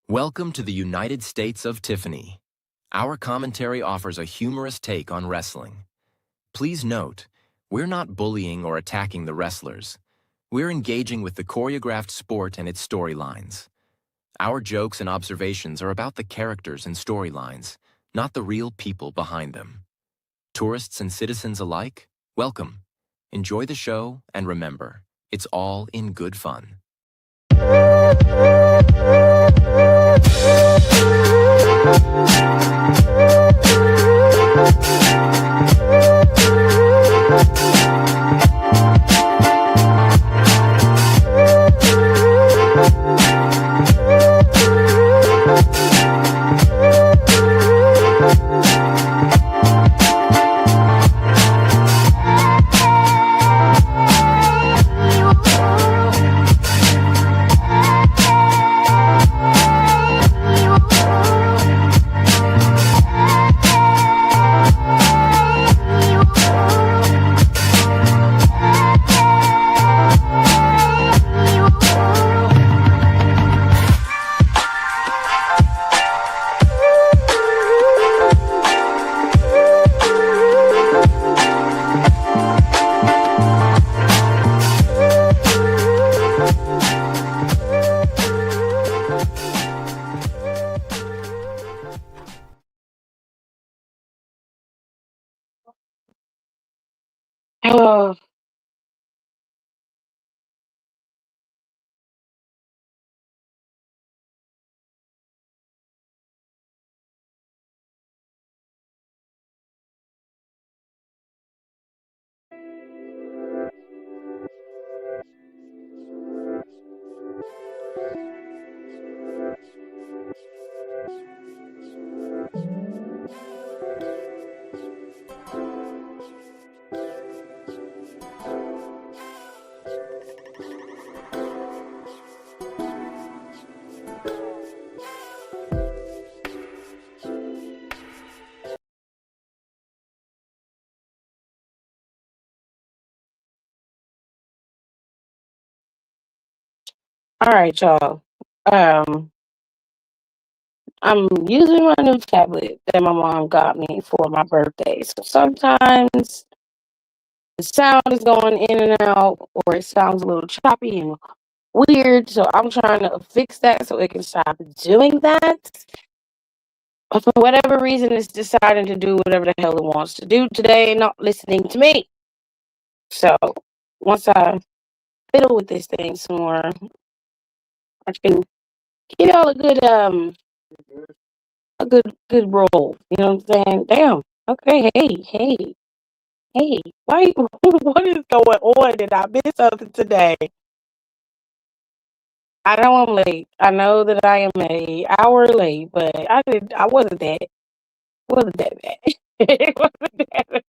Welcome to the United States of Tiffany. Our commentary offers a humorous take on wrestling. Please note, we're not bullying or attacking the wrestlers. We're engaging with the choreographed sport and its storylines. Our jokes and observations are about the characters and storylines, not the real people behind them. Tourists and citizens alike, welcome. Enjoy the show, and remember, it's all in good fun. Oh, all right, y'all. Um, I'm using my new tablet that my mom got me for my birthday. So sometimes the sound is going in and out, or it sounds a little choppy and weird. So I'm trying to fix that so it can stop doing that. But for whatever reason, it's deciding to do whatever the hell it wants to do today, not listening to me. So once I fiddle with this thing some more, I can give y'all a good roll. You know what I'm saying? Damn. Okay, hey. Why what is going on? Did I miss something today? I know I'm late. I know that I am an hour late, but I wasn't that bad. It wasn't that bad.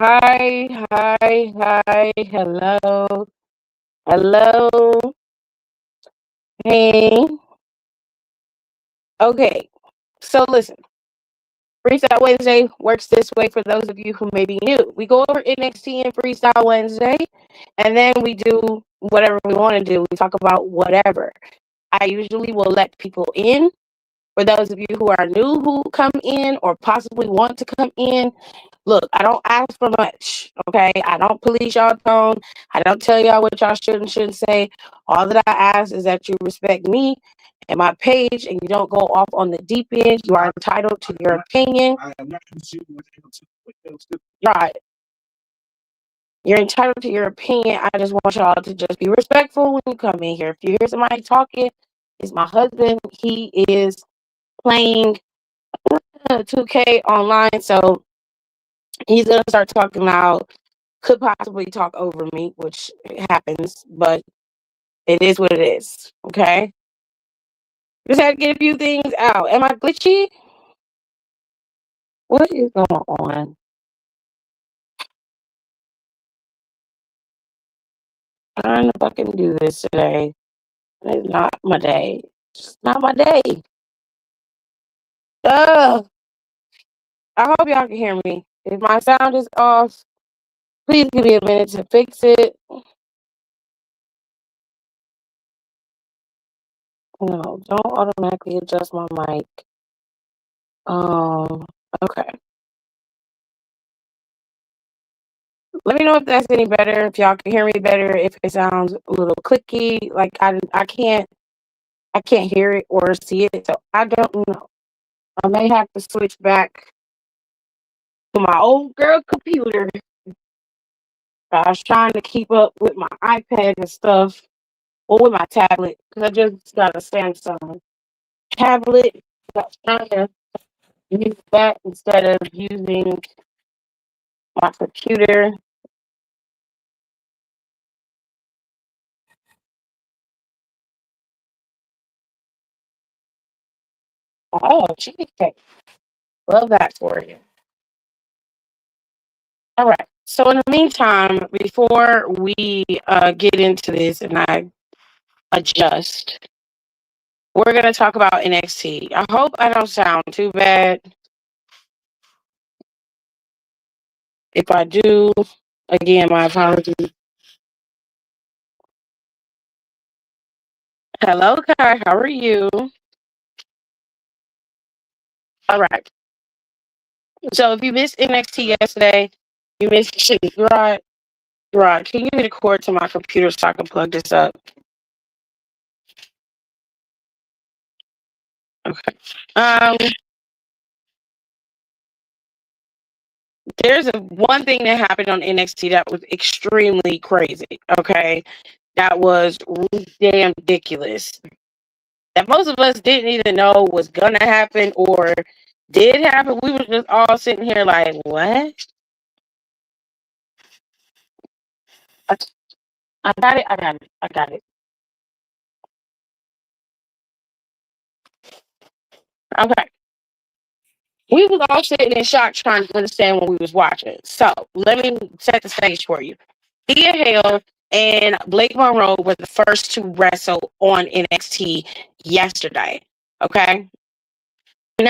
Hi, hello. Hello. Hey. Okay. So listen. Freestyle Wednesday works this way for those of you who may be new. We go over NXT and Freestyle Wednesday, and then we do whatever we want to do. We talk about whatever. I usually will let people in. For those of you who are new who come in or possibly want to come in, look, I don't ask for much, okay? I don't police y'all tone. I don't tell y'all what y'all should and shouldn't say. All that I ask is that you respect me and my page and you don't go off on the deep end. You are entitled to your opinion. Right. You're entitled to your opinion. I just want y'all to just be respectful when you come in here. If you hear somebody talking, it's my husband. He is playing 2K online, so he's gonna start talking loud. Could possibly talk over me, which happens, but it is what it is. Okay, just had to get a few things out. Am I glitchy? What is going on? Trying to fucking do this today. It's not my day. It's not my day. Ugh. I hope y'all can hear me. If my sound is off, please give me a minute to fix it. No, don't automatically adjust my mic. Okay. Let me know if that's any better, if y'all can hear me better, if it sounds a little clicky, like I can't hear it or see it, so I don't know. I may have to switch back to my old girl computer. I was trying to keep up with my iPad and stuff, or with my tablet, because I just got a Samsung tablet. I was trying to use that instead of using my computer. Oh, cheesecake. Love that for you. All right. So in the meantime, before we get into this and I adjust, we're going to talk about NXT. I hope I don't sound too bad. If I do, again, my apologies. Hello, Kai. How are you? All right. So if you missed NXT yesterday, you missed shit. Right. Right. Can you get a cord to my computer so I can plug this up? Okay. There's one thing that happened on NXT that was extremely crazy. Okay. That was really damn ridiculous. That most of us didn't even know was gonna happen or did happen. We were just all sitting here like, what? I got it. I got it. I got it. Okay. We was all sitting in shock trying to understand what we was watching. So let me set the stage for you. Thea Hale and Blake Monroe were the first to wrestle on NXT yesterday. Okay.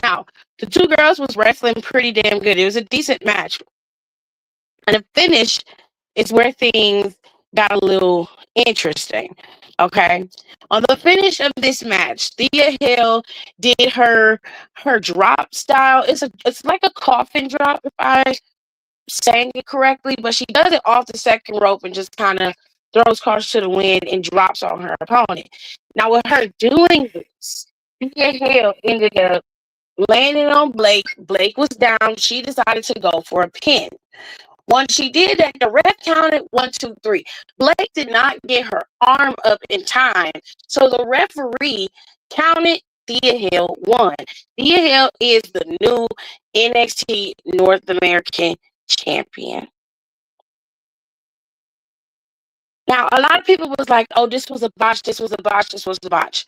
Now, the two girls was wrestling pretty damn good. It was a decent match. And the finish is where things got a little interesting. Okay. On the finish of this match, Thea Hill did her drop style. It's like a coffin drop, if I saying it correctly, but she does it off the second rope and just kind of throws caution to the wind and drops on her opponent. Now, with her doing this, Thea Hill ended up landing on Blake. Blake was down. She decided to go for a pin. Once she did that, the ref counted 1, 2, 3. Blake did not get her arm up in time, so the referee counted Thea Hill 1. Thea Hill is the new NXT North American champion. Now, a lot of people was like, oh, this was a botch, this was a botch, this was a botch.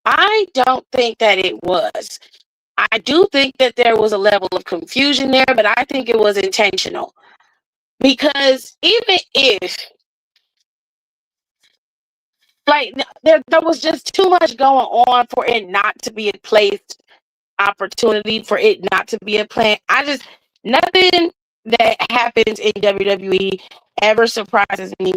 I don't think that it was. I do think that there was a level of confusion there, but I think it was intentional. Because even if, like, there was just too much going on for it not to be a placed opportunity, for it not to be a plan. Nothing that happens in WWE ever surprises me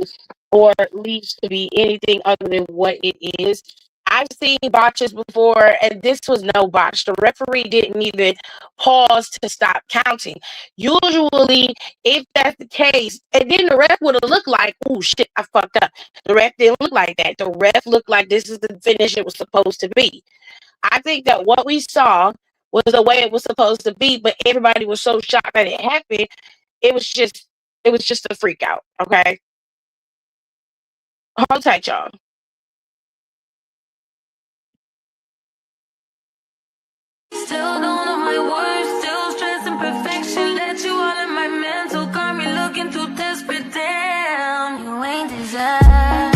or leads to be anything other than what it is. I've seen botches before, and this was no botch. The referee didn't even pause to stop counting. Usually, if that's the case, and then the ref would have looked like, oh shit, I fucked up. The ref didn't look like that. The ref looked like this is the finish it was supposed to be. I think that what we saw was the way it was supposed to be, but everybody was so shocked that it happened. It was just a freak out. Okay, hold tight, y'all. Still don't know my words, still stressing perfection. Let you all in my mental, got me looking too desperate. Damn, you ain't deserve.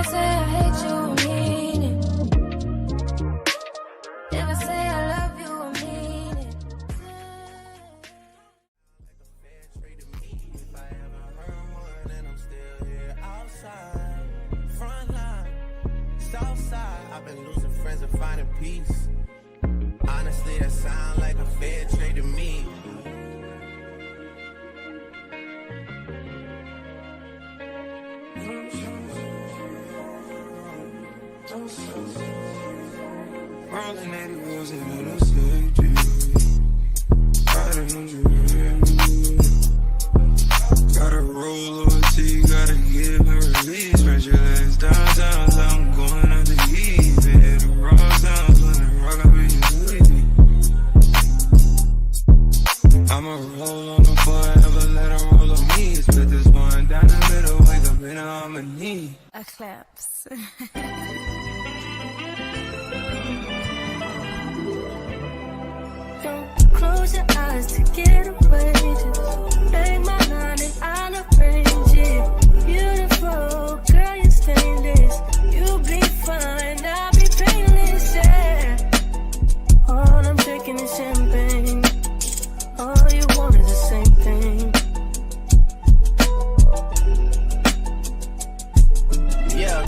say I hate you, I mean it. If I say I love you, I mean it. Like a fair trade to me. If I ever heard one, and I'm still here outside. Front line, south side. I've been losing friends and finding peace. Honestly, that sound like a fair trade to me. Rolling 80 wheels in a safety. Riding on you. Gotta roll loyalty, gotta give and release. Spread your legs downtown, so I'm going out to eat. Hit the raw sounds when I rock up in your sleep. I'ma roll on the forever, let her roll on me. Split this one down the middle, wake up in harmony. A claps. Don't close your eyes to get away. Just make my mind and I'll arrange it. Beautiful, girl, you're stainless. You'll be fine, I'll be painless, yeah. All I'm drinking is champagne. All you want is the same thing. Yeah.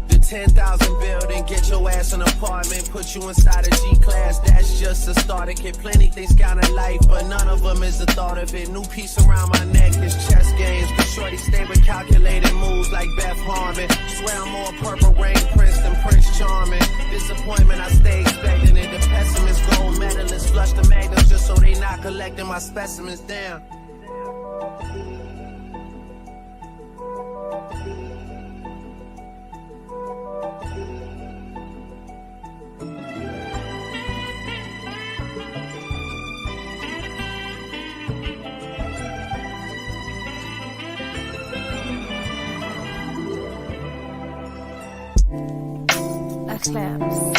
The 10,000 building, get your ass an apartment, put you inside a G-class, that's just a starter kit. Plenty things count in life, but none of them is the thought of it. New piece around my neck is chess games, but shorty stay with calculated moves like Beth Harmon. Swear I'm more purple rain prince than Prince Charming. Disappointment, I stay expecting it. The pessimist, gold medalists, flush the magnums just so they not collecting my specimens down. A claps.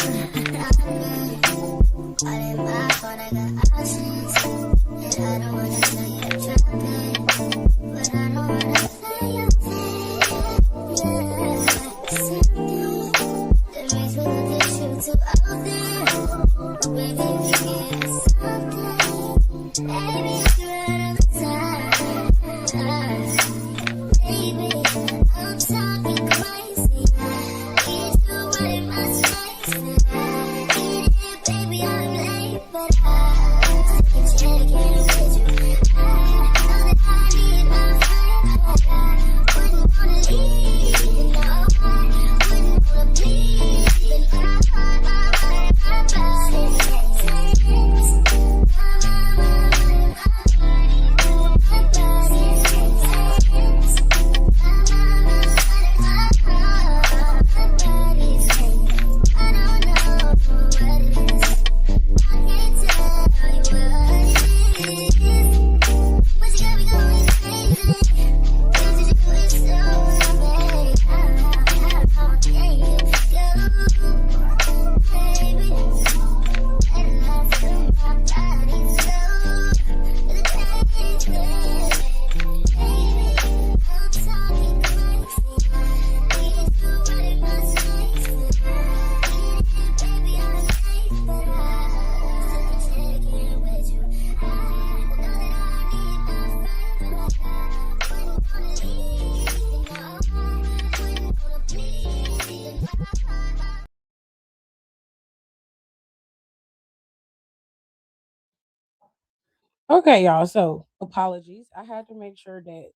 Okay, y'all. So apologies. I had to make sure that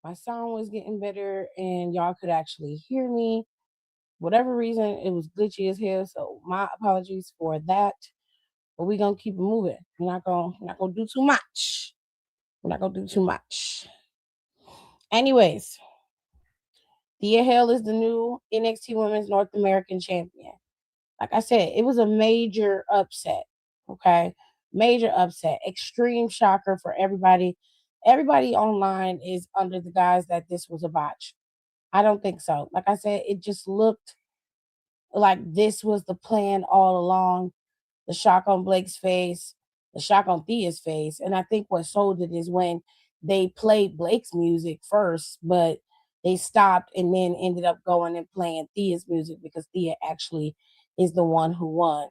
my sound was getting better and y'all could actually hear me. Whatever reason, it was glitchy as hell. So my apologies for that. But we're gonna keep it moving. We're not gonna do too much. We're not gonna do too much. Anyways, Thea Hale is the new NXT Women's North American Champion. Like I said, it was a major upset. Okay. Major upset. Extreme shocker for everybody. Everybody online is under the guise that this was a botch. I don't think so. Like I said, it just looked like this was the plan all along. The shock on Blake's face, the shock on Thea's face. And I think what sold it is when they played Blake's music first, but they stopped and then ended up going and playing Thea's music because Thea actually is the one who won.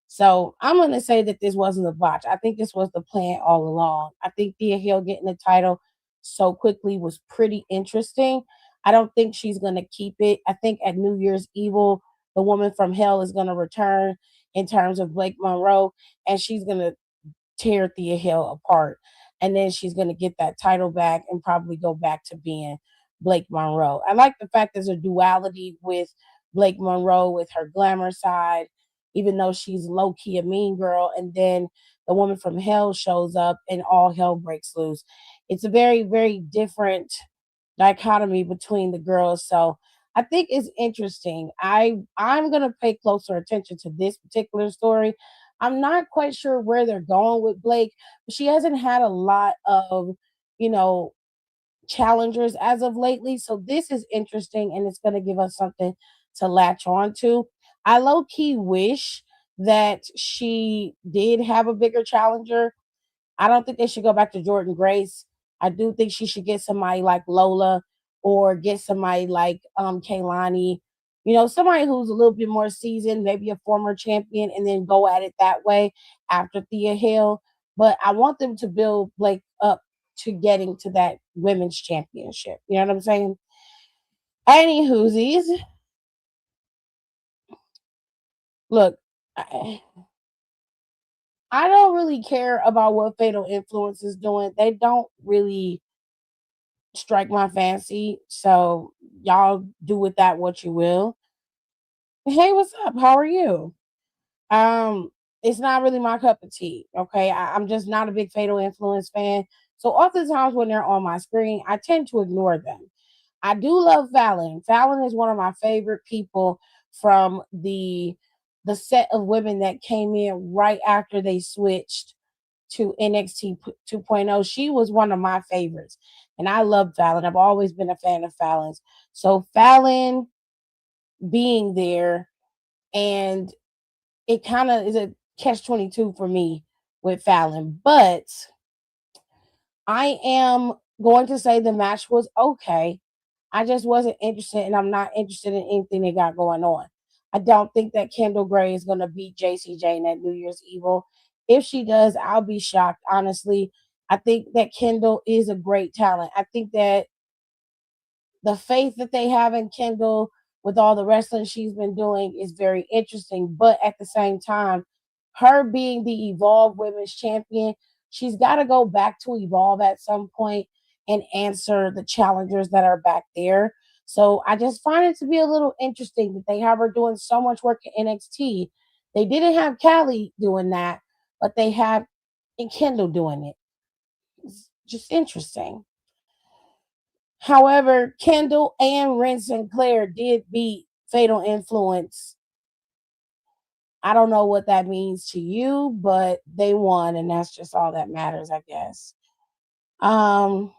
So I'm going to say that this wasn't a botch. I think this was the plan all along. I think Thea Hill getting the title so quickly was pretty interesting. I don't think she's going to keep it. I think at New Year's Evil, the woman from Hell is going to return in terms of Blake Monroe, and she's going to tear Thea Hill apart. And then she's going to get that title back and probably go back to being Blake Monroe. I like the fact there's a duality with Blake Monroe with her glamour side, even though she's low key a mean girl. And then the woman from Hell shows up and all hell breaks loose. It's a very, very different dichotomy between the girls. So I think it's interesting. I'm gonna pay closer attention to this particular story. I'm not quite sure where they're going with Blake, but she hasn't had a lot of, you know, challengers as of lately. So this is interesting and it's gonna give us something to latch on to. I low key wish that she did have a bigger challenger. I don't think they should go back to Jordan Grace. I do think she should get somebody like Lola or get somebody like Kaylani, you know, somebody who's a little bit more seasoned, maybe a former champion, and then go at it that way after Thea Hill. But I want them to build Blake up to getting to that women's championship. You know what I'm saying? Any whoosies. Look, I don't really care about what Fatal Influence is doing. They don't really strike my fancy. So y'all do with that what you will. Hey, what's up? How are you? Um, it's not really my cup of tea. Okay. I'm just not a big Fatal Influence fan. So oftentimes when they're on my screen, I tend to ignore them. I do love Fallon. Fallon is one of my favorite people from the set of women that came in right after they switched to NXT 2.0. She was one of my favorites. And I love Fallon. I've always been a fan of Fallon's. So Fallon being there, and it kind of is a catch 22 for me with Fallon. But I am going to say the match was okay. I just wasn't interested, and I'm not interested in anything they got going on. I don't think that Kendall Gray is going to beat JC Jane at New Year's Evil. If she does, I'll be shocked, honestly. I think that Kendall is a great talent. I think that the faith that they have in Kendall with all the wrestling she's been doing is very interesting. But at the same time, her being the Evolve Women's Champion, she's got to go back to Evolve at some point and answer the challengers that are back there. So I just find it to be a little interesting that they have her doing so much work at NXT. They didn't have Callie doing that, but they have Kendall doing it. It's just interesting. However, Kendall and Ren Sinclair did beat Fatal Influence. I don't know what that means to you, but they won, and that's just all that matters, I guess. Um,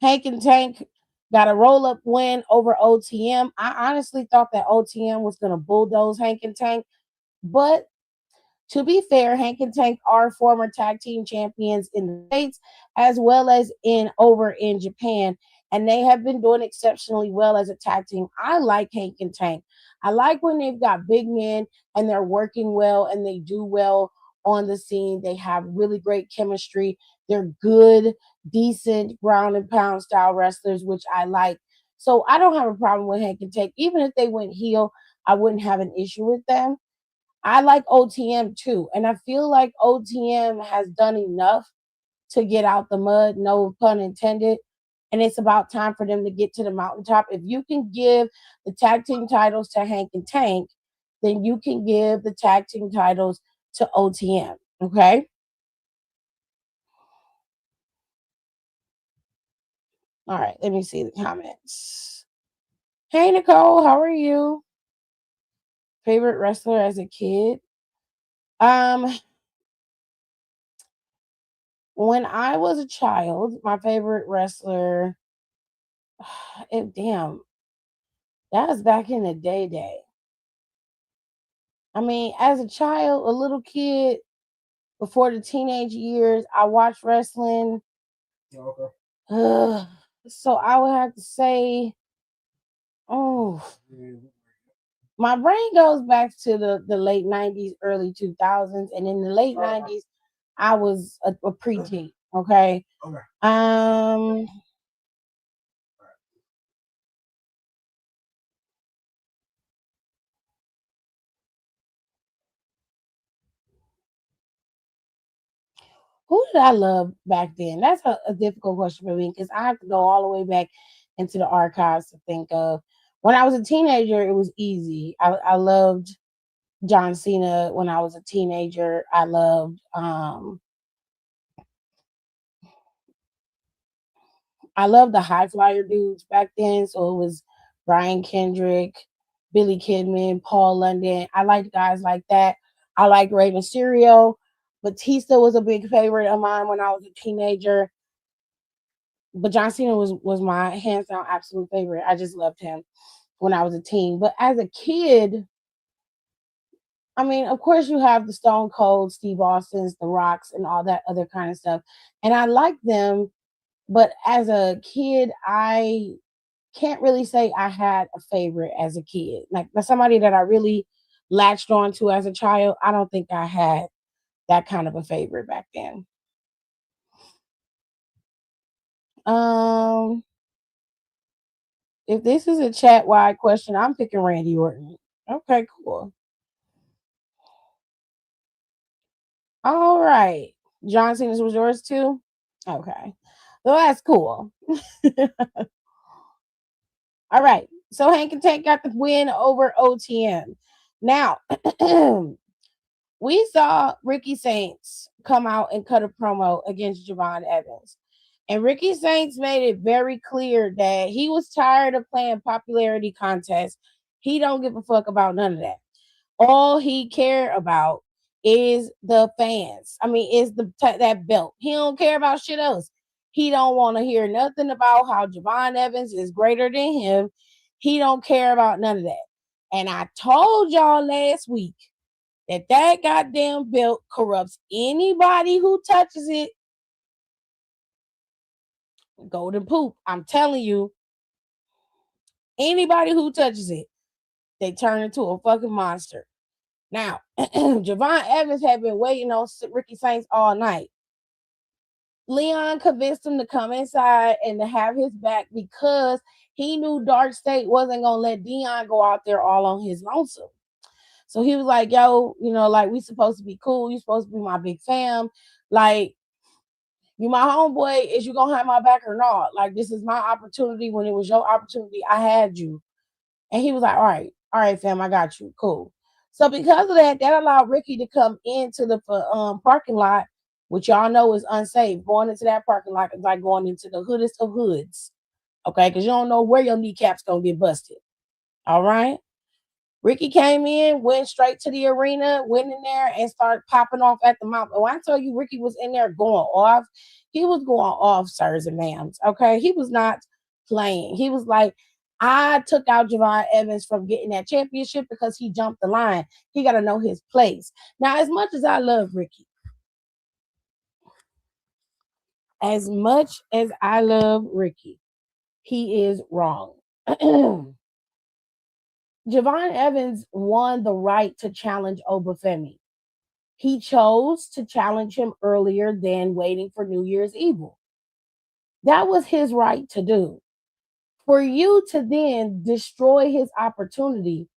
Hank and Tank got a roll up win over OTM. I honestly thought that OTM was going to bulldoze Hank and Tank, but to be fair, Hank and Tank are former tag team champions in the States as well as in Japan, and they have been doing exceptionally well as a tag team. I like Hank and Tank. I like when they've got big men and they're working well and they do well on the scene. They have really great chemistry. They're good, decent ground and pound style wrestlers, which I like. So I don't have a problem with Hank and Tank. Even if they went heel, I wouldn't have an issue with them. I like OTM too. And I feel like OTM has done enough to get out the mud, no pun intended. And it's about time for them to get to the mountaintop. If you can give the tag team titles to Hank and Tank, then you can give the tag team titles to OTM. Okay. All right. Let me see the comments. Hey, Nicole. How are you? Favorite wrestler as a kid? Um, when I was a child, my favorite wrestler, damn, that was back in the day. I mean, as a child, a little kid, before the teenage years, I watched wrestling. Okay. So I would have to say, oh, my brain goes back to the late 90s, early 2000s. And in the late 90s, I was a preteen. Okay. Um, who did I love back then? That's a difficult question for me because I have to go all the way back into the archives to think of. When I was a teenager, it was easy. I loved John Cena when I was a teenager. I loved the high flyer dudes back then. So it was Brian Kendrick, Billy Kidman, Paul London. I liked guys like that. I liked Rey Mysterio. Batista was a big favorite of mine when I was a teenager. But John Cena was my hands down absolute favorite. I just loved him when I was a teen. But as a kid, I mean, of course, you have the Stone Cold, Steve Austins, The Rocks, and all that other kind of stuff. And I like them, but as a kid, I can't really say I had a favorite as a kid. Like somebody that I really latched on to as a child, I don't think I had that kind of a favorite back then. Um, if this is a chat wide question, I'm picking Randy Orton. Okay, cool. All right. John Cena's was yours too? Okay. Well, that's cool. All right. So Hank and Tank got the win over OTM. Now, we saw Ricky Saints come out and cut a promo against Javon Evans. And Ricky Saints made it very clear that he was tired of playing popularity contests. He don't give a fuck about none of that. All he care about is the fans. I mean, is that belt. He don't care about shit else. He don't want to hear nothing about how Javon Evans is greater than him. He don't care about none of that. And I told y'all last week that goddamn belt corrupts anybody who touches it. Golden poop. I'm telling you, anybody who touches it, they turn into a fucking monster. Now, Javon Evans had been waiting on Ricky Saints all night. Leon convinced him to come inside and to have his back because he knew Dark State wasn't going to let Dion go out there all on his lonesome. So he was like, yo, like, we supposed to be cool. You supposed to be my big fam. Like, you my homeboy. Is you going to have my back or not? Like, this is my opportunity. When it was your opportunity, I had you. And he was like, all right, fam, I got you. Cool. So because of that, that allowed Ricky to come into the parking lot, which y'all know is unsafe. Going into that parking lot is like going into the hoodest of hoods. Okay, because you don't know where your kneecaps going to get busted. All right. Ricky came in, went straight to the arena, went in there and started popping off at the mouth. And when I tell you Ricky was in there going off, he was going off, sirs and ma'ams. Okay. He was not playing. He was like, I took out Javon Evans from getting that championship because he jumped the line. He got to know his place. Now, as much as I love Ricky, he is wrong. Javon Evans won the right to challenge Obafemi. He chose to challenge him earlier than waiting for New Year's Evil. That was his right to do. For you to then destroy his opportunity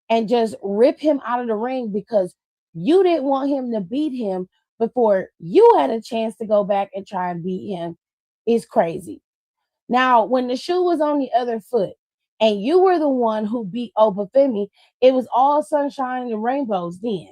and just rip him out of the ring because you didn't want him to beat him before you had a chance to go back and try and beat him is crazy. Now, when the shoe was on the other foot and you were the one who beat Obafemi, it was all sunshine and rainbows then.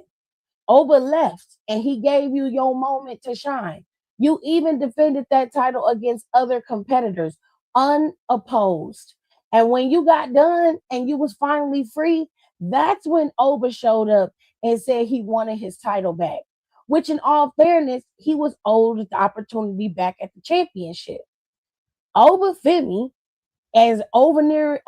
Oba left and he gave you your moment to shine. You even defended that title against other competitors unopposed. And when you got done and you was finally free, that's when Oba showed up and said he wanted his title back. Which, in all fairness, he was owed the opportunity back at the championship. Obafemi, as overly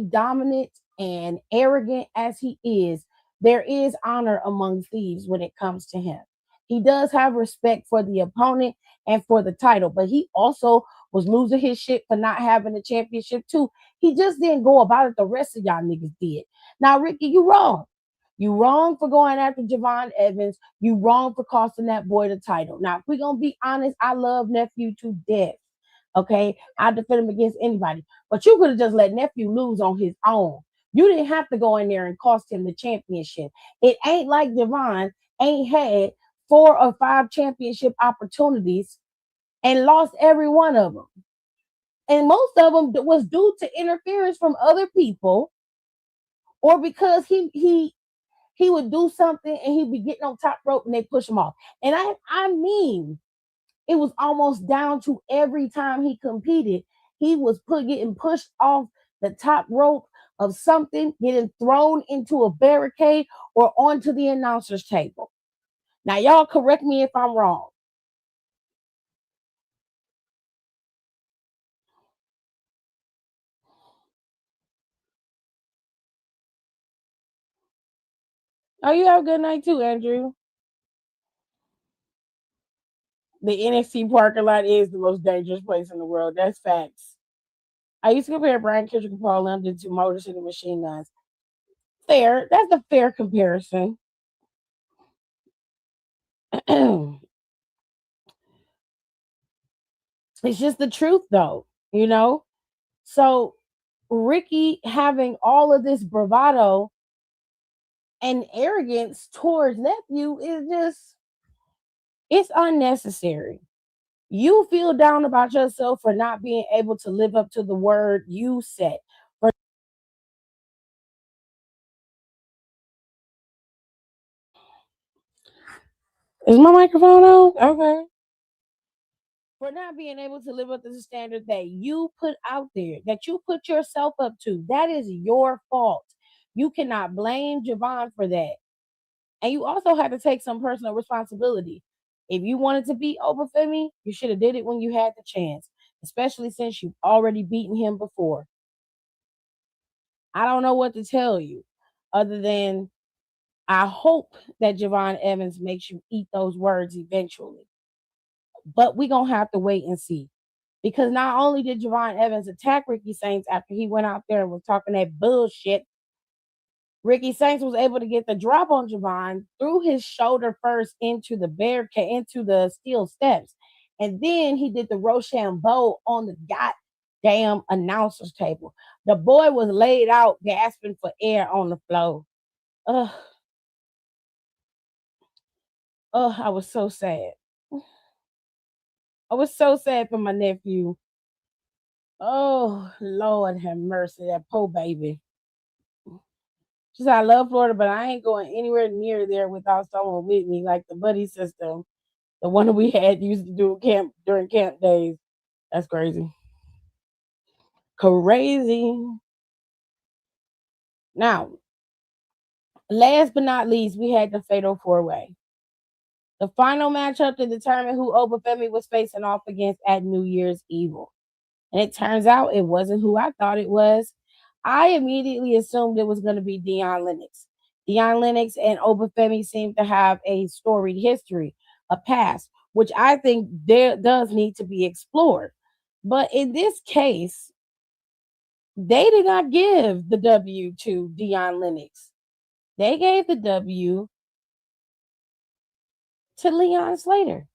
dominant and arrogant as he is, there is honor among thieves when it comes to him. He does have respect for the opponent and for the title, but he also was losing his shit for not having the championship too. He just didn't go about it the rest of y'all niggas did. Now, Ricky, you wrong. You wrong for going after Javon Evans. You wrong for costing that boy the title. Now, if we're gonna be honest, I love nephew to death. Okay, I defend him against anybody. But you could have just let nephew lose on his own. You didn't have to go in there and cost him the championship. It ain't like Javon ain't had 4 or 5 championship opportunities and lost every one of them. And most of them was due to interference from other people or because he would do something and he'd be getting on top rope and they push him off. And I mean, it was almost down to every time he competed, he was getting pushed off the top rope of something, getting thrown into a barricade or onto the announcer's table. Now, y'all correct me if I'm wrong. Oh, you have a good night too, Andrew. The NXT parking lot is the most dangerous place in the world. That's facts. I used to compare Brian Kendrick and Paul London to Motor City Machine Guns. Fair. That's a fair comparison. It's just the truth, though, you know? So, Ricky having all of this bravado and arrogance towards nephew is just, it's unnecessary. You feel down about yourself for not being able to live up to the word you set. Is my microphone on? Okay. For not being able to live up to the standard that you put out there, that you put yourself up to. That is your fault. You cannot blame Javon for that. And you also had to take some personal responsibility. If you wanted to beat Obafemi, you should have did it when you had the chance, especially since you've already beaten him before. I don't know what to tell you other than I hope that Javon Evans makes you eat those words eventually. But we're going to have to wait and see. Because not only did Javon Evans attack Ricky Saints after he went out there and was talking that bullshit, Ricky Saints was able to get the drop on Javon through his shoulder first into the barricade, into the steel steps. And then he did the Rochambeau on the goddamn announcer's table. The boy was laid out gasping for air on the floor. Ugh. Oh, I was so sad. I was so sad for my nephew. Oh, Lord have mercy, that poor baby. She said, I love Florida, but I ain't going anywhere near there without someone with me, like the buddy system, the one that we had used to do camp during camp days. That's crazy. Crazy. Now, last but not least, we had the fatal 4-way. The final matchup to determine who Obafemi was facing off against at New Year's Evil. And it turns out it wasn't who I thought it was. I immediately assumed it was going to be Dion Lennox. Dion Lennox and Obafemi seem to have a storied history, a past, which I think there does need to be explored. But in this case, they did not give the W to Dion Lennox. They gave the W to Leon Slater.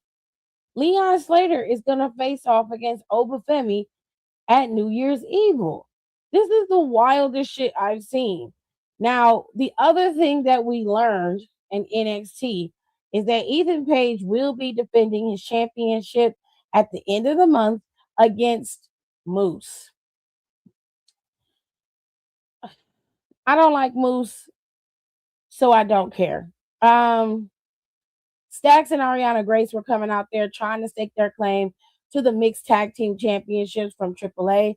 Leon Slater is going to face off against Obafemi at New Year's Evil. This is the wildest shit I've seen. Now, the other thing that we learned in NXT is that Ethan Page will be defending his championship at the end of the month against Moose. I don't like Moose, so I don't care. Stax and Ariana Grace were coming out there trying to stake their claim to the mixed tag team championships from AAA.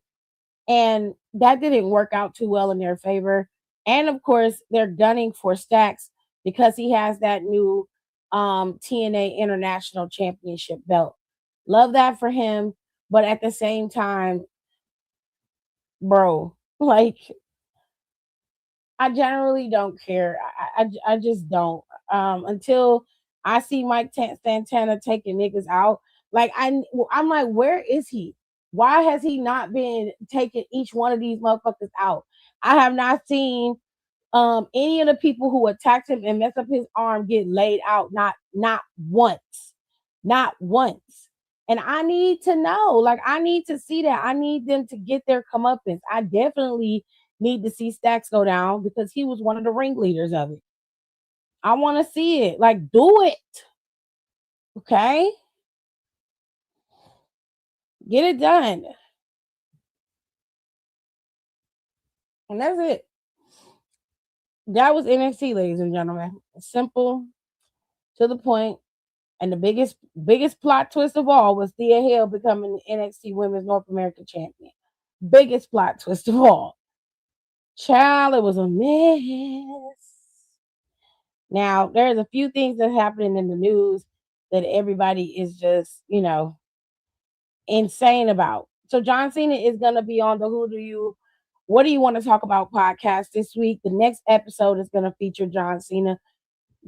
And that didn't work out too well in their favor. And of course, they're gunning for Stax because he has that new TNA International Championship belt. Love that for him. But at the same time, bro, like, I generally don't care. I just don't. Until I see Mike Santana taking niggas out. Like I'm like, where is he? Why has he not been taking each one of these motherfuckers out? I have not seen any of the people who attacked him and messed up his arm get laid out. Not once. Not once. And I need to know. Like I need to see that. I need them to get their comeuppance. I definitely need to see Stacks go down because he was one of the ringleaders of it. I want to see it. Like, do it. Okay? Get it done. And that's it. That was NXT, ladies and gentlemen. Simple, to the point. And the biggest plot twist of all was Thea Hale becoming the NXT Women's North American Champion. Biggest plot twist of all. Child, it was a mess. Now, there's a few things that's happening in the news that everybody is just, insane about. So John Cena is going to be on the What Do You Want to Talk About podcast this week. The next episode is going to feature John Cena.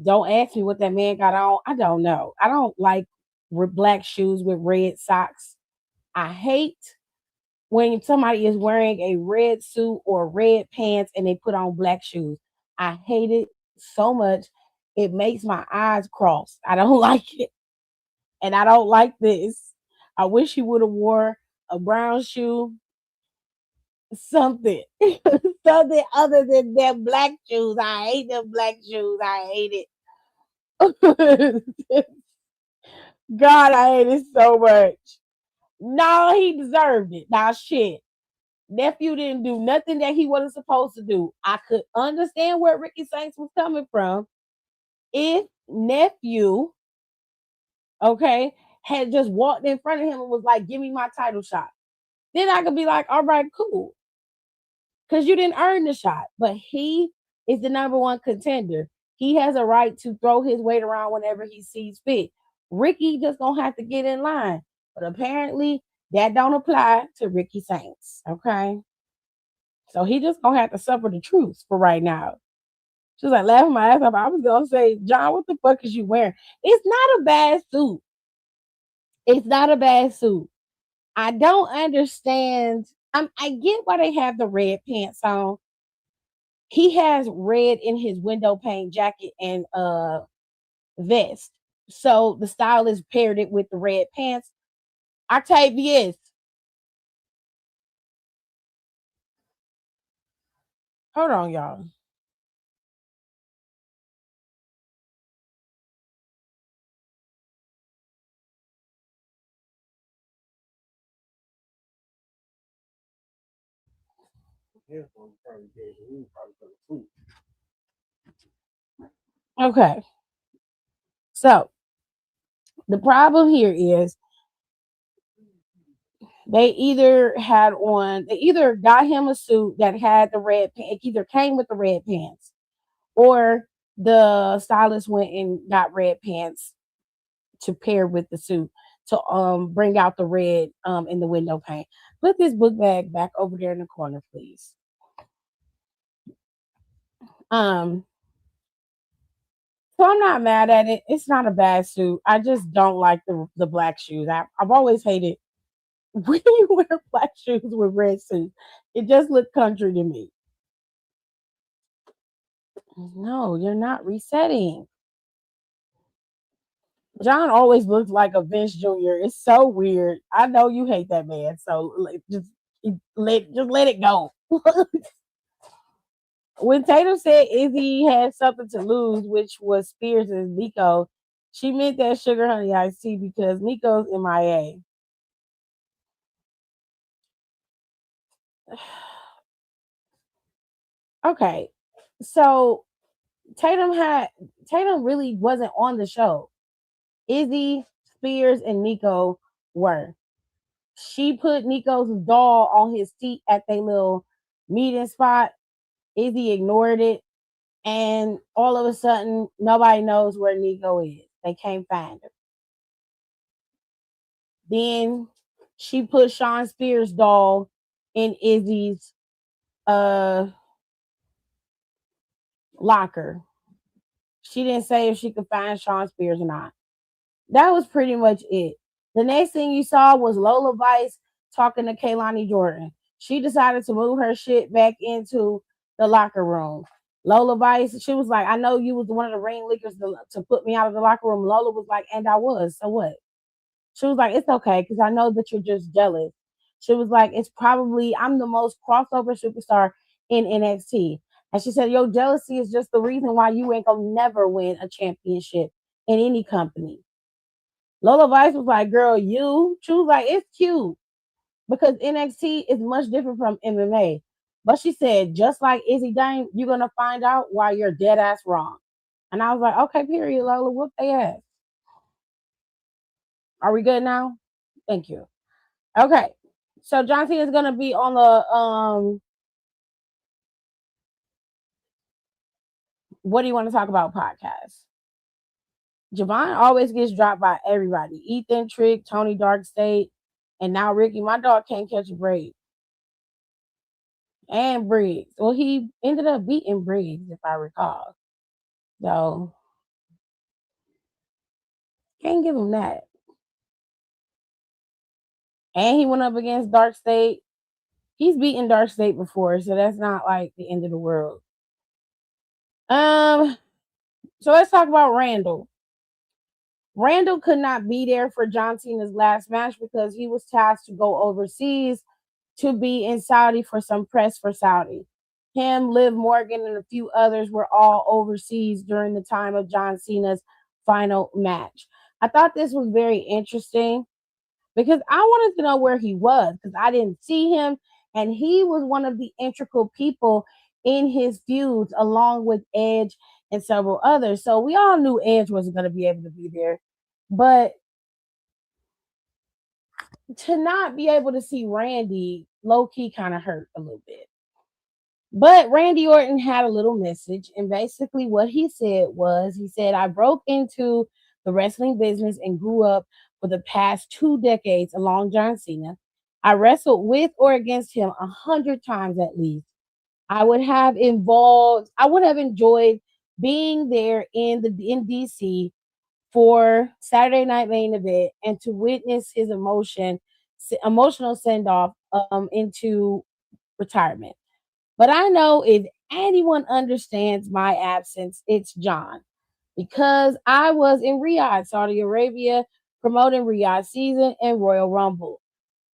Don't ask me what that man got on. I don't know. I don't like black shoes with red socks. I hate when somebody is wearing a red suit or red pants and they put on black shoes. I hate it so much. It makes my eyes cross. I don't like it. And I don't like this. I wish he would have wore a brown shoe. Something. Something other than them black shoes. I hate them black shoes. I hate it. God, I hate it so much. No, he deserved it. Now, shit. Nephew didn't do nothing that he wasn't supposed to do. I could understand where Ricky Saints was coming from if nephew, okay, had just walked in front of him and was like, give me my title shot. Then I could be like, all right, cool. Because you didn't earn the shot. But he is the number one contender. He has a right to throw his weight around whenever he sees fit. Ricky just gonna have to get in line. But apparently that don't apply to Ricky Saints. Okay. So he just gonna have to suffer the truth for right now. She was like laughing my ass off. I was gonna say, John, what the fuck is you wearing? It's not a bad suit. It's not a bad suit. I don't understand. I get why they have the red pants on. He has red in his window pane jacket and vest. So the stylist paired it with the red pants. Octavius. Hold on, y'all. Okay. So the problem here is they either got him a suit that had the red pants, either came with the red pants, or the stylist went and got red pants to pair with the suit to bring out the red in the window pane. Put this book bag back over there in the corner, please. So I'm not mad at it. It's not a bad suit. I just don't like the black shoes. I've always hated when you wear black shoes with red suits. It just looked country to me. No, you're not resetting. John always looks like a Vince Jr. It's so weird. I know you hate that man, so just let it go. When Tatum said Izzy had something to lose, which was Spears and Nico, she meant that sugar honey iced tea because Nico's MIA. Okay, so Tatum really wasn't on the show. Izzy, Spears, and Nico were. She put Nico's doll on his seat at their little meeting spot. Izzy ignored it. And all of a sudden, nobody knows where Nico is. They can't find her. Then she put Sean Spears' doll in Izzy's locker. She didn't say if she could find Sean Spears or not. That was pretty much it. The next thing you saw was Lola Vice talking to Kaylani Jordan. She decided to move her shit back into the locker room. Lola Vice, she was like, I know you was one of the ringleaders to put me out of the locker room. Lola was like, and I was. So what? She was like, it's okay because I know that you're just jealous. She was like, it's probably, I'm the most crossover superstar in NXT. And she said, your jealousy is just the reason why you ain't gonna never win a championship in any company. Lola Vice was like, girl, you. She was like, it's cute because NXT is much different from MMA. But she said, just like Izzy Dane, you're going to find out why you're dead ass wrong. And I was like, okay, period, Lola, whoop they ass. Are we good now? Thank you. Okay. So John Cena is going to be on the, what do you want to talk about podcast? Javon always gets dropped by everybody. Ethan, Trick, Tony Dark State, and now Ricky. My dog can't catch a break. And Briggs. Well, he ended up beating Briggs, if I recall. So can't give him that. And he went up against Dark State. He's beaten Dark State before, so that's not like the end of the world. So let's talk about Randall. Randall could not be there for John Cena's last match because he was tasked to go overseas to be in Saudi for some press for Saudi. Him, Liv Morgan, and a few others were all overseas during the time of John Cena's final match. I thought this was very interesting because I wanted to know where he was because I didn't see him, and he was one of the integral people in his feuds along with Edge and several others. So we all knew Edge wasn't going to be able to be there, but to not be able to see Randy low key kind of hurt a little bit. But Randy Orton had a little message, and basically what he said was, he said, I broke into the wrestling business and grew up for the past 2 decades along John Cena. I wrestled with or against him 100 times at least. I would have enjoyed being there in DC for Saturday Night Main Event and to witness his emotional send off into retirement. But I know if anyone understands my absence, it's John, because I was in Riyadh, Saudi Arabia, promoting Riyadh season and Royal Rumble.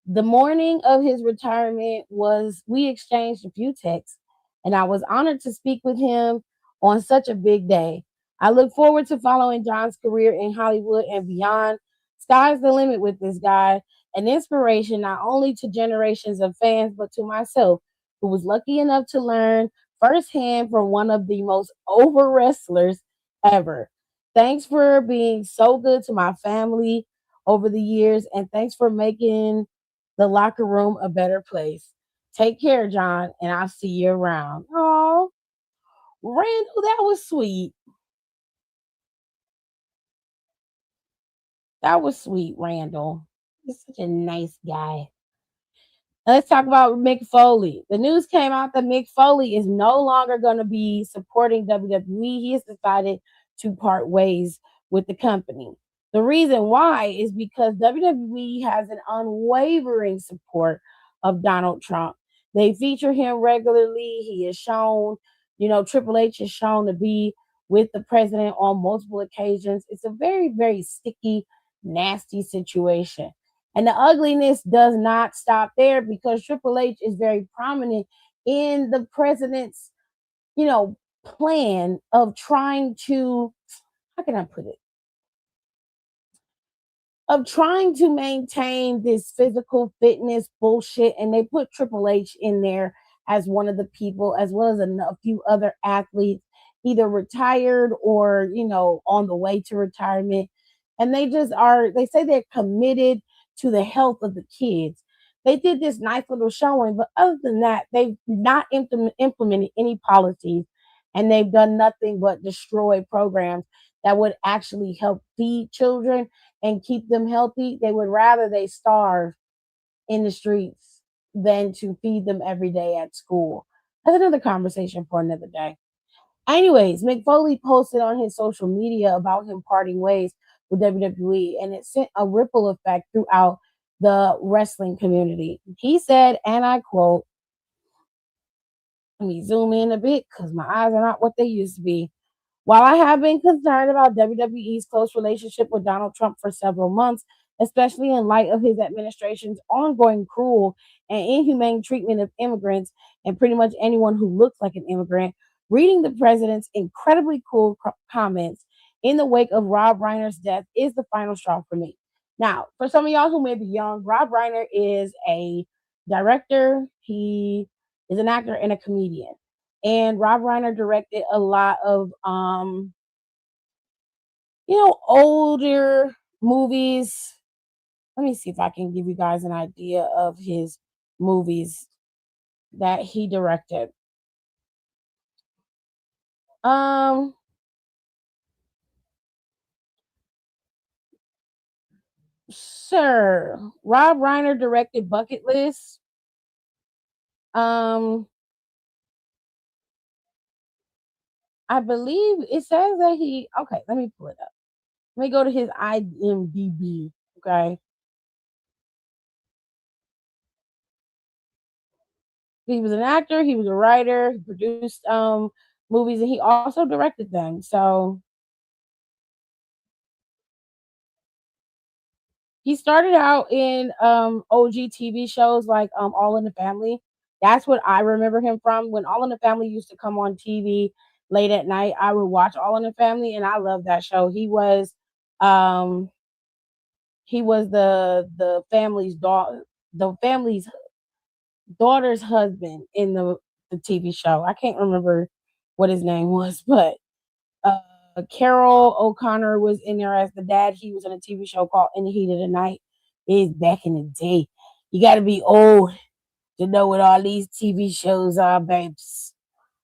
The morning of his retirement we exchanged a few texts, and I was honored to speak with him on such a big day. I look forward to following John's career in Hollywood and beyond. Sky's the limit with this guy, an inspiration not only to generations of fans, but to myself, who was lucky enough to learn firsthand from one of the most over wrestlers ever. Thanks for being so good to my family over the years, and thanks for making the locker room a better place. Take care, John, and I'll see you around. Oh, Randall, that was sweet. That was sweet, Randall. He's such a nice guy. Let's talk about Mick Foley. The news came out that Mick Foley is no longer going to be supporting WWE. He has decided to part ways with the company. The reason why is because WWE has an unwavering support of Donald Trump. They feature him regularly. He is shown, Triple H is shown to be with the president on multiple occasions. It's a very, very sticky, nasty situation. And the ugliness does not stop there because Triple H is very prominent in the president's, plan of trying to, how can I put it? Of trying to maintain this physical fitness bullshit. And they put Triple H in there as one of the people, as well as a few other athletes, either retired or, on the way to retirement. And they say they're committed to the health of the kids. They did this nice little showing, but other than that, they've not implemented any policies, and they've done nothing but destroy programs that would actually help feed children and keep them healthy. They would rather they starve in the streets than to feed them every day at school. That's another conversation for another day. Anyways, Mick Foley posted on his social media about him parting ways with WWE, and it sent a ripple effect throughout the wrestling community. He said, and I quote, let me zoom in a bit because my eyes are not what they used to be. While I have been concerned about WWE's close relationship with Donald Trump for several months, especially in light of his administration's ongoing cruel and inhumane treatment of immigrants and pretty much anyone who looks like an immigrant, reading the president's incredibly cool comments in the wake of Rob Reiner's death is the final straw for me. Now, for some of y'all who may be young, Rob Reiner is a director, he is an actor and a comedian. And Rob Reiner directed a lot of older movies. Let me see if I can give you guys an idea of his movies that he directed. Sir, Rob Reiner directed Bucket List. I believe it says that okay, let me pull it up. Let me go to his IMDb. Okay. He was an actor, he was a writer, he produced movies, and he also directed them. So he started out in OG TV shows like All in the Family. That's what I remember him from. When All in the Family used to come on TV late at night, I would watch All in the Family, and I loved that show. Um he was the family's daughter's husband in the TV show. I can't remember what his name was, but uh, Carol O'Connor was in there as the dad. He was in a TV show called In the Heat of the Night. Is back in the day. You got to be old to know what all these TV shows are, babes.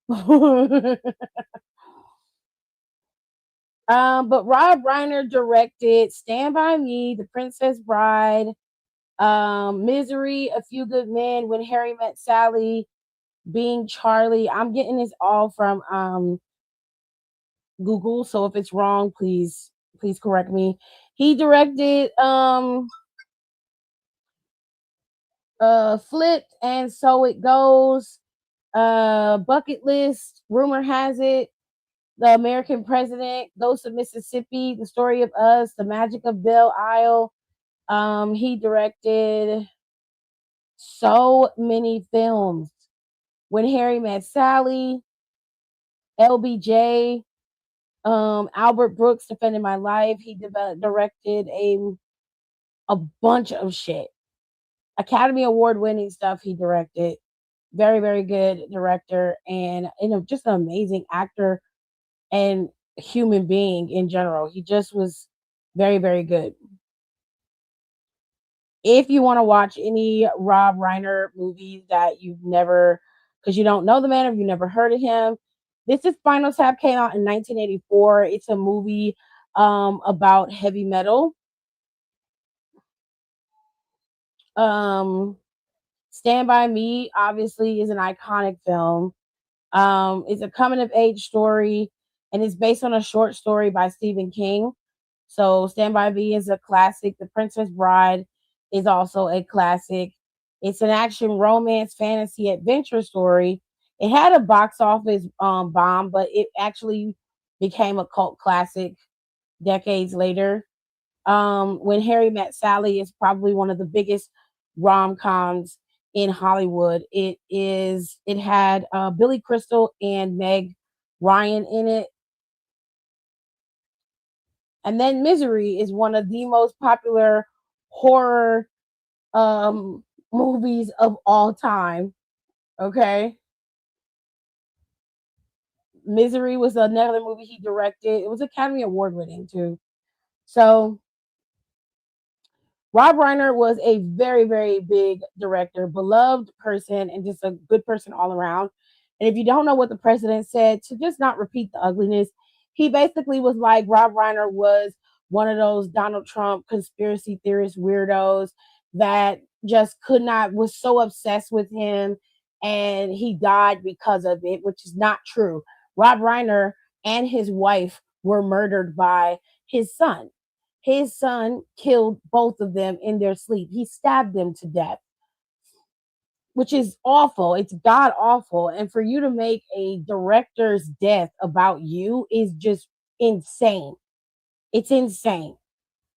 But Rob Reiner directed Stand By Me, The Princess Bride, Misery, A Few Good Men, When Harry Met Sally, Being Charlie. I'm getting this all from Google, so if it's wrong, please correct me. He directed Flipped and So It Goes, Bucket List, Rumor Has It, The American President, Ghost of Mississippi, The Story of Us, The Magic of Belle Isle. He directed so many films. When Harry Met Sally, LBJ, Albert Brooks, Defending My Life. He directed a bunch of shit. Academy Award winning stuff he directed. Very, very good director and just an amazing actor and human being in general. He just was very, very good. If you want to watch any Rob Reiner movies that you've never, because you don't know the man, or you never heard of him, this is Spinal Tap, came out in 1984. It's a movie about heavy metal. Stand By Me obviously is an iconic film. It's a coming of age story, and it's based on a short story by Stephen King. So Stand By Me is a classic. The Princess Bride is also a classic. It's an action, romance, fantasy, adventure story. It had a box office bomb, but it actually became a cult classic decades later. When Harry Met Sally is probably one of the biggest rom-coms in Hollywood. It had Billy Crystal and Meg Ryan in it. And then Misery is one of the most popular horror movies of all time. Okay. Misery was another movie he directed. It was Academy Award winning too. So Rob Reiner was a very, very big director, beloved person, and just a good person all around. And if you don't know what the president said, to just not repeat the ugliness, he basically was like Rob Reiner was one of those Donald Trump conspiracy theorist weirdos that just was so obsessed with him, and he died because of it, which is not true. Rob Reiner and his wife were murdered by his son. His son killed both of them in their sleep. He stabbed them to death, which is awful. It's god awful. And for you to make a director's death about you is just insane. It's insane.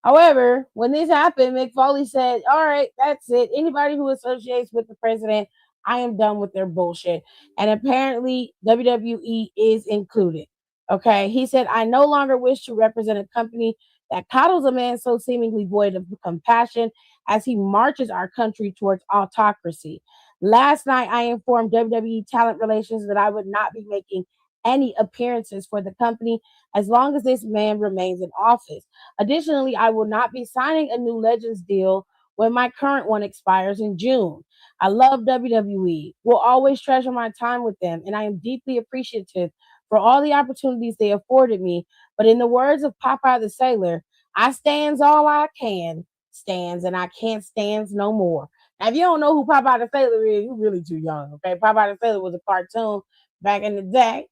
However, when this happened, Mick Foley said, all right, that's it. Anybody who associates with the president, I am done with their bullshit. And apparently, WWE is included. Okay. He said, I no longer wish to represent a company that coddles a man so seemingly void of compassion as he marches our country towards autocracy. Last night, I informed WWE Talent Relations that I would not be making any appearances for the company as long as this man remains in office. Additionally, I will not be signing a new Legends deal when my current one expires in June. I love WWE, will always treasure my time with them, and I am deeply appreciative for all the opportunities they afforded me. But in the words of Popeye the Sailor, I stands all I can, stands, and I can't stands no more. Now, if you don't know who Popeye the Sailor is, you're really too young, okay? Popeye the Sailor was a cartoon back in the day.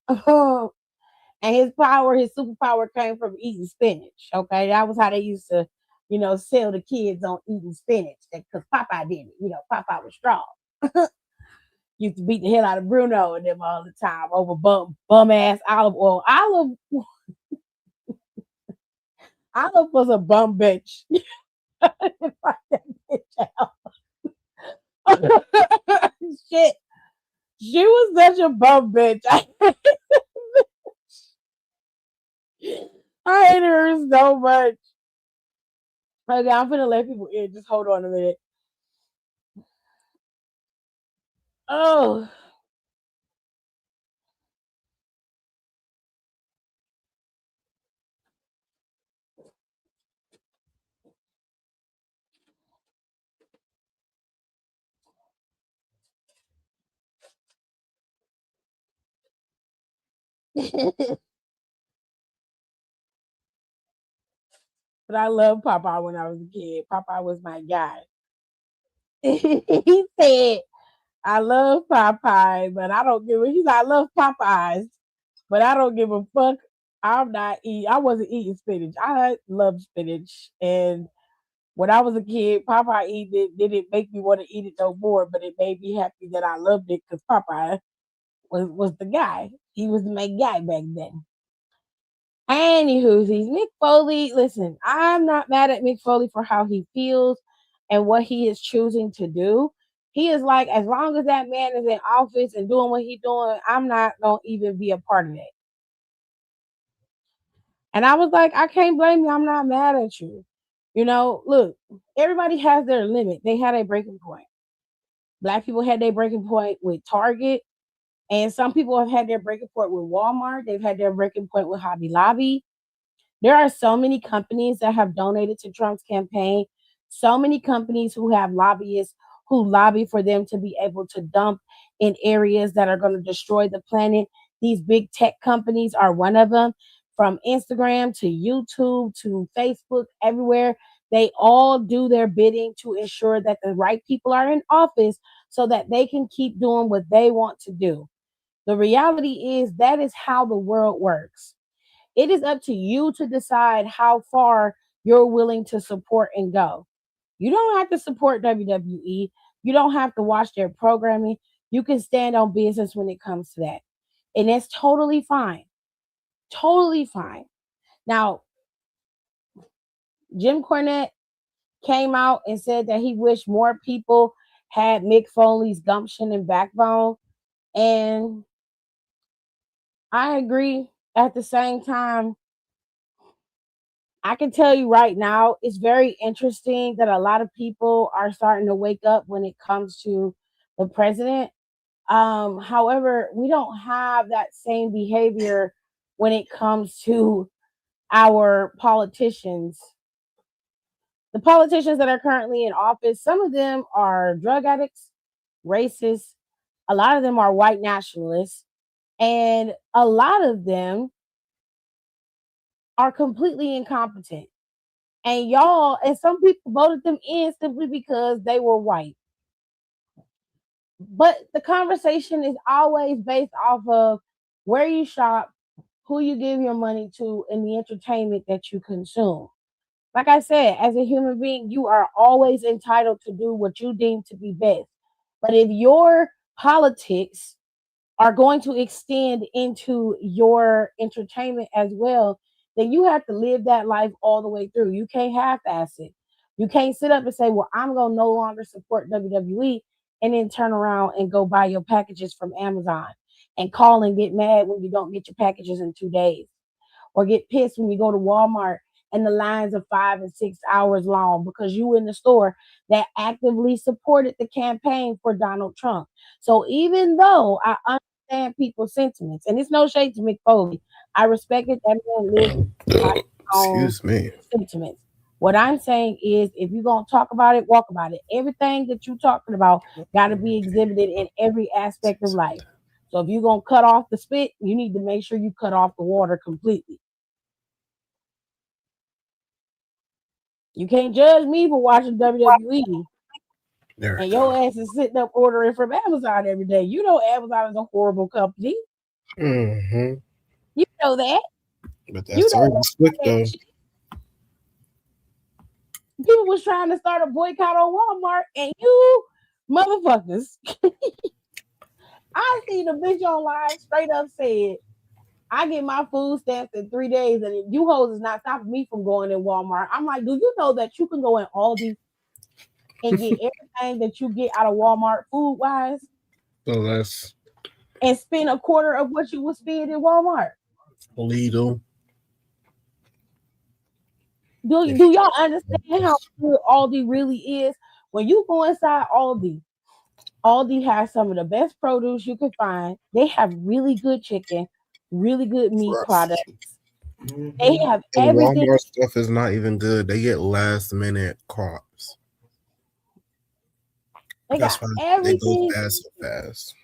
And his superpower came from eating spinach. Okay, that was how they used to, sell the kids on eating spinach. Because Popeye did it. Popeye was strong. Used to beat the hell out of Bruno and them all the time over bum ass olive oil. Olive was a bum bitch. Shit, she was such a bum bitch. I hate her so much. Okay, I'm gonna let people in. Just hold on a minute. Oh, but I love Popeye when I was a kid. Popeye was my guy. He said, I love Popeye, but I don't give a he's I love Popeyes, but I don't give a fuck. I wasn't eating spinach. I love spinach. And when I was a kid, Popeye eating it didn't make me want to eat it no more, but it made me happy that I loved it because Popeye was the guy. He was the main guy back then. Anywho, Mick Foley, listen, I'm not mad at Mick Foley for how he feels and what he is choosing to do. He is like, as long as that man is in office and doing what he's doing, I'm not gonna even be a part of it. And I was like, I can't blame you. I'm not mad at you. Look, everybody has their limit. They had a breaking point. Black people had their breaking point with Target, and some people have had their breaking point with Walmart. They've had their breaking point with Hobby Lobby. There are so many companies that have donated to Trump's campaign, so many companies who have lobbyists who lobby for them to be able to dump in areas that are going to destroy the planet. These big tech companies are one of them, from Instagram to YouTube to Facebook, everywhere. They all do their bidding to ensure that the right people are in office so that they can keep doing what they want to do. The reality is that is how the world works. It is up to you to decide how far you're willing to support and go. You don't have to support WWE. You don't have to watch their programming. You can stand on business when it comes to that. And that's totally fine. Totally fine. Now, Jim Cornette came out and said that he wished more people had Mick Foley's gumption and backbone. And I agree. At the same time, I can tell you right now, it's very interesting that a lot of people are starting to wake up when it comes to the president. However, we don't have that same behavior when it comes to our politicians. The politicians that are currently in office, some of them are drug addicts, racists, a lot of them are white nationalists, and a lot of them are completely incompetent. And some people voted them in simply because they were white. But the conversation is always based off of where you shop, who you give your money to, and the entertainment that you consume. Like I said, as a human being, you are always entitled to do what you deem to be best. But if your politics are going to extend into your entertainment as well, then you have to live that life all the way through. You can't half-ass it. You can't sit up and say, well, I'm going to no longer support WWE and then turn around and go buy your packages from Amazon and call and get mad when you don't get your packages in 2 days, or get pissed when you go to Walmart and the lines are 5 and 6 hours long because you in the store that actively supported the campaign for Donald Trump. So even though I understand people's sentiments, and it's no shade to Mick Foley, I respect it that man lives by his own Excuse me. sentiments. What I'm saying is, if you're gonna talk about it, walk about it. Everything that you're talking about got to be exhibited in every aspect of life. So if you're gonna cut off the spit, you need to make sure you cut off the water completely. You can't judge me for watching WWE There we and go. your ass is sitting up ordering from Amazon every day. You know Amazon is a horrible company. Mm-hmm. You know that. But You that's know always quick though. people was trying to start a boycott on Walmart, and you motherfuckers. I seen a bitch online straight up said, I get my food stamps in 3 days, and you hoes is not stopping me from going in Walmart. I'm like, do you know that you can go in Aldi and get everything that you get out of Walmart food wise So that's and spend a quarter of what you would spend in Walmart? Lidl. Do y'all understand how good Aldi really is? When you go inside Aldi, Aldi has some of the best produce you can find. They have really good chicken, really good meat products. They have And everything. Walmart stuff is not even good. They get last minute crops. They That's got why they go everything. fast so fast.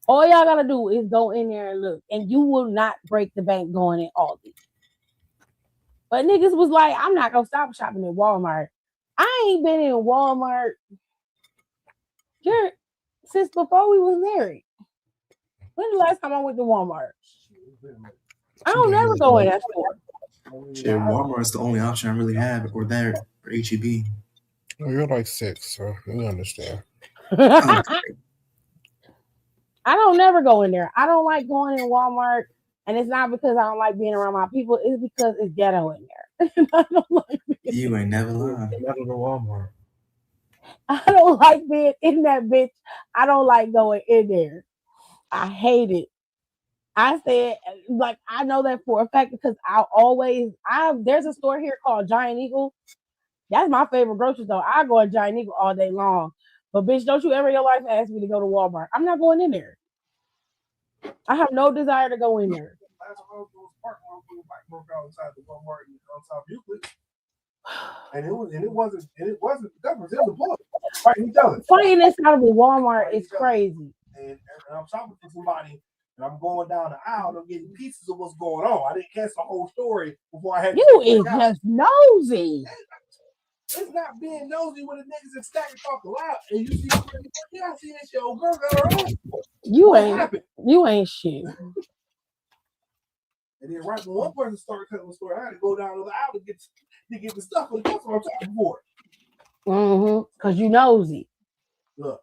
All y'all gotta do is go in there and look, and you will not break the bank going in Aldi. But niggas was like, I'm not gonna stop shopping at Walmart. I ain't been in Walmart since before we was married. When the last time I went to Walmart? I don't never go in that store. Shit, Walmart's the only option I really have, or there, or HEB. Oh, you're like 6, so we understand. I don't never go in there. I don't like going in Walmart, and it's not because I don't like being around my people. It's because it's ghetto in there. I don't like You ain't never lying. Never to Walmart. I don't like being in that bitch. I don't like going in there. I hate it. I said, like, I know that for a fact because there's a store here called Giant Eagle. That's my favorite grocery store. I go to Giant Eagle all day long. But bitch, don't you ever in your life ask me to go to Walmart. I'm not going in there. I have no desire to go in there. And it wasn't that was the blood fighting each other. Fighting inside of a Walmart is crazy. And I'm shopping for somebody, and I'm going down the aisle. I'm getting pieces of what's going on. I didn't catch the whole story before I had. You is just nosy. It's not being nosy when the niggas is stacking talking loud, and you see, I see this shit. Old girl got her own. You ain't shit. And then right when one person started telling the story, I had to go down to the aisle to get the stuff for the customer I'm talking for. Cause you nosy. Look.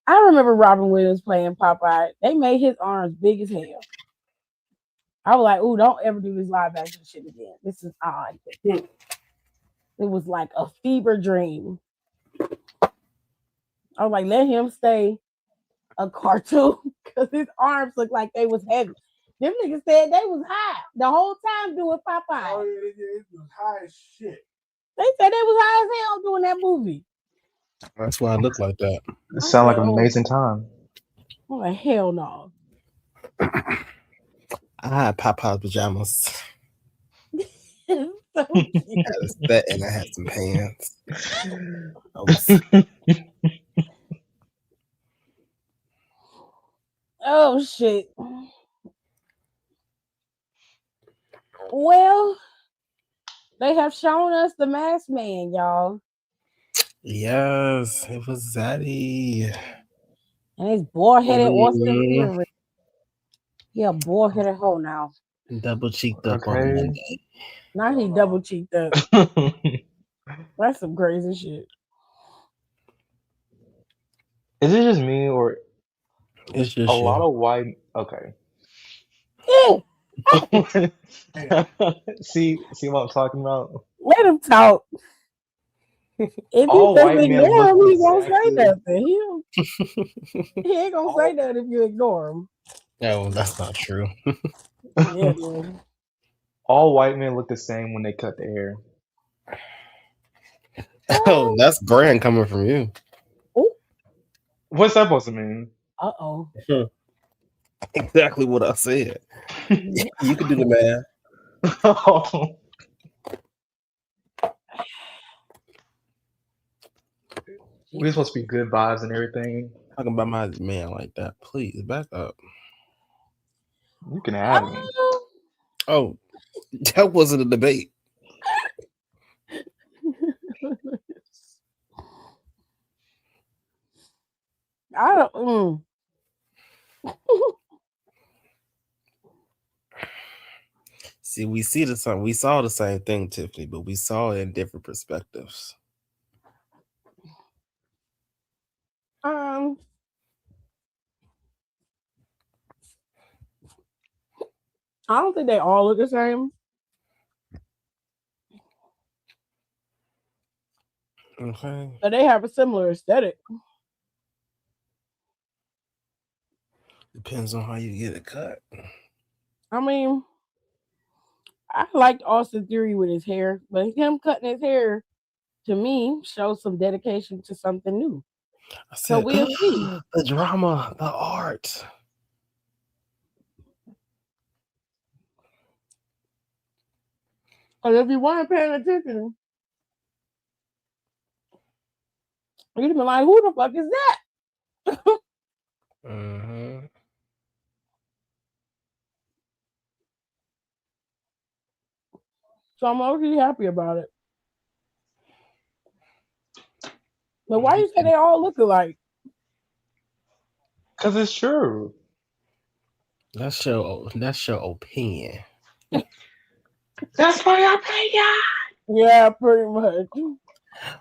I remember Robin Williams playing Popeye. They made his arms big as hell. I was like, ooh, don't ever do this live action shit again. This is odd. It was like a fever dream. I was like, let him stay a cartoon because his arms looked like they was heavy. Them niggas said they was high the whole time doing Popeye. Oh, yeah, it was high as shit. They said they was high as hell doing that movie. That's why I look like that. It sounds like an amazing time. I'm like, hell no. I had Popeye's pajamas. So I had a set and I had some pants. Oh shit. Well, they have shown us the Masked Man, y'all. Yes, it was Zaddy. And it's bald-headed Austin Mhm. Theory. He a bald-headed hoe now. Double cheeked up on a Okay. Monday. Now he double cheeked up. That's some crazy shit. Is it just me or It's a just lot you. of white? Okay. Yeah, see what I'm talking about? let him talk. If you All just white men ignore look him, he won't say exactly. nothing. He ain't gonna say that if you ignore him. No, that's not true. Yeah, dude. All white men look the same when they cut their hair. Oh, that's grand coming from you. What's that supposed to mean? Uh-oh. Exactly what I said. You can do the math. We're supposed to be good vibes and everything. Talking about my man like that. Please back up. You can have me. Oh, that wasn't a debate. I don't. See, we saw the same thing, Tiffany, but we saw it in different perspectives. I don't think they all look the same. Okay. But they have a similar aesthetic. Depends on how you get it cut. I mean, I liked Austin Theory with his hair, but him cutting his hair to me shows some dedication to something new. I So said, we'll see. the drama, the art. Because if you weren't paying attention, you'd have been like, who the fuck is that? Mm-hmm. So I'm really happy about it. But why you say they all look alike? Because it's true. That's your opinion. That's my opinion. Yeah, pretty much.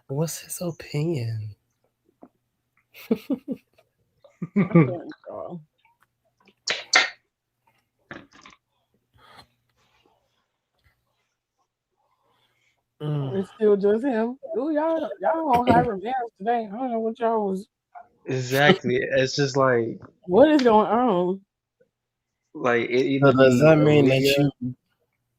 What's his opinion? It's still just him. Ooh, y'all on Hiram dance today. I don't know what y'all was. Exactly. It's just like What is going on? it either So does be that mean that Aaliyah you?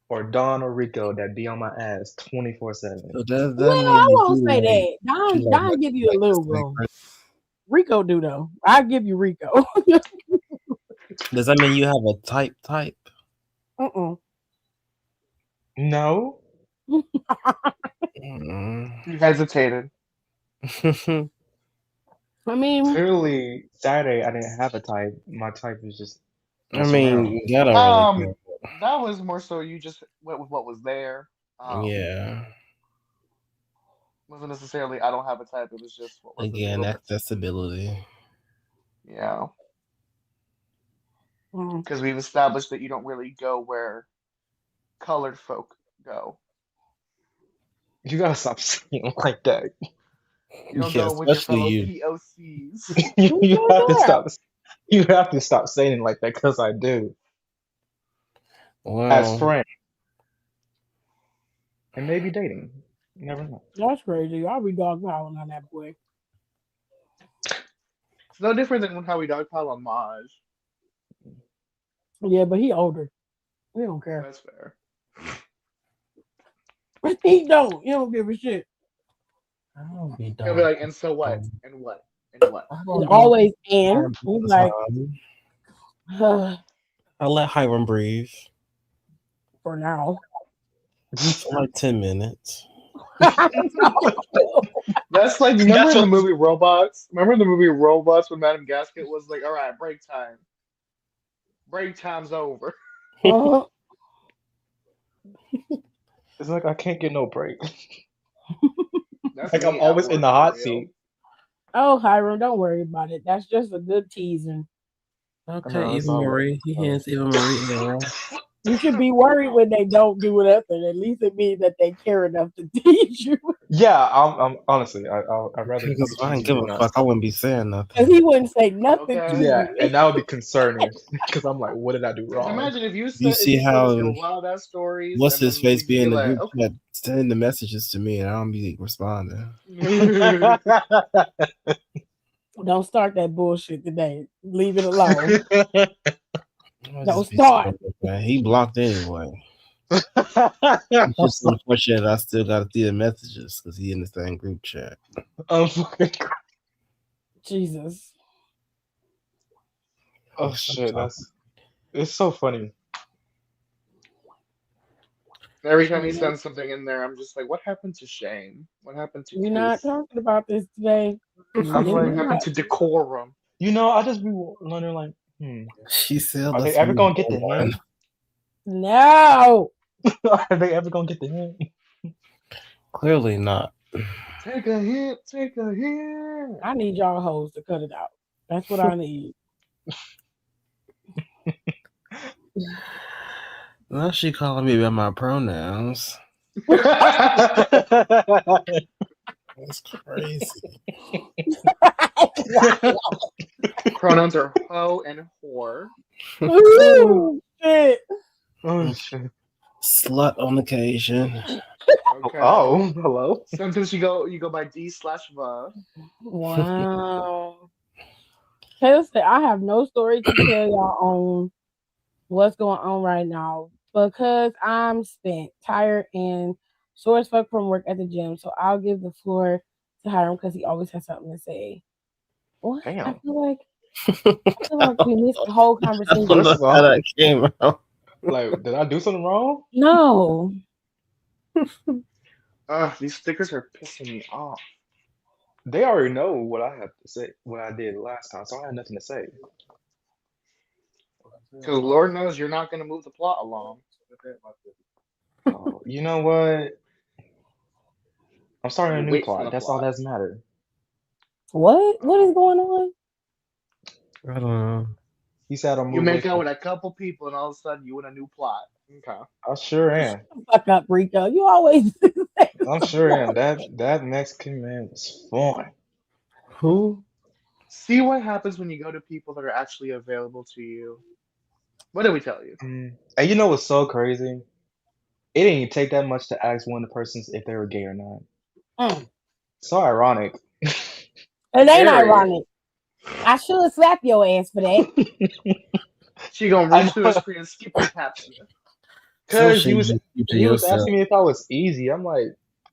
or Don or Rico that be on my ass 24/7. So does that Well, mean I that won't say that. you like Don give you a like little the same room. person? Rico do though. I give you Rico. Does that mean you have a type? No. You hesitated. I mean, Clearly, Saturday I didn't have a type. My type was just I mess around. mean, that don't really That was more so you just went with what was there. yeah. Wasn't necessarily I don't have a type. It was just what was Again, available. accessibility. Yeah. Because we've established that you don't really go where colored folk go. You gotta stop saying like that. You don't Yeah, go with your especially fellow you. POCs. you have to stop. You have to stop saying it like that because I do. As Well, friends. And maybe dating. You never know. that's crazy. I'll be dogpiling on that boy. It's no different than how we dogpile on Maj. Yeah, but he older. We don't care. That's fair. He don't. He don't give a shit. I don't be He'll be like, and so what? And what? And what? He's always in. He's like, I let Hiram breathe for now. for like 10 minutes. That's like, remember in the movie Robots? Remember in the movie Robots when Madame Gasket was like, all right, break time. Break time's over. It's like I can't get no break. That's like me I'm at always in work, the for hot real. seat. Oh, Hiram, don't worry about it. That's just a good teasing. Okay, No, it's Eva all Marie. He hands Eva Marie era. You should be worried when they don't do nothing. At least it means that they care enough to tease you. Yeah, I'm honestly, I'd rather Because be if I didn't teased give than a not. fuck, I wouldn't be saying Because nothing. he wouldn't say nothing to Okay. Yeah, you. and that would be concerning because I'm like, what did I do Because wrong? imagine if you You said see us how your wild ass stories, what's and his then face we be just be in the like, group okay. chat sending the messages to me and I don't be responding. Don't start that bullshit today. Leave it alone. I Don't just be start. saying, man, he blocked anyway. It's just unfortunate I still got to see the messages because he in the same group chat. Fucking Jesus. oh shit, it's so funny. Every time he sends something in there, I'm just like, what happened to shame? What happened to We're not his? talking about this today. I'm It's What like, happened not. to decorum? I just be wondering, like, She said, are they "Let's ever move gonna get the on." hint? No. Are they ever gonna get the hint? Clearly not. Take a hint. Take a hint. I need y'all hoes to cut it out. That's what I need. Now she calling me by my pronouns. That's crazy. Pronouns are hoe and whore. Ooh, shit. Oh shit. Slut on occasion. Okay. Oh, hello. Sometimes you go by D/va. Wow. Taylor said, I have no story to tell y'all on what's going on right now because I'm spent, tired, and sore as fuck from work at the gym. So I'll give the floor to Hiram because he always has something to say. What? I Damn. feel like we missed the whole I conversation. don't know First of how all, that came out. like, did I do something wrong? No. Ugh, these stickers are pissing me off. They already know what I had to say, what I did last time, so I had nothing to say. Because Lord knows you're not going to move the plot along. Oh, you know what? I'm starting a You new wait for the plot. That's all plot. that's matter. What? What is going on? I don't know. He said I'll You move away make out from. with a couple people, and all of a sudden you in a new plot. Okay. I sure am. Fuck up, Rico. You always say I'm something sure am. wrong. That Mexican man was fun. Who? See what happens when you go to people that are actually available to you. What did we tell you? And you know what's so crazy? It didn't even take that much to ask one of the persons if they were gay or not. Mm. So ironic. It ain't Very. ironic. I should have slapped your ass for that. She gonna I reach through her know, screen and skip your pap sniff. Some cause shit he was you keep to he was yourself. asking me if I was easy. I'm like,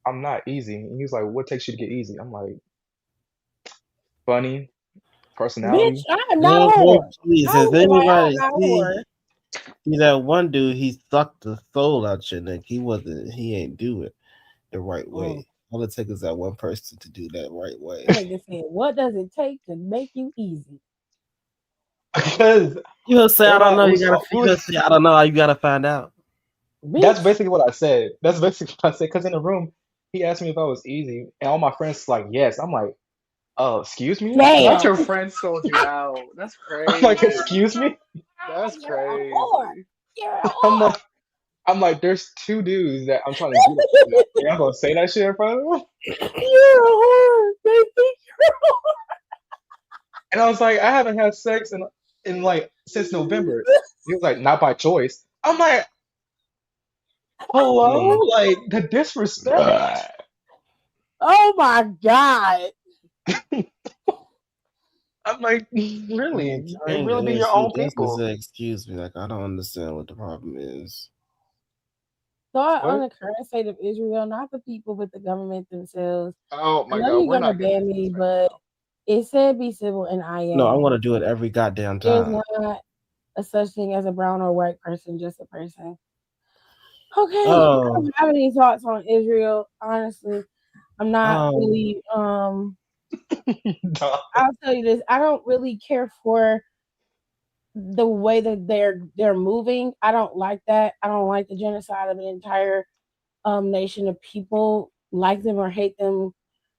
I'm not easy. And he was like, what takes you to get easy? I'm like, funny, Bitch, personality. I am not No, a boy, whore. please. I Has was like, I'm anybody not a whore. see that one dude? He sucked the soul out your neck. He wasn't. He ain't do it the right Mm. way. All it takes is that one person to do that right way. That nigga said, what does it take to make you easy? Because You'll say, I don't everybody know. was, You'll say, I don't know. You gotta find out. that's Bitch, basically what I said. That's basically what I said. Because in the room, he asked me if I was easy, and all my friends like, yes. I'm like, oh, excuse me. Not damn. your friend sold you out. That's I'm like, crazy. excuse me. That's You're a whore. crazy. You're a I'm whore. like, I'm like, there's two dudes that I'm trying to get at. You're not gonna say that shit in front of them. You're a whore. They think you're a And I was like, I haven't had sex in like since November. He was like, not by choice. I'm like, hello, Mm. like the disrespect. Oh my God. I'm like, I really? ain't It trying. really And be then your she own just to people. say, excuse me. Like I don't understand what the problem is. Thought on What? the current state of Israel, not the people, but the government themselves. Oh I my know god, you're we're gonna not getting ban into me, this right but now. it said be civil and I No, I am. want to do it every goddamn There's time. not a such thing as a brown or white person, just a person. Okay. I Oh, don't have any thoughts on Israel. Honestly, I'm not um, really Duh. I'll tell you this. I don't really care for the way that they're moving. I don't like that. I don't like the genocide of an entire nation of people, like them or hate them.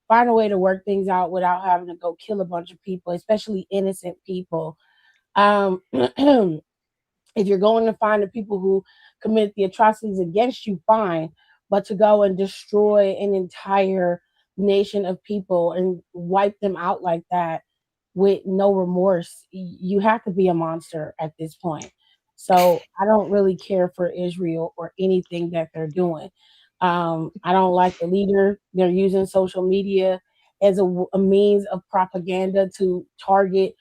find a way to work things out without having to go kill a bunch of people, especially innocent people. If you're going to find the people who commit the atrocities against you, fine. But to go and destroy an entire nation of people and wipe them out like that with no remorse, you have to be a monster at this point. So I don't really care for Israel or anything that they're doing. I don't like the leader. They're using social media as a means of propaganda to target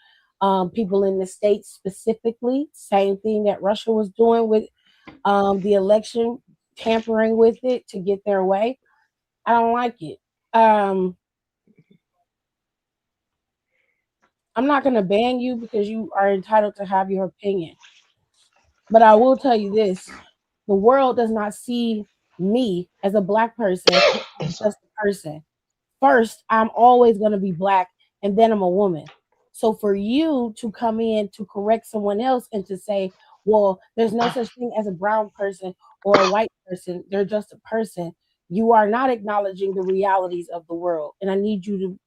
people in the states specifically. Same thing that Russia was doing with the election, tampering with it to get their way. I don't like it. Um, I'm not going to ban you because you are entitled to have your opinion. But I will tell you this: the world does not see me as a black person I'm as sorry. just a person. First, I'm always going to be black, and then I'm a woman. So for you to come in to correct someone else and to say, well, there's no such thing as a brown person or a white person, they're just a person, you are not acknowledging the realities of the world. And I need you to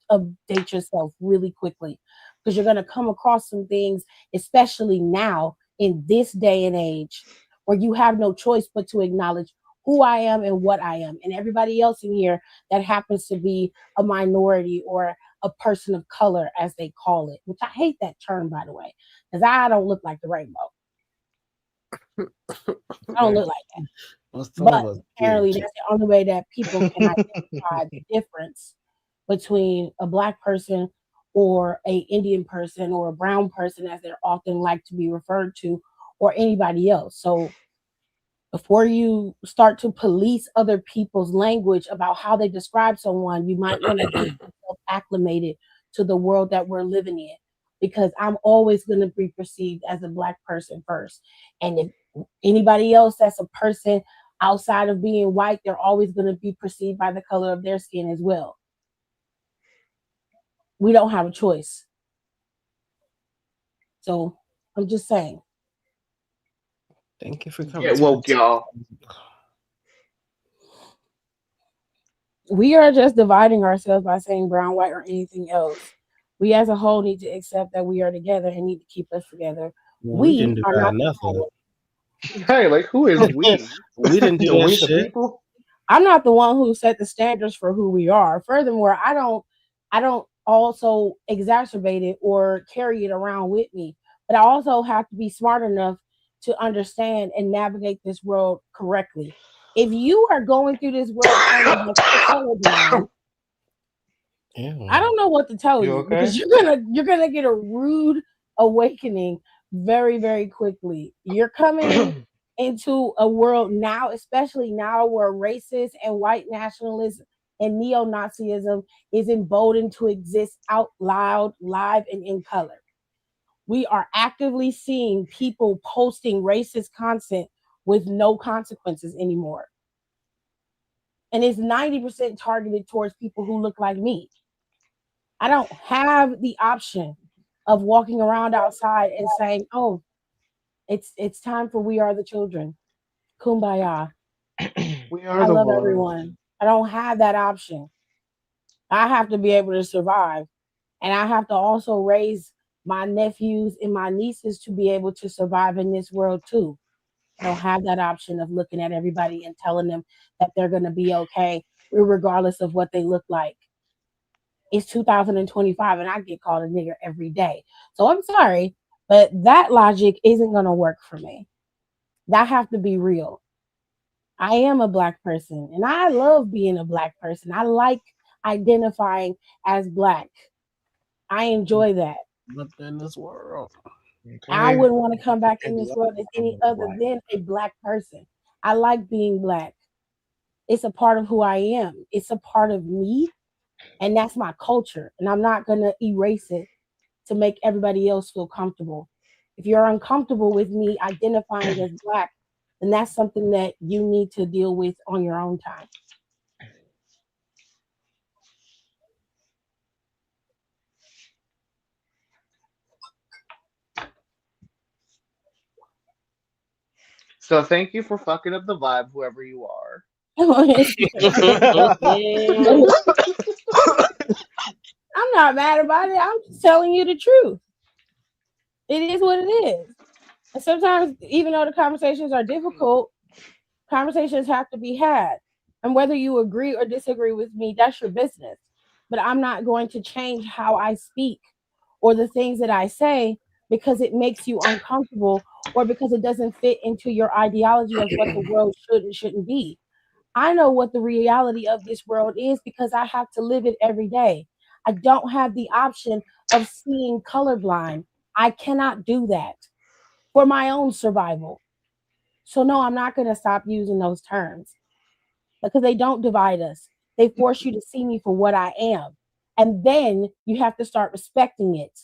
update yourself really quickly because you're going to come across some things, especially now in this day and age, where you have no choice but to acknowledge who I am and what I am. And everybody else in here that happens to be a minority or a person of color, as they call it, which I hate that term, by the way, because I don't look like the rainbow. I don't Okay. look like that. What's some But of us apparently, did? that's the only way that people can identify the difference between a black person or a Indian person or a brown person, as they're often like to be referred to, or anybody else. So before you start to police other people's language about how they describe someone, you might want to get yourself acclimated to the world that we're living in. Because I'm always going to be perceived as a black person first. And if anybody else that's a person outside of being white, they're always going to be perceived by the color of their skin as well. We don't have a choice. So I'm just saying. Thank you for coming Get to woke, the y'all. We are just dividing ourselves by saying brown, white, or anything else. We as a whole need to accept that we are together and need to keep us together. Well, we We didn't are divide not the nothing. power. Hey, like who is we? We didn't do The that we the shit. people? I'm not the one who set the standards for who we are. Furthermore, I don't also exacerbate it or carry it around with me. But I also have to be smart enough to understand and navigate this world correctly. If you are going through this world claiming that you're colorblind, I Yeah. don't know what to tell You you okay? because you're gonna get a rude awakening very, very quickly. You're coming into a world now, especially now where racist and white nationalism and neo-Nazism is emboldened to exist out loud, live, and in color. We are actively seeing people posting racist content with no consequences anymore. And it's 90% targeted towards people who look like me. I don't have the option of walking around outside and saying, "Oh, it's time for We Are the Children. Kumbaya. We are I the love world. everyone." I don't have that option. I have to be able to survive, and I have to also raise my nephews and my nieces to be able to survive in this world too. I don't have that option of looking at everybody and telling them that they're going to be okay, regardless of what they look like. It's 2025 and I get called a nigger every day. So I'm sorry, but that logic isn't going to work for me. That have to be real. I am a black person and I love being a black person. I like identifying as black. I enjoy that. But in this world, I Okay. wouldn't want to come back in maybe this world as any I'm other black. than a black person. I like being black. It's a part of who I am. It's a part of me, and that's my culture. And I'm not going to erase it to make everybody else feel comfortable. If you're uncomfortable with me identifying as black, then that's something that you need to deal with on your own time. So thank you for fucking up the vibe, whoever you are. not mad about it. I'm just telling you the truth. It is what it is. And sometimes, even though the conversations are difficult, conversations have to be had. And whether you agree or disagree with me, that's your business. But I'm not going to change how I speak or the things that I say because it makes you uncomfortable or because it doesn't fit into your ideology of what the world should and shouldn't be. I know what the reality of this world is because I have to live it every day. I don't have the option of seeing colorblind. I cannot do that for my own survival. So, no, I'm not going to stop using those terms because they don't divide us. They force you to see me for what I am. And then you have to start respecting it.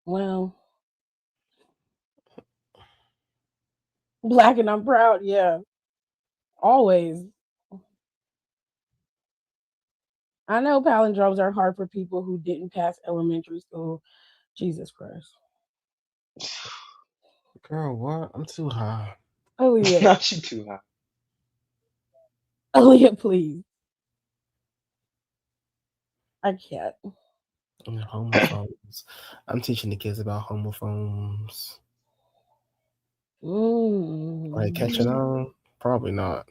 Well, black and I'm proud. Yeah, always. I know palindromes are hard for people who didn't pass elementary school. Jesus Christ. Girl, what? I'm too high. Aaliyah, Not you too high. Aaliyah, please. I can't. And homophones. I'm teaching the kids about homophones. Are they catching Mm. on? Probably not.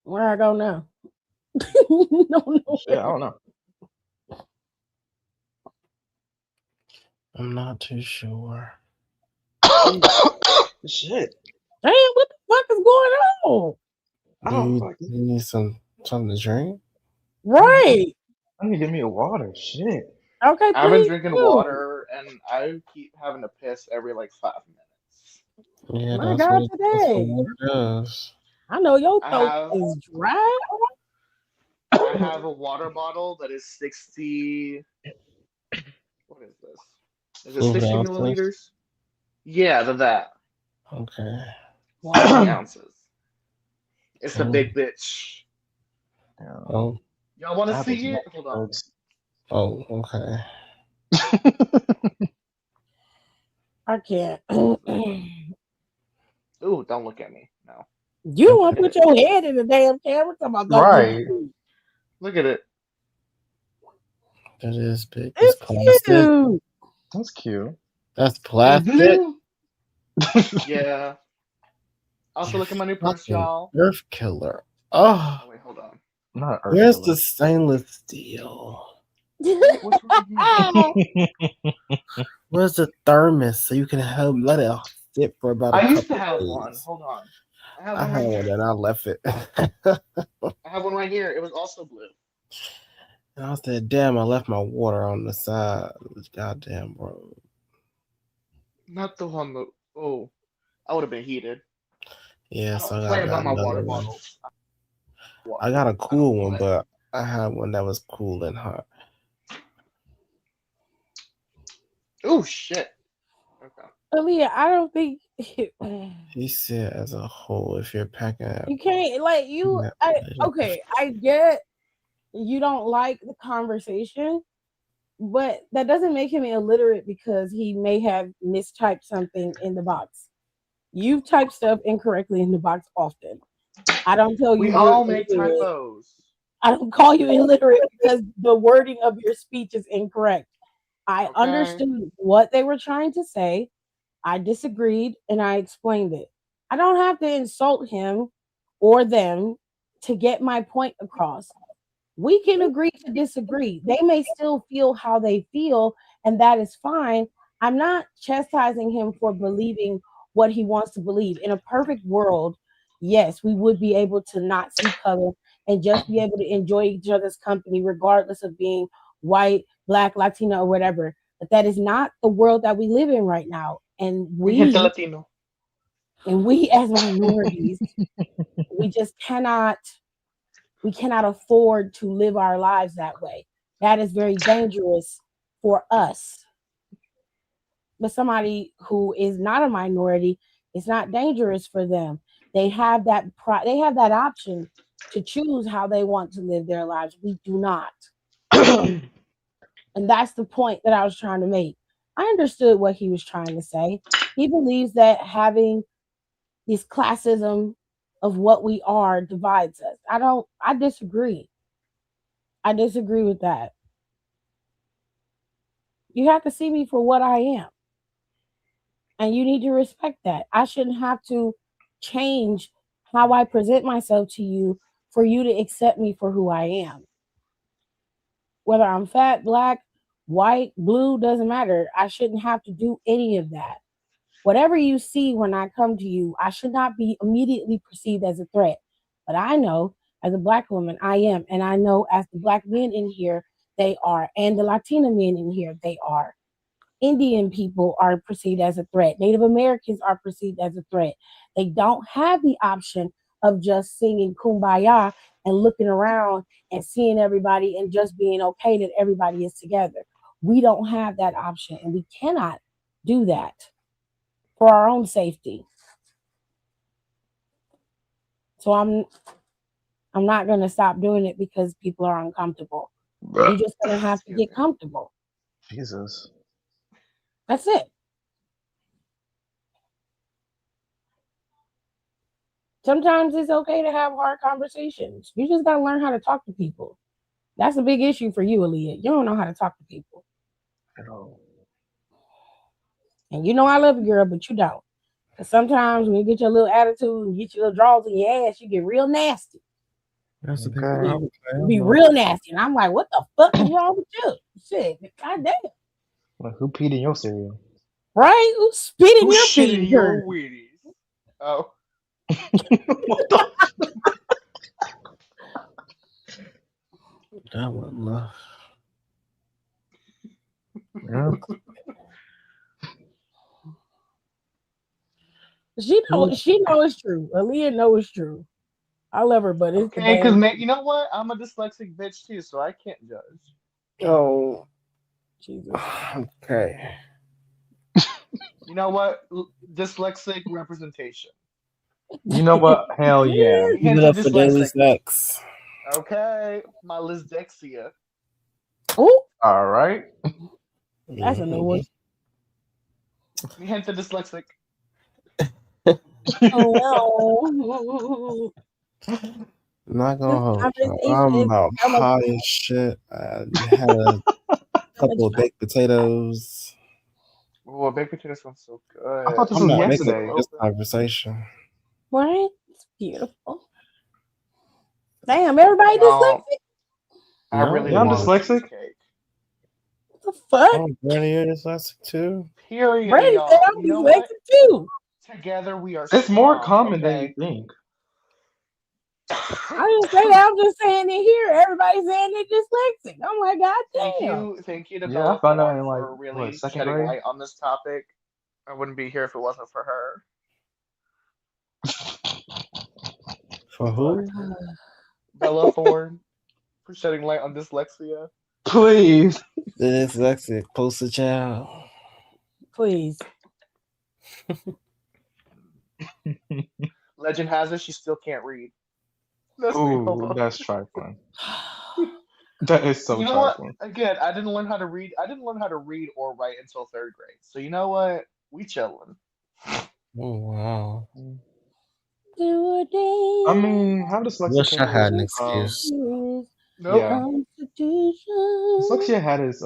Where I go now? No, Shit, I don't know. I'm not too sure. Shit. Damn, what the fuck is going on? I Do don't you, like it. you need something to drink? Right. I need to give me a water. Shit. Okay, I've been please drinking do. water and I keep having to piss every like 5 minutes. Yeah, My God, that's what today. water does. I know your I throat have is dry. I have a water bottle that is 60. What is this? Is it Fluid 60 ounces. milliliters? Yeah, that. Okay. 60 Wow. ounces. It's a Oh, big bitch. oh, Y'all want to That was see neck it? Hold on. hurts. oh, okay. I can't. Ooh, don't look at me. No. You Look want to at put it. your head in the damn camera? Talking about don't look Right. at me. Look at it. That is big. It's It's plastic. cute. That's cute. That's plastic. Mm-hmm. Yeah. Also, You look at my new purse, fucking y'all. earth killer. Oh, Oh, wait, hold on. Not an earth where's killer. the stainless steel? Which one again? Where's the thermos so you can help let it sit for about a I used to couple have one. days? Hold on. I have I one had right one here. and I left it. I have one right here. It was also blue. And I said, damn, I left my water on the side. Goddamn, bro. Not the one that. Oh, I would have been heated. Yeah, I so don't I play got about my another water one. bottles. I got a I don't cool one, play. but I had one that was cool and hot. Oh shit. Okay. Aaliyah, I don't think He said as a whole, if you're packing you up, can't like you. Okay, I get you don't like the conversation, but that doesn't make him illiterate because he may have mistyped something in the box. You type stuff incorrectly in the box often. I don't tell you We you're all make illiterate. typos. I don't call you illiterate because the wording of your speech is incorrect. I Okay. understood what they were trying to say. I disagreed and I explained it. I don't have to insult him or them to get my point across. We can agree to disagree. They may still feel how they feel, and that is fine. I'm not chastising him for believing what he wants to believe. In a perfect world, yes, we would be able to not see color and just be able to enjoy each other's company, regardless of being white, black, Latino, or whatever. But that is not the world that we live in right now. Mi gente Latino. And we as minorities, we just cannot afford to live our lives that way. That is very dangerous for us. But somebody who is not a minority, it's not dangerous for them. They have that they have that option to choose how they want to live their lives. We do not. And that's the point that I was trying to make. I understood what he was trying to say. He believes that having this classism of what we are divides us. I disagree. I disagree with that. You have to see me for what I am. And you need to respect that. I shouldn't have to change how I present myself to you for you to accept me for who I am. Whether I'm fat, black, white, blue, doesn't matter. I shouldn't have to do any of that. Whatever you see when I come to you, I should not be immediately perceived as a threat. But I know as a black woman, I am. And I know as the black men in here, they are. And the Latina men in here, they are. Indian people are perceived as a threat. Native Americans are perceived as a threat. They don't have the option of just singing kumbaya and looking around and seeing everybody and just being okay that everybody is together. We don't have that option, and we cannot do that for our own safety. So I'm not going to stop doing it because people are uncomfortable. You're just going to have to get comfortable. Jesus. That's it. Sometimes it's okay to have hard conversations. You just got to learn how to talk to people. That's a big issue for you, Aaliyah. You don't know how to talk to people. At all. And you know I love you, girl, but you don't. Because sometimes when you get your little attitude and get your little draws in your ass, you get real nasty. That's a big Okay. problem. You be real nasty. And I'm like, what the fuck is wrong with you? Shit, goddamn. Like, who peed in your cereal? Right? Who's spitting Who's your shit in pee? your Wheaties? Oh. What the? That wasn't love. Yeah. She know it's true. Aaliyah know it's true. I love her, but it's Okay, because the you know what? I'm a dyslexic bitch too, so I can't judge. Oh, Jesus. okay. You know what? Dyslexic representation. You know what? Hell yeah. Give me Give hints it of up for daily dyslexic. sex. Okay, my Lisdexia. Oh, All right. that's a new one. Give me hints of dyslexic. Oh, Not gonna this hold you. conversation I'm is about so much high as shit. I had a couple of fun. baked potatoes. Oh, baked potato sounds so I thought good. this I'm was not making yesterday. this conversation. Right? It's beautiful. Damn, everybody No, dyslexic? I really Yeah, I'm want No. a dyslexic. cheesecake. What the fuck? Oh, Bernie, you're dyslexic too? Period, Brady said y'all. I'm You know what? dyslexic too. Together we are It's more strong. common than you Okay. think. I didn't say that. I'm just saying it here. Everybody's saying they're dyslexic. I'm like, God Thank you to Yeah, I Bella found out Thorne in like for what, really second shedding grade. light on this topic. I wouldn't be here if it wasn't for her. For who? Bella Thorne for shedding light on dyslexia. Please. The dyslexic poster child. Please. Legend has it she still can't read. That's Ooh, that's trifling. That is so You know what? trifling. Again, I didn't learn how to read. I didn't learn how to read or write until third grade. So you know what? We chilling. Oh, wow. I mean, how dyslexic Wish came I had with an excuse. Nope. yeah. Constitution. Dyslexia had its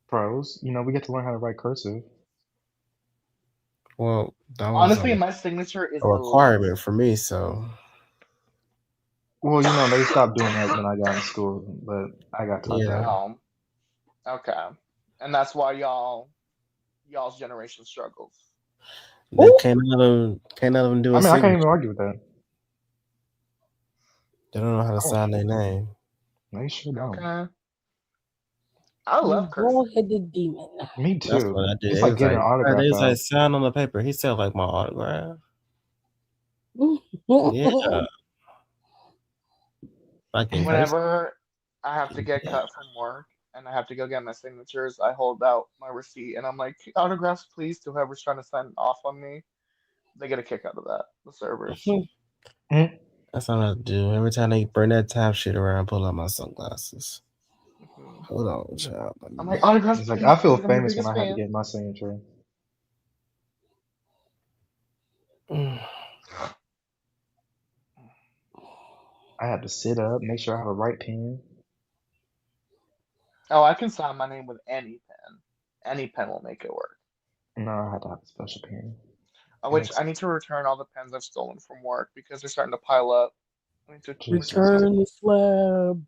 pros. You know, we get to learn how to write cursive. Well, that was Honestly, my signature is a requirement for me, so Well, you know, they stopped doing that when I got in school, but I got taught yeah. that. Oh, okay. And that's why y'all's generation struggles. They can't let them do a I mean, I can't signature. even argue with that. They don't know how to sign their name. They sure don't. Okay. I love cursive. Bald-headed demon. Me That's too. what I did. It's It like was getting like, an autograph they was like, out. sign on the paper. He said like my autograph. Yeah. Like in Whenever I have to get cut from work and I have to go get my signatures, I hold out my receipt and I'm like, autographs, please, to whoever's trying to sign off on me. They get a kick out of that. The servers. Mhm. That's what I do. Every time they bring that tap shit around, I pull out my sunglasses. Mhm. Hold on, child. I'm like autographs, It's like please, I feel please. I'm your famous when biggest I had to fan. get my signature. I had to sit up, make sure I have a right pen. Oh, I can sign my name with any pen. Any pen will make it work. No, I had to have a special pen. Which I need to return all the pens I've stolen from work because they're starting to pile up. I need to Return the slab.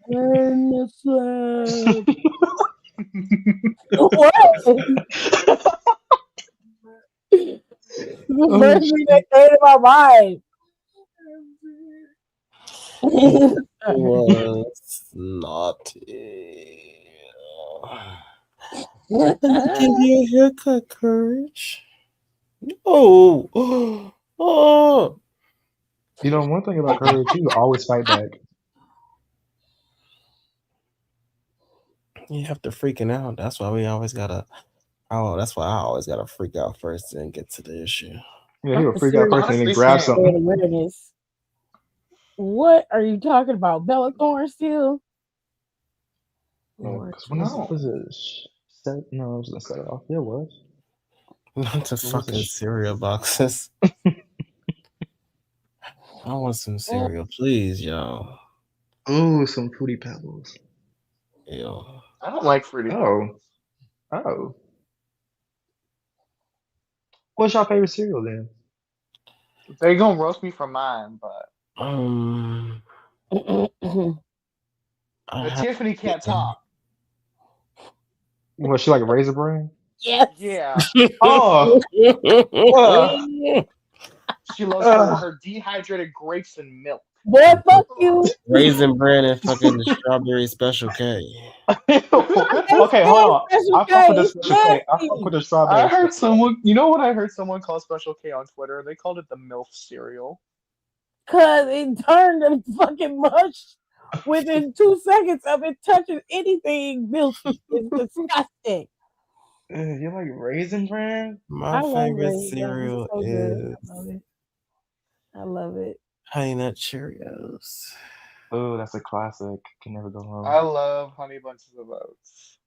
Return the slab. What? The Oh, first thing that came to my mind. Was naughty. Let me give you a haircut, Courage. Oh, oh. You know, one thing about Courage, he will always fight back. You have to freaking out. That's why we always gotta. Oh, that's why I always gotta freak out first and get to the issue. Yeah, he I'm will a freak out serious first and then Honestly, grab same. state something. awareness. What are you talking about? Bella Thorne still? Lord Because when Jesus. this was it set? No, it was set it off. Yeah, it was. Not the What was fucking it? cereal boxes. I want some cereal, please, y'all. Ooh, some Fruity Pebbles. Ew. I don't like Fruity Oh, Pebbles. oh. What's your favorite cereal then? They gonna roast me for mine, but I but have Tiffany can't talk. Was she like a Raisin Bran? Yes. Yeah, Oh, she loves uh, her dehydrated grapes and milk. Boy, fuck you. Raisin Bran and fucking strawberry special K. okay, hold Hashtag on. Special I fuck with K. the It's Special K. I fuck with nasty. the I strawberry heard stuff. someone, you know what I heard someone call Special K on Twitter? They called it the MILF cereal. Cause it turned to fucking mush within 2 seconds of it touching anything milky. It's disgusting. You like Raisin Bran? My I love favorite Raisin Bran. It's cereal so good. is I love it. I love it. Honey Nut Cheerios. Oh, that's a classic. Can never go I wrong. love Honey Bunches of Oats.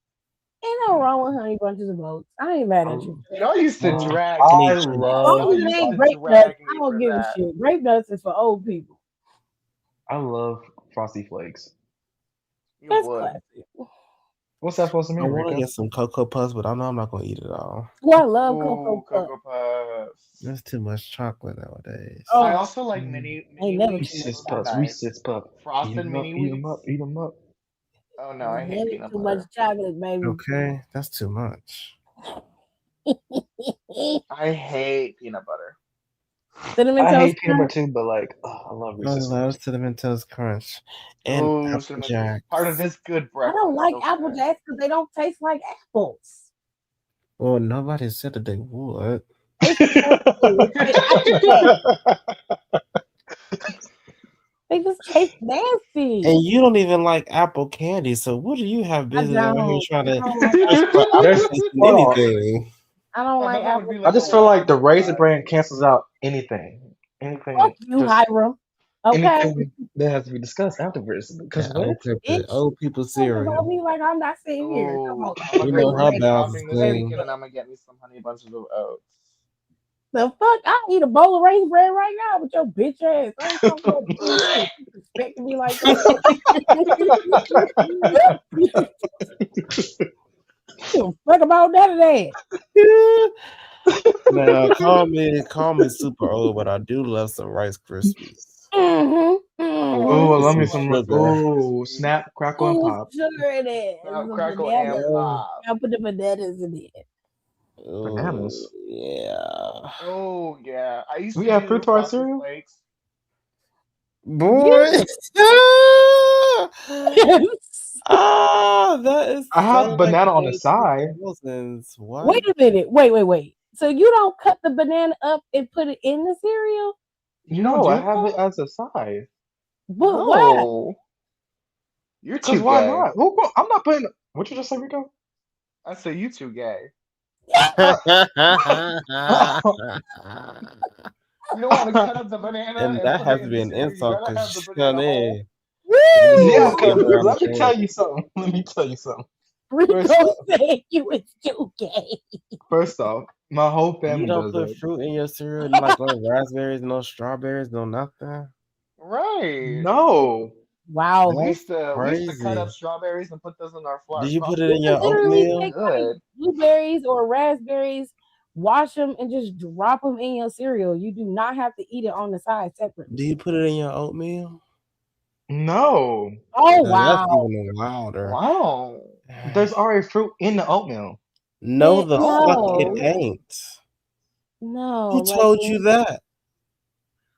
Ain't no wrong with honey bunches of oats. I ain't mad at you. Oh, You know, I used to no, drag I me. Honey As Bunches. long love Y'all as it used ain't to grape nuts, drag I me don't for give a that. shit. Grape nuts is for old people. I love Frosty Flakes. You That's would. classic. What's that supposed to I mean, want to Rico? get some Cocoa Puffs, but I know I'm not gonna eat it all. Oh, I love Ooh, Cocoa Puffs. Cocoa Puffs. There's too much chocolate nowadays. I Oh, also like Mm. mini ain't never too wheats. much Reese's Those are Puffs, chocolate. nice. Reese's Puffs. Eat Frosted 'em up, mini eat 'em up, wheats. eat 'em up. Oh no, I Ain't hate never peanut too much butter. chocolate, baby. Okay, that's too much. I hate peanut butter. Cinnamon I toast hate peanut crunch. butter too, but like, I love I Reese's love Puffs. Cinnamon Toast Crunch and Oh, Apple cinnamon toast. Part of Jacks. this good I don't breakfast. like Apple Okay. Jacks because they don't taste like apples. Well, nobody said that they would. It's nasty. It's Apple Jacks. They just taste nasty. And you don't even like apple candy, so what do you have I business out here don't. trying I to don't like push apple for jacks. apple There's taste in hold on. anything? I don't I like thought that would apple be I like a just jacks. feel welcome like the Raisin surprise. Bran cancels out anything. Fuck Anything you, just Hiram. Okay? anything that has to be discussed afterwards. Because That what? Bitch. old people Talk about cereal. me like I'm not sitting here. Come Oh, on. I'm gonna You go know her grocery Raisin bowels is shopping this Bran. clean. weekend and I'm gonna get me some honey bunches of oats. The fuck? I eat a bowl of raisin bread right now with your bitch ass. I ain't talking about bullshit. You expecting me like that? You fuck about none of that. Now, call me super old, but I do love some Rice Krispies. Mm-hmm. Oh, I Mm-hmm. With love me some some. sugar. Oh, snap, crackle, and Oh, pop. sugar it is. Snap, The crackle, and bananas. Yeah. pop. I put the bananas in it. Oh, Bananas. yeah. Oh yeah, I used We to have do fruit to our Frosted cereal? Flakes. Boy. Yes. That is I so have like banana on the early side. 2000s. What? Wait a minute. Wait. So you don't cut the banana up and put it in the cereal? You don't No, I do have it that? as a side. But why? No, you're Cause too why gay. not? I'm not putting. What you just say, Rico? I say you too gay. You don't want to cut up the banana And and that put has it to in be the an cereal. You insult gotta because have the banana whole. Yeah, Woo! because sugar on let the me tell cake. you something. Let me tell you something. Rico First off, said you was too gay. first off, my whole You family don't does put it. fruit in your cereal, like no raspberries, no strawberries, no nothing. Right. No. Wow. We That's used to cut up crazy. strawberries and put those in our Did you put it You in frosting. can your It literally was oatmeal? take like good. blueberries or raspberries, wash them, and just drop them in your cereal. You do not have to eat it on the side separately. Do you put it in your oatmeal? No. Oh Now that's wow. even wilder. Wow. There's already fruit in the oatmeal. No, the fuck it No. Oh. ain't. No, Who like told you that?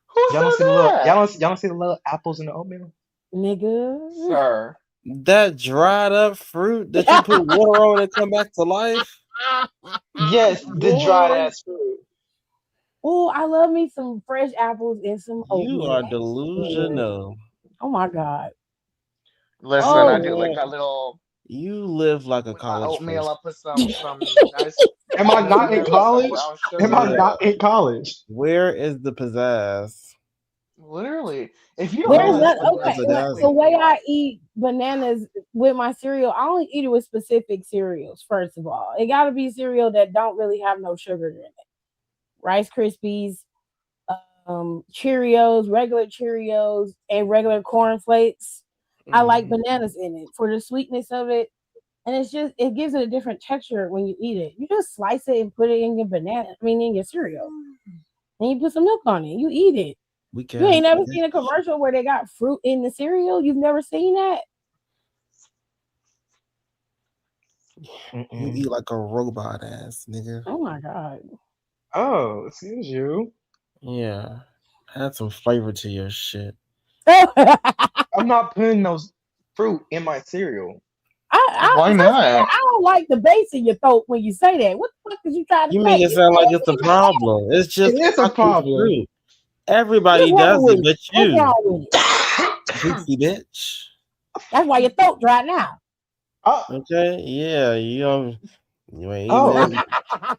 Who Y'all don't said see the little that? y'all don't see the little apples in the oatmeal? nigga. Sir. That dried up fruit that you put water on and come back to life? Yes, the dried Boy, ass fruit. Oh, I love me some fresh apples and some you oatmeal. are That's good. delusional. Oh my god. Listen, I Oh, do like a little You live like a with my college oatmeal. person. I put some nice Am I almonds in not in there with some college? brown Am I sugar. Where not in college? where is the pizzazz? Literally, if you don't know there's Where this, not is the okay. The pizzazz? exactly. way I eat bananas with my cereal, I only eat it with specific cereals. First of all, it got to be cereal that don't really have no sugar in it. Rice Krispies, Cheerios, regular Cheerios, and regular corn flakes. I like Mhm. bananas in it for the sweetness of it. And it's just it gives it a different texture when you eat it. You just slice it and put it in your in your cereal. And you put some milk on it. You eat it. You ain't Weekend. never seen a commercial where they got fruit in the cereal? You've never seen that? You Mm-mm. eat like a robot ass nigga. Oh my god. Oh, excuse you. Yeah. Add some flavor to your shit. I, I'm not putting those fruit in my cereal. Why first of all, not? I don't like the bass in your throat when you say that. What the fuck is you trying to You say? make it You sound know like that it's a shit bad. problem. It's It just is a fucking problem. fruit. Everybody What's wrong does it, with it? but What's you, wrong with it? pixie bitch. That's why your throat dry now. Oh, Okay, yeah, you ain't eating oh, that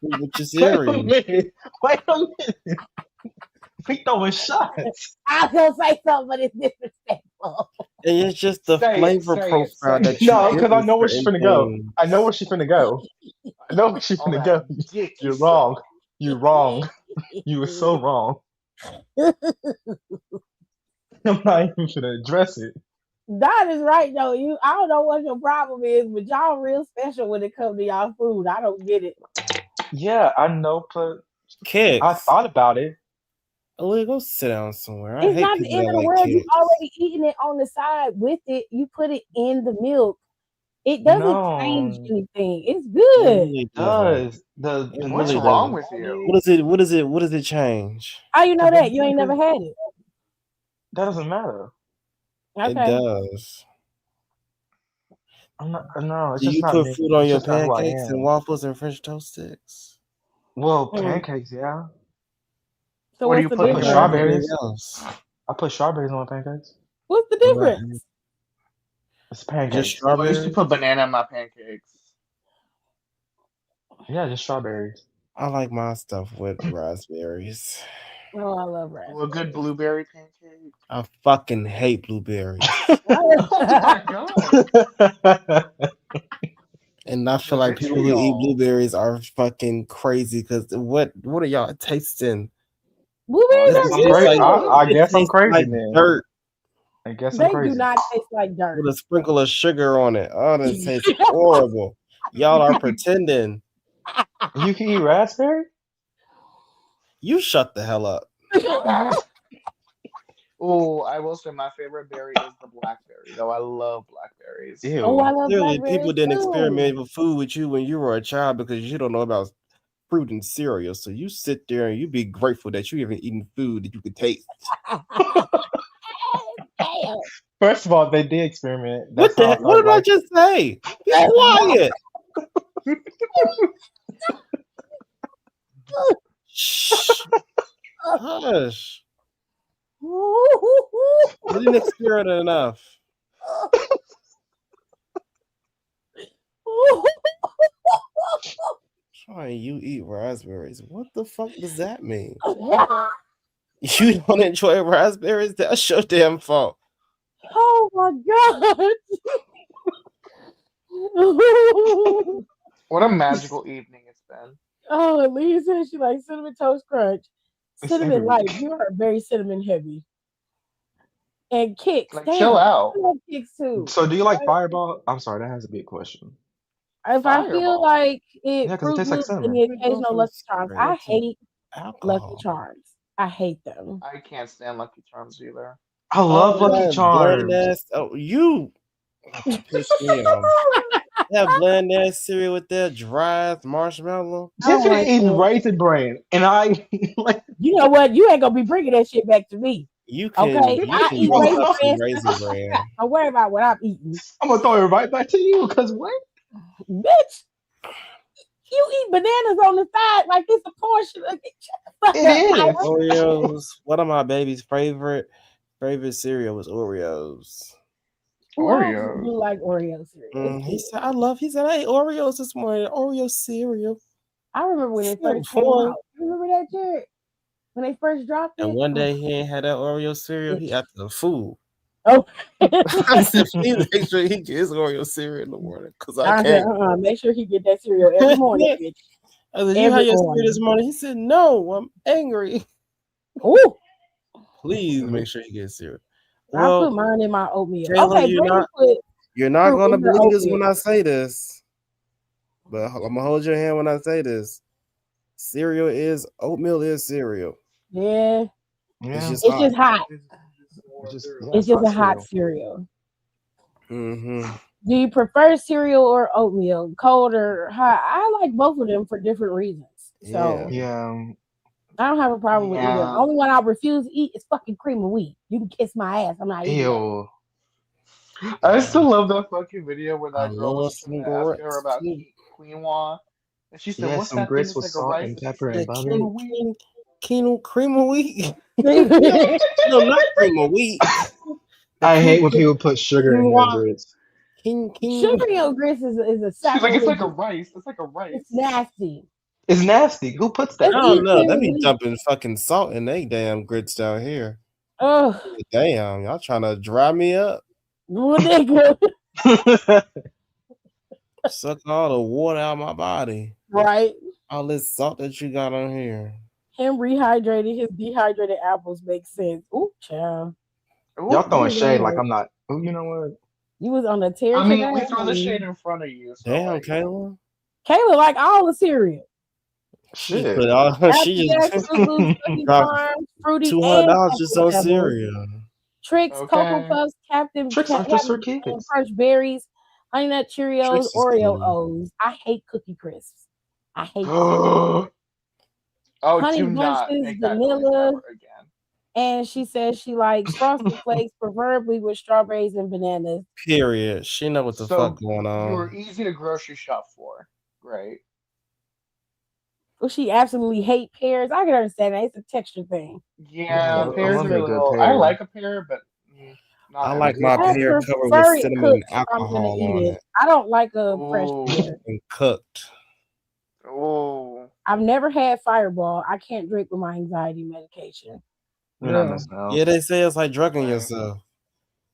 fruit with your wait a cereal. minute. Wait a minute. We throwing shots. I was gonna say something, but it's disrespectful. And it's just the Say it, flavor say it, profile say it, that you No, say give because it. I with know where she's certain finna go. things. I know where she's finna go. I know where she's All finna that go. dick you You're suck. wrong. You're wrong. You were so wrong. I'm not even finna address it. That is right though. I don't know what your problem is, but y'all real special when it comes to y'all food. I don't get it. Yeah, I know, but I Kicks. thought about it. Oh, go sit down somewhere. I It's hate not the people end that of the like world. You kicks. already eating it on the side with it. You put it in the milk. It doesn't change No, anything. It's It good. really doesn't. does the It What's really banana wrong doesn't. with you? What is it? What is it? What does it change? How you the know that? You banana ain't never had it. that doesn't matter. It Okay. does. I'm not. No, it's Do just you not put me. fruit on It's your just not who I pancakes and am. waffles and French toast sticks? Well, Mm. pancakes, yeah. So What do what's you the I put in put What about difference? everything strawberries. else? I put strawberries on my pancakes. What's the What about difference? It's just pancakes. I used to strawberries? put banana in my pancakes. Yeah, just strawberries. I like my stuff with raspberries. Oh, I love Ooh, a good raspberries. blueberry pancake. I fucking hate blueberries. Oh my god. And I feel The like people who eat vitriol. blueberries are fucking crazy because what are y'all tasting? I Blueberries It guess are I'm tastes crazy. like good. I it guess I'm tastes crazy like then. dirt I guess I'm They do crazy. not taste like dirt. with a sprinkle of sugar on it. Oh, that tastes horrible. Y'all are pretending. You can eat raspberry? You shut the hell up. Oh, I will say my favorite berry is the blackberry, though I love blackberries. Oh, I Ew. love Clearly, people blackberries didn't too. experiment with food with you when you were a child because you don't know about fruit and cereal. So you sit there and you be grateful that you even eating food that you could taste. Damn. First of all, they did experiment. That's What how the? I What started did I liking. just say? Be quiet. Shh. Hush. You didn't experiment enough. Fine, you eat raspberries. What the fuck does that mean? You don't enjoy raspberries? That's your damn fault. Oh my god. What a magical evening it's been. Oh, Lee said she likes cinnamon toast crunch. It's every Cinnamon light. week. You are very cinnamon heavy. And kicks. Like, Damn. chill I out. love kicks too. So do you like Fireball? I'm sorry, that has to be a question. If I feel Fireball. like Yeah, it, because it Fruit tastes like Loops and cinnamon. the We go occasional from Lucky Charms. I cigarette to hate Lucky alcohol. Charms. I hate them. I can't stand Lucky Charms either. I love Oh, Lucky that bland Charms. ass. Oh, you pissed me off. That bland ass cereal with that dry ass marshmallow. I don't Tiffany like eats it. Raisin Bran, and I like. You know what? You ain't gonna be bringing that shit back to me. You Okay, can I eat use Raisin up some Bran. raisin bran. Don't worry about what I'm eating, I'm gonna throw it right back to you because what? bitch. You eat bananas on the side like it's a portion. Shut the fuck It up, is. Tyler. Oreos. One of my baby's favorite cereal was Oreos. Who else Oreos. do like Oreo cereal? He said, He said, I ate Oreos this morning. Oreo cereal. I remember when it Something first came fun. out. You remember that, Jared? When they first dropped it? And one day he ain't had that Oreo cereal. He acted a fool. Oh. I said, please make sure he gets Oreo cereal in the morning because I said, can't. make sure he get that cereal every morning, bitch. I said, you had your cereal this morning? He said, no, I'm angry. Ooh. Please make sure he gets cereal. I put mine in my oatmeal. Taylor, Okay, you're not going to in your believe this oatmeal. when I say this, but I'm going to hold your hand when I say this. Oatmeal is cereal. Yeah. It's just It's hot. It's just a hot cereal. Mm-hmm. Do you prefer cereal or oatmeal? Cold or hot? I like both of them for different reasons. So yeah. I don't have a problem with either. The only one I refuse to eat is fucking cream of wheat. You can kiss my ass. I'm not eating Ew. I still love that fucking video where that girl love was trying some to ask her grits, about too. quinoa. And she said, Yeah, what's some that thing grits that's with like a salt rice? and And she pepper said, and butter. cream of wheat. Cream of wheat. No, not cream of wheat. I hate when people put sugar in their grits. Sugar in your grits is a She's like, it's like a sacrilege. rice. It's like a rice. It's nasty. It's nasty. Who puts that? Let's I don't eat know. cream They of be wheat. dumping fucking salt in they damn grits down here. Oh, damn! Y'all trying to dry me up? nigga. Suck all the water out of my body. Right. All this salt that you got on here. Him rehydrating his dehydrated apples makes sense. Ooh, child. Y'all throwing shade like I'm not. You know what? You was on the tear. I mean, we today. throw the shade in front of you. So Damn, like, Kayla. Kayla like all the cereal. She Shit. put all. She Jack, just Fruit Loops, Lucky dropped Charms, Fruity, $200 and just on Pebbles, cereal. Tricks, Cocoa okay. Puffs, Captain Tricks are just for kids. Crunch Berries, Honey Nut Cheerios, Tricks is Oreo cool. O's. I hate Cookie Crisps. I hate them. Oh, Honey do not Bunches, make that noise vanilla, ever again. and she says she likes Frosted Flakes, preferably with strawberries and bananas. Period. She know what the fuck going on. You're easy to grocery shop for. Great. Well, she absolutely hate pears. I can understand that. It's a texture thing. Yeah, I pears love are a a good little. I pear. like a pear, but not I like my everything. pear I covered with prefer it cinnamon and cooked if I'm gonna alcohol on eat it. it. I don't like a fresh Ooh. pear. And cooked. Oh, I've never had Fireball. I can't drink with my anxiety medication. You're not Real. missing out. Yeah, they say it's like drugging Same. yourself.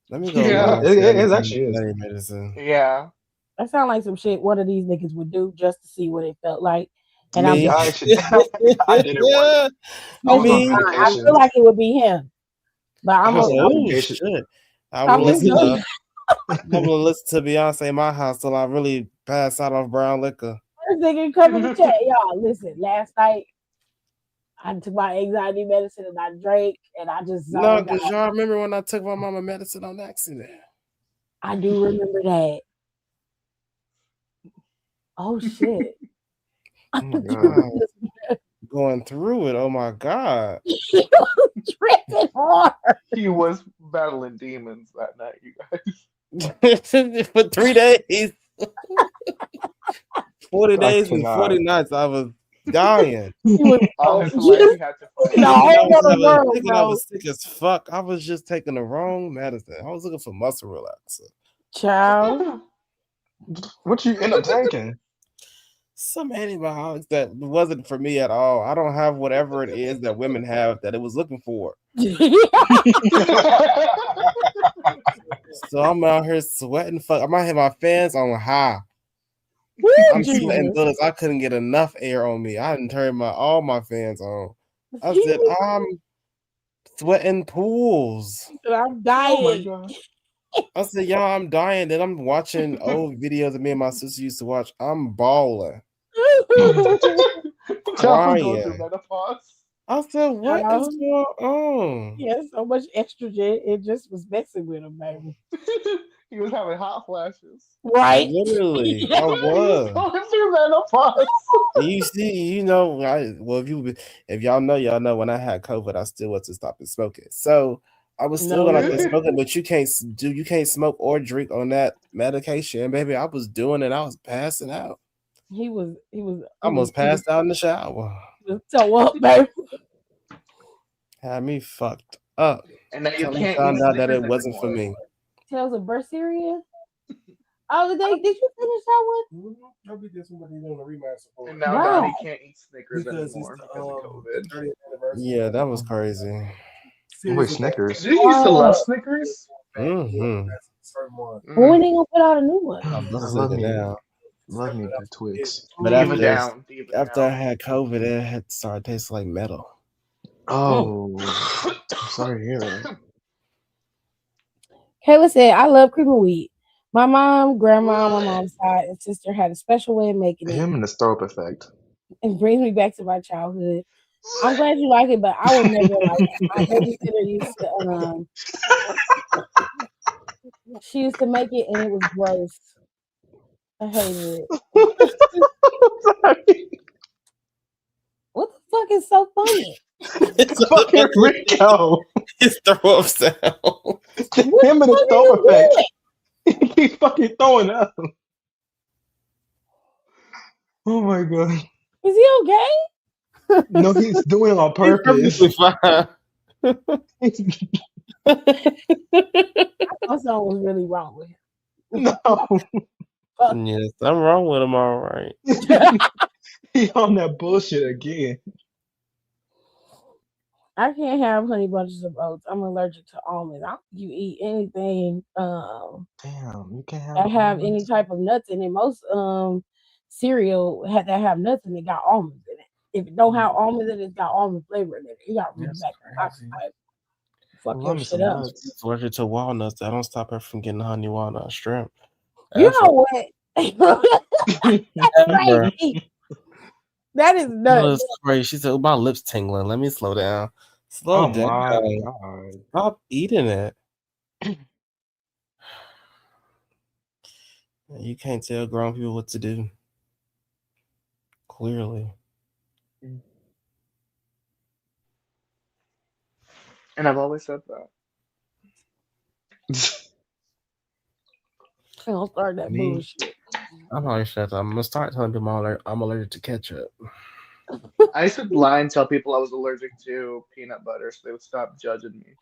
Let me go. Yeah. It actually is. Medicine. Yeah. That sounds like some shit one of these niggas would do just to see what it felt like. And Me? I actually, I did it once. I was on Me? I feel like it would be him. But I'm I was gonna on Oh medication. shit! I I'm will listen. gonna I'm gonna listen to Beyonce in my house till I really pass out of brown liquor. first nigga come in the chat. Y'all, listen, last night I took my anxiety medicine and I drank and I just No, zoned because out. y'all remember when I took my mama medicine on accident? I do remember that. Oh shit. Oh my god. Going through it. Oh my god. Tripping hard. He was battling demons that night, you guys. For 3 days. 40 days and cannot. 40 nights. I was dying. All his life he had to fight. No, I bro. was sick as fuck. I was just taking the wrong medicine. I was looking for muscle relaxer. Child. What you end up taking? some antibiotics that wasn't for me at all. I don't have whatever it is that women have that it was looking for. So I'm out here sweating. Fuck, I might have my fans on high. I'm sweating bullets. I couldn't get enough air on me. I didn't turn all my fans on. I said I'm sweating pools. I'm dying. Oh my god. I said, y'all, I'm dying. Then I'm watching old videos that me and my sister used to watch. I'm bawling. Child going through menopause. I said, what is going on? He had so much estrogen, it just was messing with him, baby. He was having hot flashes. Right? Literally, I was. Going through menopause. You see, you know, if y'all know when I had COVID, I still wasn't stopping smoking. So I was still gonna quit smoking, but you can't smoke or drink on that medication, baby. I was doing it. I was passing out. He was almost passed out in the shower. So what, baby? Had me fucked up. And then you can't found out that it wasn't for me. Tales of Berseria. Oh, did you finish that one? I'll be this one, but they're doing a remaster. And now Donnie can't eat Snickers anymore because of COVID. 30th anniversary. Yeah, that was crazy. Wait, Snickers. Did you used to love Snickers? Mm-hmm. When they gonna put out a new one? Love me the Twix. But after I had COVID, it had started tasting like metal. Oh, I'm sorry to hear that. Kayla said, I love cream of wheat. My mom, grandma, my mom's side, and sister had a special way of making it. Him and the throw-up effect. It brings me back to my childhood. I'm glad you like it, but I would never like it. My babysitter used to she used to make it and it was gross. I hated it. What the fuck is so funny? It's fucking Rico. His throw up sound. Him and the throw effect. He's fucking throwing up. Oh my god. Is he okay? No, he's doing it on purpose. He's fine. I thought something was really wrong with him. No. Yes, I'm wrong with him, all right. He on that bullshit again. I can't have honey bunches of oats. I'm allergic to almonds. You eat anything Damn, you can't have that have any type of nuts in it. Most cereal that have nuts in it got almonds in it. If it don't have almonds in it, it's got almond flavor in it. You got really back. Fuck your shit up. It's allergic to walnuts. That don't stop her from getting honey walnut shrimp. You know what? That's crazy. That is nuts. Crazy. She said, my lips tingling. Let me slow down. Slow down. My God. Stop eating it. You can't tell grown people what to do. Clearly. And I've always said that. Don't start that bullshit. I'm always said that. I'm gonna start telling people I'm allergic to ketchup. I used to lie and tell people I was allergic to peanut butter so they would stop judging me.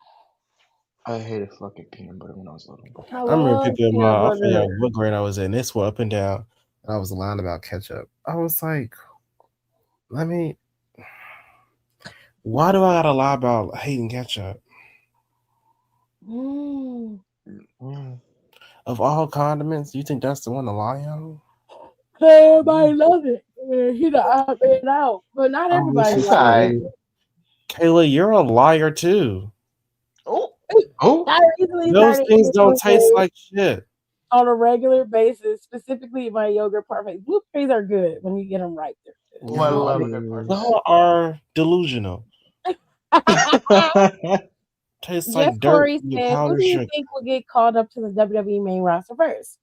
I hated fucking peanut butter when I was little. I remember people I forgot what grade I was in. They swore up and down, and I was lying about ketchup. I was like, why do I gotta lie about hating ketchup? Of all condiments, you think that's the one to lie on? Everybody love it. He out there out, but not everybody loves it. Kayla, you're a liar too. Oh, those things don't taste like shit. On a regular basis, specifically my yogurt parfaits. Blueberries are good when you get them right. Oh, I love a good parfait. Y'all are delusional. Tastes like dirt. Corey said, who do you think will get called up to the WWE main roster first?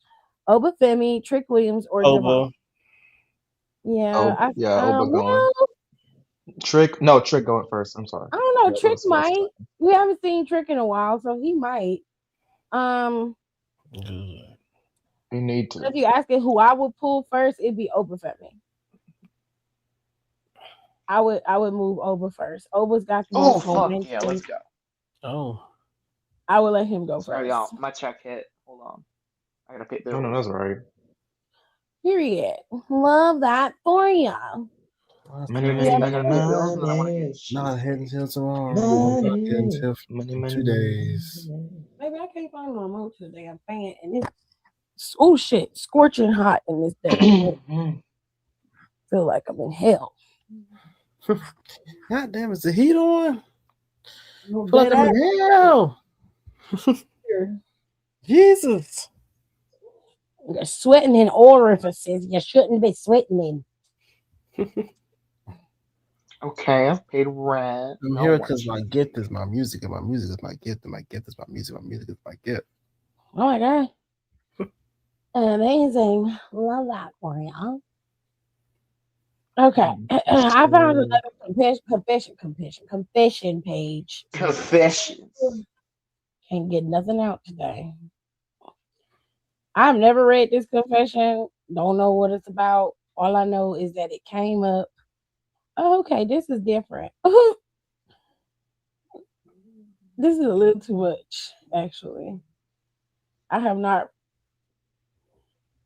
Obafemi, Trick Williams, or Javon? Yeah, Oba going. Trick going first. I'm sorry. I don't know. Trick might. We haven't seen Trick in a while, so he might. You need to. If you asking who I would pull first, it'd be Obafemi. I would move Oba first. Oba's got the most momentum. Yeah, let's go. Oh. I will let him go first. Sorry, y'all. My check hit. Hold on. I gotta pay bills. No, that's all right. Period. Love that for you. Money, Give me money, a Yeah. bag money, of bills and I want to get money. Not head cheesecake. until tomorrow. Won't back Money, until money, in money, 2 days. money. Maybe I can't find my remote to the damn fan, and it's oh shit, scorching hot in this damn room. Feel like I'm in hell. God damn, is the heat on? No Feel like dead I'm ass in hell. here. Jesus. You're sweating in orifices you shouldn't be sweating in. Okay, I've paid rent. I'm No here more because my cheesecake. gift is my music, and my music is my gift, and my gift is my music. My music is my gift. Oh my god. Amazing. Love that for you. Okay. I found another confession page. Confessions. Can't get nothing out today. I've never read this confession. Don't know what it's about. All I know is that it came up. Oh, okay, this is different. This is a little too much, actually. I have not.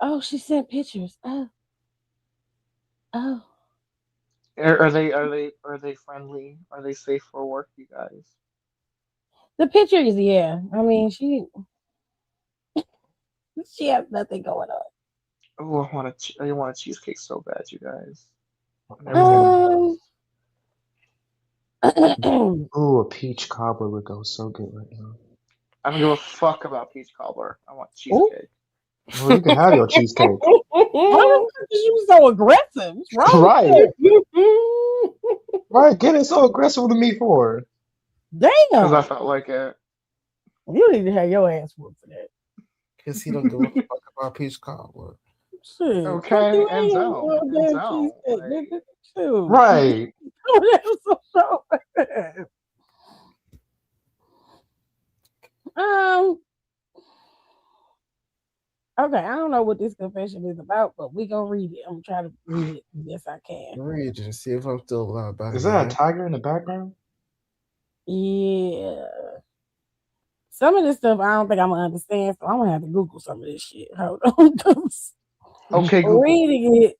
Oh, she sent pictures. Oh. Are they friendly? Are they safe for work, you guys? The pictures, yeah. I mean, she has nothing going Oh, I want a cheesecake so bad, you guys. And everything on. else. Ooh, a peach cobbler would go so good right now. I don't give a fuck about peach cobbler. I want Ooh. cheesecake. Well, you can have your cheesecake. Why the fuck is you so aggressive? What's wrong Right. with you? Right. Getting so aggressive with me for. Because I Damn. felt like it. You need to have your ass whooped for that. Guess he don't give a fuck about peach cobbler. Shit. Okay, You and ain't don't. no And damn don't. cheesecake, Like, nigga. Shoot. Right. um. Okay, I don't know what this confession is about, but we gonna read it. I'm trying to read it as best I can. Read and see if I'm still alive by Is the that a end. tiger in the background? Yeah. Some of this stuff I don't think I'm gonna understand, so I'm gonna have to Google some of this shit. Hold on. okay, Google. Reading it,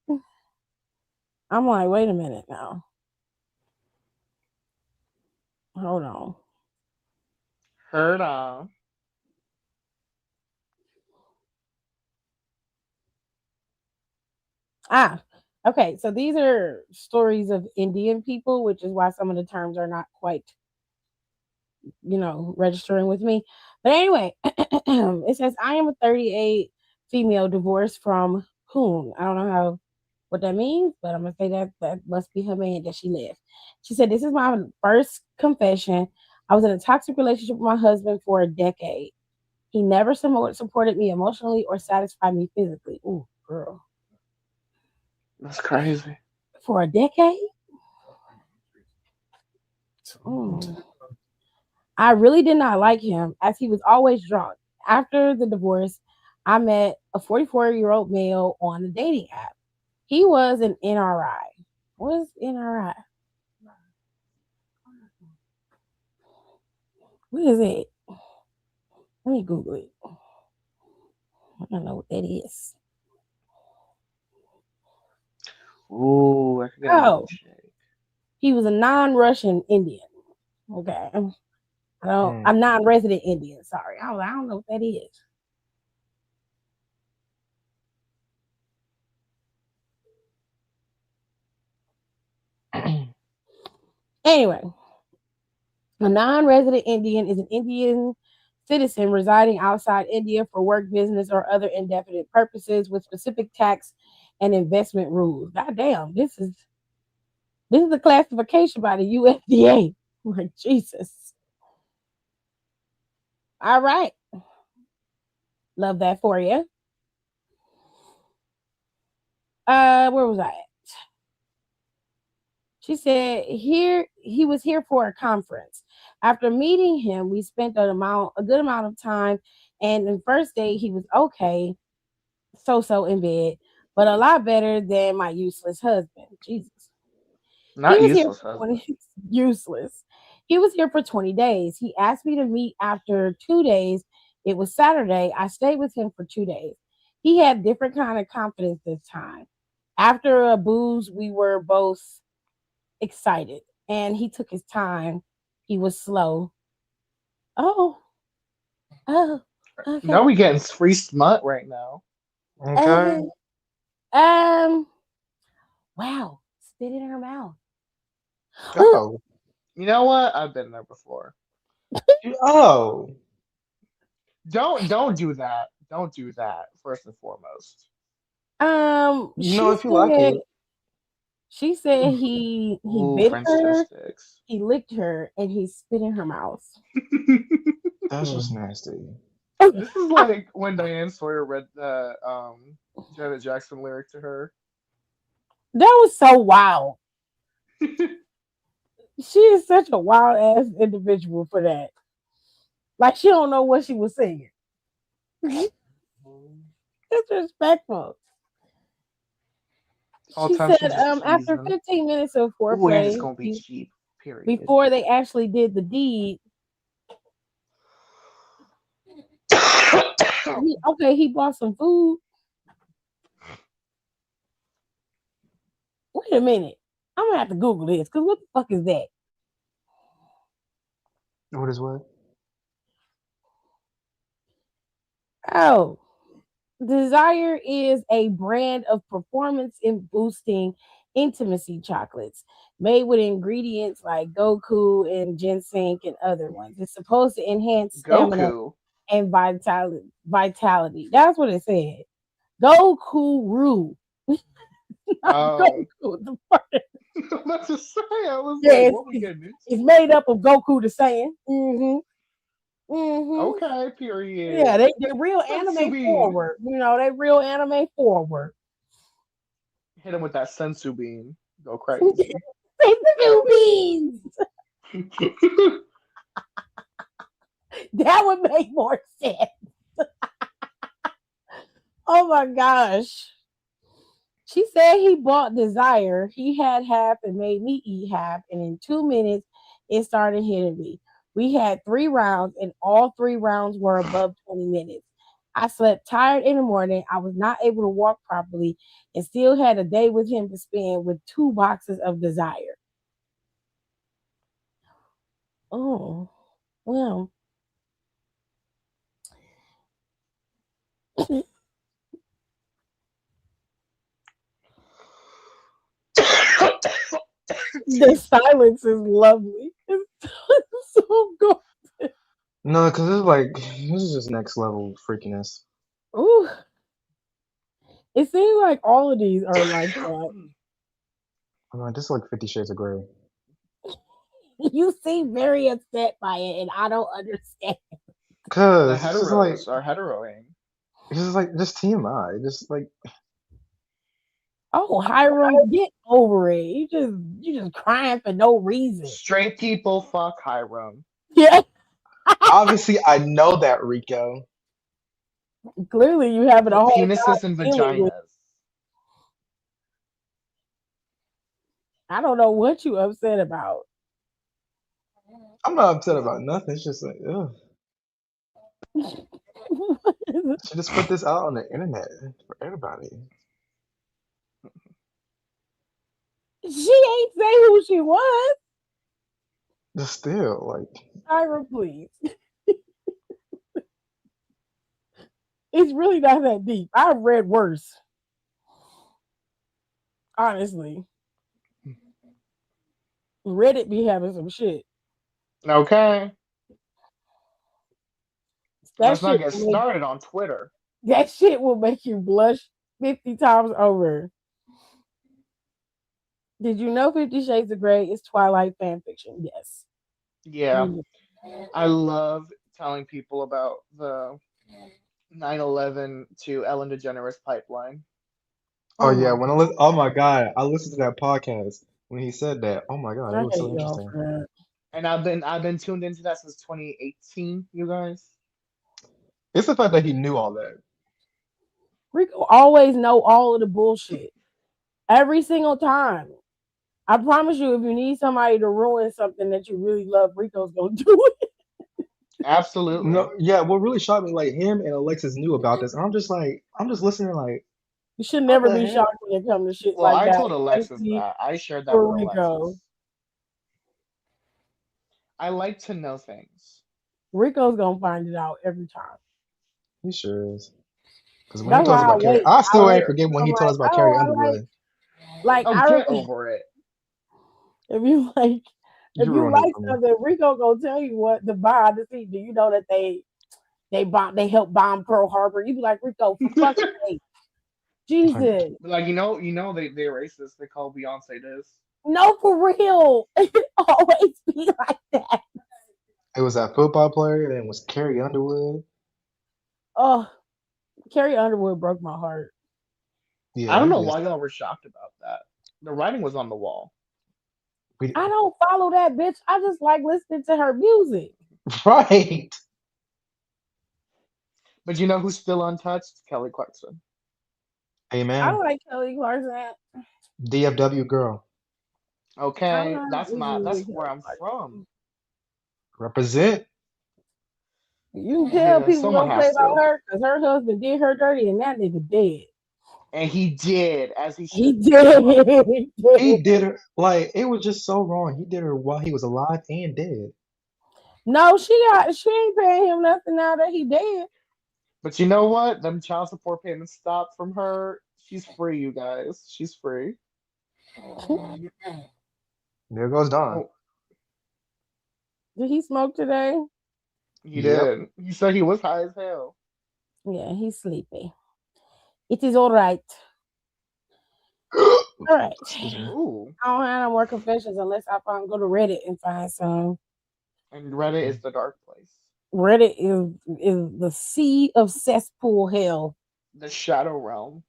I'm like, wait a minute now. Hold on. Heard on. Okay. So these are stories of Indian people, which is why some of the terms are not quite, registering with me. But anyway, it says, I am a 38 female divorced from whom? I don't know what that means, but I'm gonna say that must be her man that she left. She said, this is my first confession. I was in a toxic relationship with my husband for a decade. He never supported me emotionally or satisfied me physically. Ooh, girl. That's crazy. For a decade? Mm. I really did not like him as he was always drunk. After the divorce, I met a 44-year-old male on a dating app. He was an NRI. What is NRI? What is it? Let me Google it. I don't know what that is. Ooh, I could get a Oh, milkshake. he was a non-Russian Indian. Okay. I'm non-resident Indian. Sorry. I don't know what that is. Anyway, a non-resident Indian is an Indian citizen residing outside India for work, business, or other indefinite purposes with specific tax and investment rules. God damn, this is a classification by the USDA. Like Jesus. All right. Love that for you. Where was I at? She said he was here for a conference. After meeting him, we spent a good amount of time, and the first day he was okay, so in bed, but a lot better than my useless husband. Jesus. He Not was here useless for husband. 20 useless. He was here for 20 days. He asked me to meet after 2 days. It was Saturday. I stayed with him for 2 days. he had different kind of confidence this time. After a booze, we were both excited, and he took his time. He was slow. Oh, oh, okay. Now we getting free smut right now. Okay. Um, wow, spit in her mouth. Oh. You know what? I've been there before. Oh. Don't do that. Don't do that. First and foremost. No, if you like it. She said he Ooh, bit French her, toast sticks. he licked her, and he spit in her mouth. That's just nasty. This is like when Diane Sawyer read the Janet Jackson lyric to her. That was so wild. She is such a wild ass individual for that. Like she don't know what she was singing. Disrespectful. All She time said, she just after teasing. 15 minutes of Ooh, and it's foreplay, gonna be cheap. Period. before they actually did the deed, he bought some food. Wait a minute. I'm gonna have to Google this because what the fuck is that? What is what? Oh, Desire is a brand of performance and boosting intimacy chocolates made with ingredients like Goku and ginseng and other ones. It's supposed to enhance stamina Goku. and vitality. That's what it said. Goku Ru. Oh. Goku, the fuck? Let's just say I was Yeah, like, what we getting into? it's made up of Goku the Saiyan. Okay, period. Yeah, they real Sensu anime bean. forward. You know, they real anime forward. Hit him with that sensu bean. Go crazy. Sensu beans. That would make more sense. Oh my gosh. She said he bought Desire. He had half and made me eat half. And in 2 minutes, it started hitting me. We had 3 rounds, and all 3 rounds were above 20 minutes. I slept tired in the morning. I was not able to walk properly and still had a day with him to spend with 2 boxes of Desire. Oh, well. The silence is lovely. It's so good. No, because it's like this is just next level freakiness. Ooh. It seems like all of these are like that. I'm like, this is like 50 Shades of Grey. You seem very upset by it, and I don't understand. The Cause it's just like heteros are heteroing. it's just like just TMI. Just like Oh, Hiram, get over it. You just crying for no reason. Straight people fuck Hiram. Yeah. obviously I know that, Rico. Clearly, you having a whole Penises and dealing with. vaginas. I don't know what you upset about. I'm not upset about nothing. It's just like, ugh. Should just put this out on the internet for everybody. She ain't say who she was. Just still, like, Hiram, please. It's really not that deep. I've read worse. Honestly. Reddit be having some shit. Okay. Let's not get will started on Twitter. that shit will make you blush 50 times over. Did you know 50 Shades of Grey is Twilight fan fiction? Yes. Yeah. I love telling people about the 9/11 to Ellen DeGeneres pipeline. oh yeah, when oh my god, I listened to that podcast when he said that. Oh my god, I it was hate so y'all interesting. for that. And I've been tuned into that since 2018, you guys. It's the fact that he knew all that. Rico always know all of the bullshit. Every single time. I promise you, if you need somebody to ruin something that you really love, Rico's gonna do it. Absolutely. No, yeah. What really shocked me, like him and Alexis knew about this, and I'm just listening, like, You should what never the be hell? shocked when it comes to shit Well, like I that, told Alexis especially that. I shared that with for Rico. Alexis. I like to know things. Rico's gonna find it out every time. He sure is. Because when he That's told us why I about Carrie, wait. I I still wait. ain't forget when I'm he told like, us about oh, Carrie I Underwood. Oh, I get over it. if you like if You you ruined it like for me. something, Rico gonna tell you what the behind the scenes. Do you know that they helped bomb Pearl Harbor? You be like, Rico, for fuck's sake, Jesus, But like they racist. They call Beyonce this. no, for real. It always be like that. It was that football player, and it was Carrie Underwood. Oh, Carrie Underwood broke my heart. I Yeah, don't he know just why y'all were shocked about that. The writing was on the wall. we, I don't follow that bitch. I just like listening to her music. right. But you know who's still untouched? Kelly Clarkson. I Amen. don't like Kelly Clarkson. DFW girl. I'm Okay, not that's easy that's with where Kelly I'm from. Clarkson. Represent. You can tell Yeah, people someone don't say has about to. her because her husband did her dirty and that nigga dead. And he did, as he He should do. did. He He did. did her like it was just so wrong. He did her while he was alive and dead. No, she ain't paying him nothing now that he dead. But you know what? Them child support payments stopped from her. She's free, you guys. She's free. There goes Don. Oh, Did he smoke today? he Yep. did. He said he was high as hell. Yeah, he's sleepy. It is all right. All right. Excuse me. Ooh. I don't have no more confessions unless I go to Reddit and find some. And Reddit is the dark place. Reddit is the sea of cesspool hell. The shadow realm.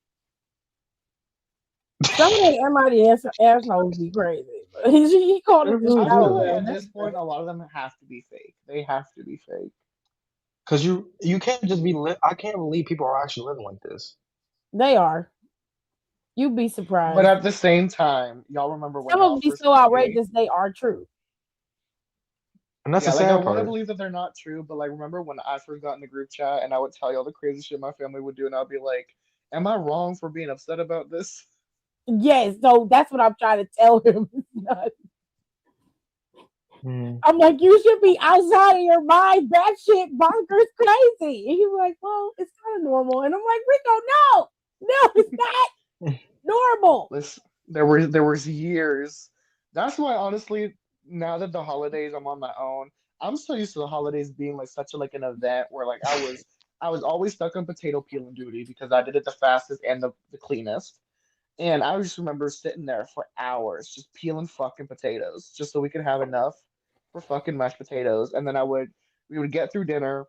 Some of the MIT assholes be crazy. He called It it the really I feel shadow like do. realm. at this point, a lot of them have to be fake. They have to be fake. Cause you can't just be I can't believe people are actually living like this. They are. You'd be But surprised. at the same time, y'all remember when Some of them y'all be first so met me? outrageous they are true. And that's Yeah, the like I sad want to part. believe that they're not true, but like remember when I first got in the group chat and I would tell y'all the crazy shit my family would do, and I'd be like, "Am I wrong for being upset about this?" Yes, so that's what I'm trying to tell him. Mm. I'm like, you should be outside of your mind. That shit bonkers crazy. And he's like, well, it's kind of normal. And I'm like, Rico, no, it's not normal. Listen, there was years. That's why honestly, now that the holidays I'm on my own, I'm so used to the holidays being like such a like an event where like I was always stuck on potato peeling duty because I did it the fastest and the cleanest. And I just remember sitting there for hours just peeling fucking potatoes just so we could have enough for fucking mashed potatoes. And then we would get through dinner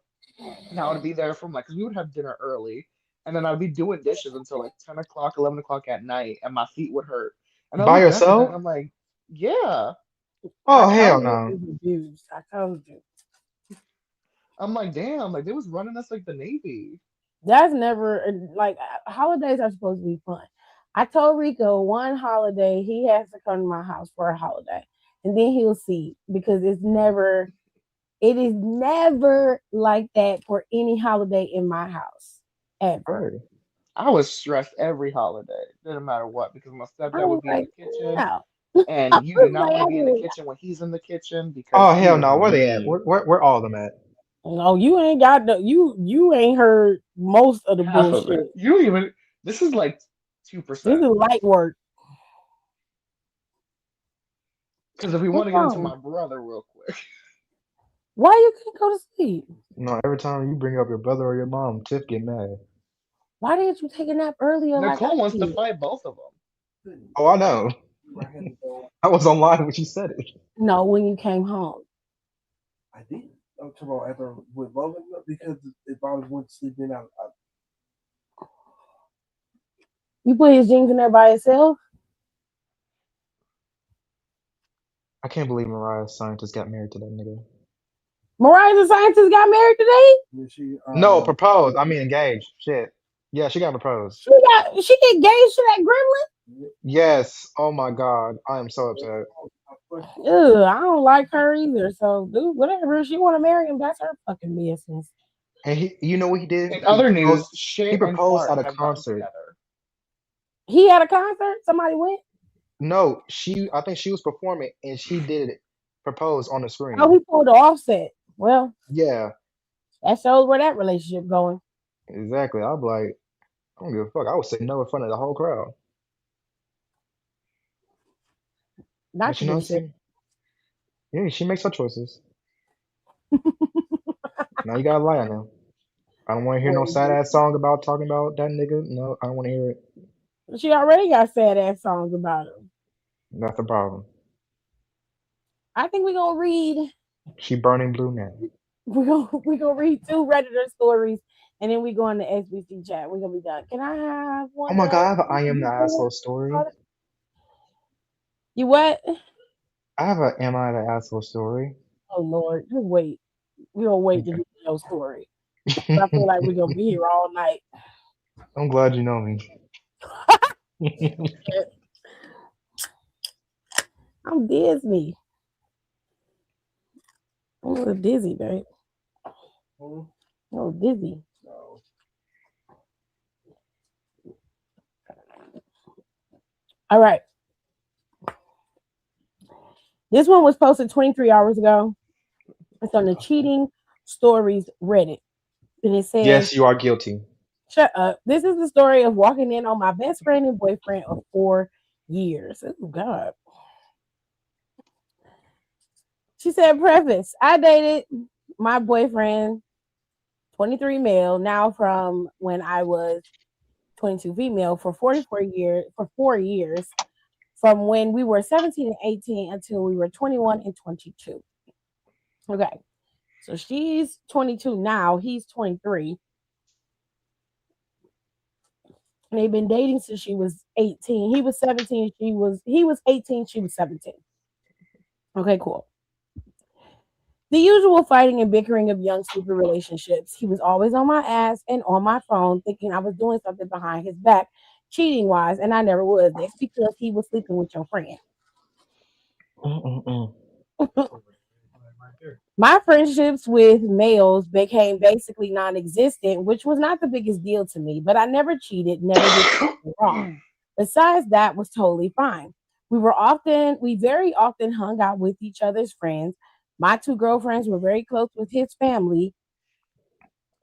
and I would be there from like, because we would have dinner early. And then I'd be doing dishes until like 10 o'clock, 11 o'clock at night, and my feet would hurt. And I By look back at that and yourself? I'm like, yeah. I Oh hell told you it no. was abused. I told you. I'm like, damn, like they was running us like the Navy. That's never like holidays are supposed to be fun. I told Rico one holiday he has to come to my house for a holiday, and then he'll see because it is never like that for any holiday in my house ever. Right. I was stressed every holiday, didn't matter what, because my I stepdad was would be in like, the kitchen, no. and I you do was not like, want to be in the I kitchen when he's in the kitchen Oh because he hell was no. Where they at? mean. Where all of them at? no, you ain't got you ain't heard most of the Half of it. bullshit. You don't even. This is like This 2%. is light work. Because if we want What's to get into wrong? my brother real quick, Why you can't go to sleep? No, every time you bring up your brother or your mom, Tiff get mad. Why didn't you take a nap earlier like I Nicole wants to did? fight both of them. Oh, I know. I was online when she said it. No, when you came home. I did. I'm talking about after with Logan because if I was went to sleep in, You put his jeans in there by yourself? I can't believe Mariah's scientist got married to that nigga. Mariah the scientist got married today? she No, proposed. I mean engaged. Shit. Yeah, she got proposed. She engaged to that gremlin? Yes. Oh my god. I am so upset. Ugh, I don't like her either. So, dude, whatever. If she want to marry him, that's her fucking business. And you know what he did? In other news, He Shit and proposed Fart at a have gotten concert. together. He had a concert. Somebody went. No, I think she was performing and she did propose on the Oh, screen. he pulled the offset. Well, Yeah, that shows where that relationship going. exactly. I'd be like, I don't give a fuck. I would say no in front of the whole crowd. Not But to you know what be I'm serious. saying? Yeah, she makes her choices. Now you gotta lie now. I don't want to hear no sad ass song about talking about that nigga. No, I don't want to hear it. She already got sad ass songs about him. That's the problem. I think we're gonna read. She burning blue now. We gonna read two Redditor stories, and then we go on the SBC chat. We're gonna be done. Can I have Oh one my god, of? I have a I am the asshole story. You what? I have a am I the asshole story. Oh Lord, just wait. We gonna wait to Okay. do your story. I feel like we're gonna be here all night. I'm glad you know me. I'm Disney. I'm a little dizzy, babe. Hmm? A little dizzy. No. All right. This one was posted 23 hours ago. It's on the Cheating Stories Reddit. And it says, Yes, you are guilty. shut up. This is the story of walking in on my best friend and boyfriend of 4 years. Oh, God. She said, preface, I dated my boyfriend, 23 male, now from when I was 22 female, for 4 years, from when we were 17 and 18 until we were 21 and 22. Okay. So she's 22 now, he's 23. And they've been dating since she was 18. He was 17, he was 18, she was 17. Okay, cool. The usual fighting and bickering of young, stupid relationships. He was always on my ass and on my phone, thinking I was doing something behind his back, cheating wise, and I never was. That's because he was sleeping with your friend. Mm-mm-mm. My friendships with males became basically non existent, which was not the biggest deal to me, but I never cheated, never did anything wrong. Besides, that was totally fine. We very often hung out with each other's friends. My two girlfriends were very close with his family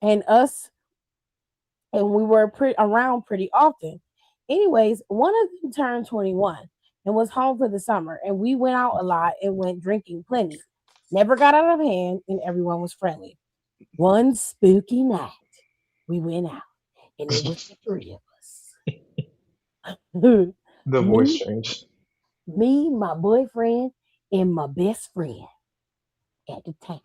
and us, and we were around pretty often. Anyways, one of them turned 21 and was home for the summer, and we went out a lot and went drinking plenty. Never got out of hand, and everyone was friendly. One spooky night, we went out, and it was the three of us. The voice me, change. my boyfriend, and my best friend at the time.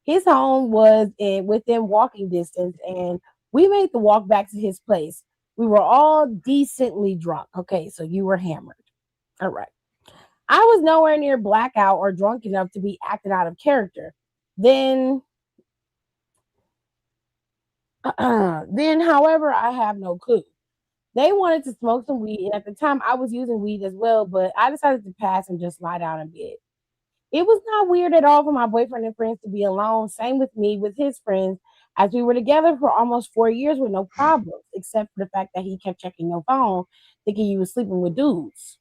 His home was within walking distance, and we made the walk back to his place. We were all decently drunk. Okay, so you were hammered. All right. I was nowhere near blackout or drunk enough to be acting out of character. Then, however, I have no clue. They wanted to smoke some weed, and at the time, I was using weed as well, but I decided to pass and just lie down in bed. It was not weird at all for my boyfriend and friends to be alone. Same with me with his friends, as we were together for almost 4 years with no problems, except for the fact that he kept checking your phone, thinking you was sleeping with dudes.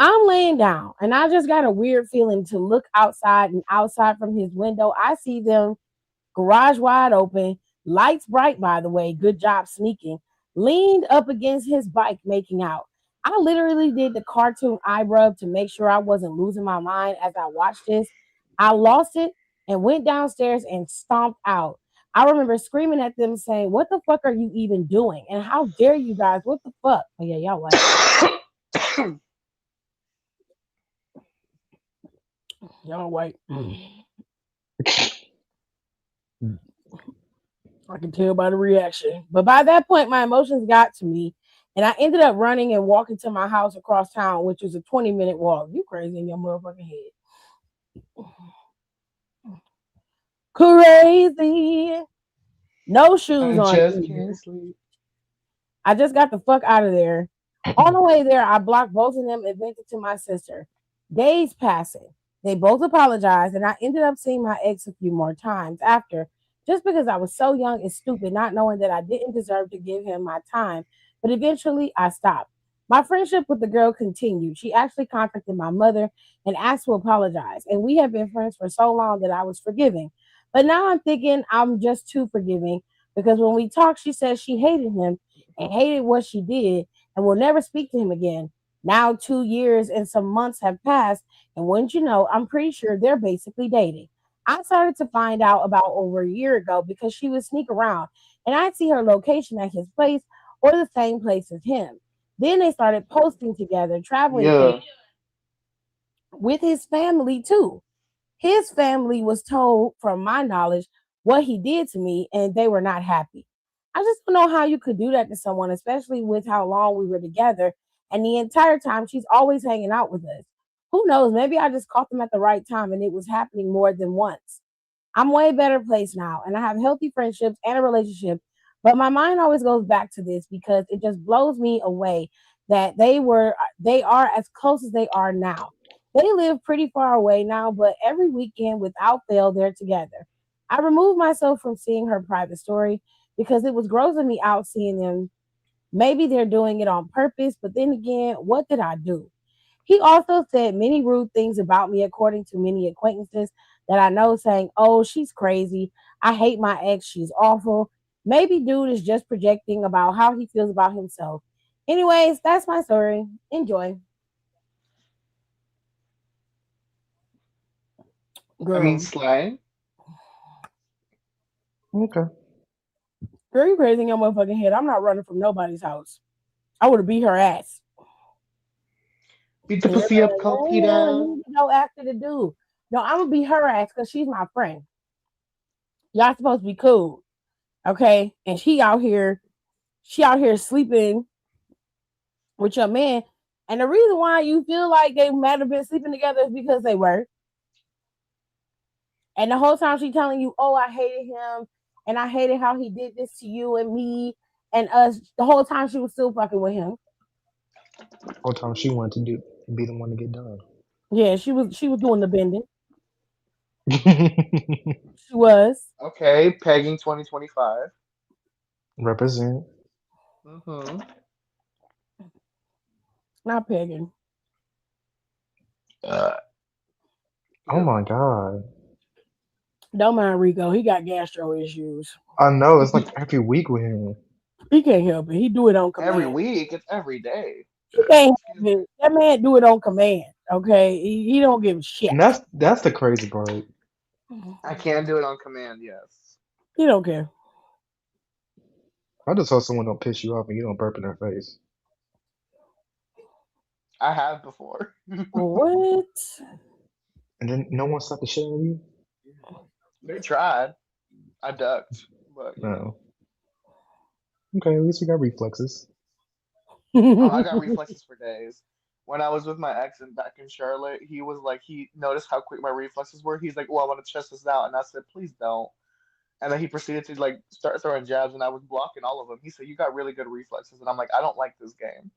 I'm laying down, and I just got a weird feeling to look outside, and outside from his window, I see them, garage wide open, lights bright, by the way, good job sneaking, leaned up against his bike making out. I literally did the cartoon eye rub to make sure I wasn't losing my mind as I watched this. I lost it and went downstairs and stomped out. I remember screaming at them saying, "What the fuck are you even doing? And how dare you guys? What the fuck?" Oh, yeah, y'all like, y'all white. I can tell by the reaction. But by that point, my emotions got to me, and I ended up running and walking to my house across town, which was a 20-minute walk. You crazy in your motherfucking head. Crazy. No shoes I on just either. can't sleep. I just got the fuck out of there. On the way there, I blocked both of them and vented to my sister. Days passing. They both apologized, and I ended up seeing my ex a few more times after, just because I was so young and stupid, not knowing that I didn't deserve to give him my time. But eventually, I stopped. My friendship with the girl continued. She actually contacted my mother and asked to apologize, and we have been friends for so long that I was forgiving. But now I'm thinking I'm just too forgiving because when we talked, she said she hated him and hated what she did and will never speak to him again. Now, 2 years and some months have passed, and wouldn't you know, I'm pretty sure they're basically dating. I started to find out about over a year ago because she would sneak around and I'd see her location at his place or the same place as him. Then they started posting together, traveling things Yeah. with his family too. His family was told, from my knowledge, what he did to me, and they were not happy. I just don't know how you could do that to someone, especially with how long we were together. And the entire time, she's always hanging out with us. Who knows? Maybe I just caught them at the right time and it was happening more than once. I'm way better placed now and I have healthy friendships and a relationship. But my mind always goes back to this because it just blows me away that they are as close as they are now. They live pretty far away now, but every weekend without fail they're together. I removed myself from seeing her private story because it was grossing me out seeing them. Maybe they're doing it on purpose, but then again, what did I do? He also said many rude things about me, according to many acquaintances that I know, saying, "Oh, she's crazy. I hate my ex. She's awful." Maybe dude is just projecting about how he feels about himself. Anyways, that's my story. Enjoy. I mean, Girl. slang. Okay. Girl, you crazy in your motherfucking head. I'm not running from nobody's house. I would have beat her ass. Beat the And pussy everybody up, like, cold oh, Peter. you need to go after the dude. No, I'm gonna beat her ass because she's my friend. Y'all supposed to be cool. Okay. And she out here sleeping with your man. And the reason why you feel like they might have been sleeping together is because they were. And the whole time she telling you, "Oh, I hated him and I hated how he did this to you and me and us." The whole time she was still fucking with him. Whole time she wanted to do be the one to get done. Yeah, she was doing the bending. She was. Okay, pegging 2025. Represent. Mm-hmm. Not pegging. Uh, Oh yep. my god. Don't mind Rico. He got gastro issues. I know it's like every week with him. He can't help it. He do it on Every command. week, it's every day. He can't Excuse help me. it. That man do it on command. Okay. He don't give a shit. And that's the crazy part. I can do it on command, yes. He don't care. I just hope someone don't piss you off and you don't burp in their face. I have before. What? And then no one slapped the shit out of you? They tried. I ducked, but you know. No. Okay, at least you got reflexes. Oh, I got reflexes for days. When I was with my ex and back in Charlotte, he was like, he noticed how quick my reflexes were. He's like, "Well, I want to test this out," and I said, "Please don't." And then he proceeded to like start throwing jabs, and I was blocking all of them. He said, "You got really good reflexes," and I'm like, "I don't like this game."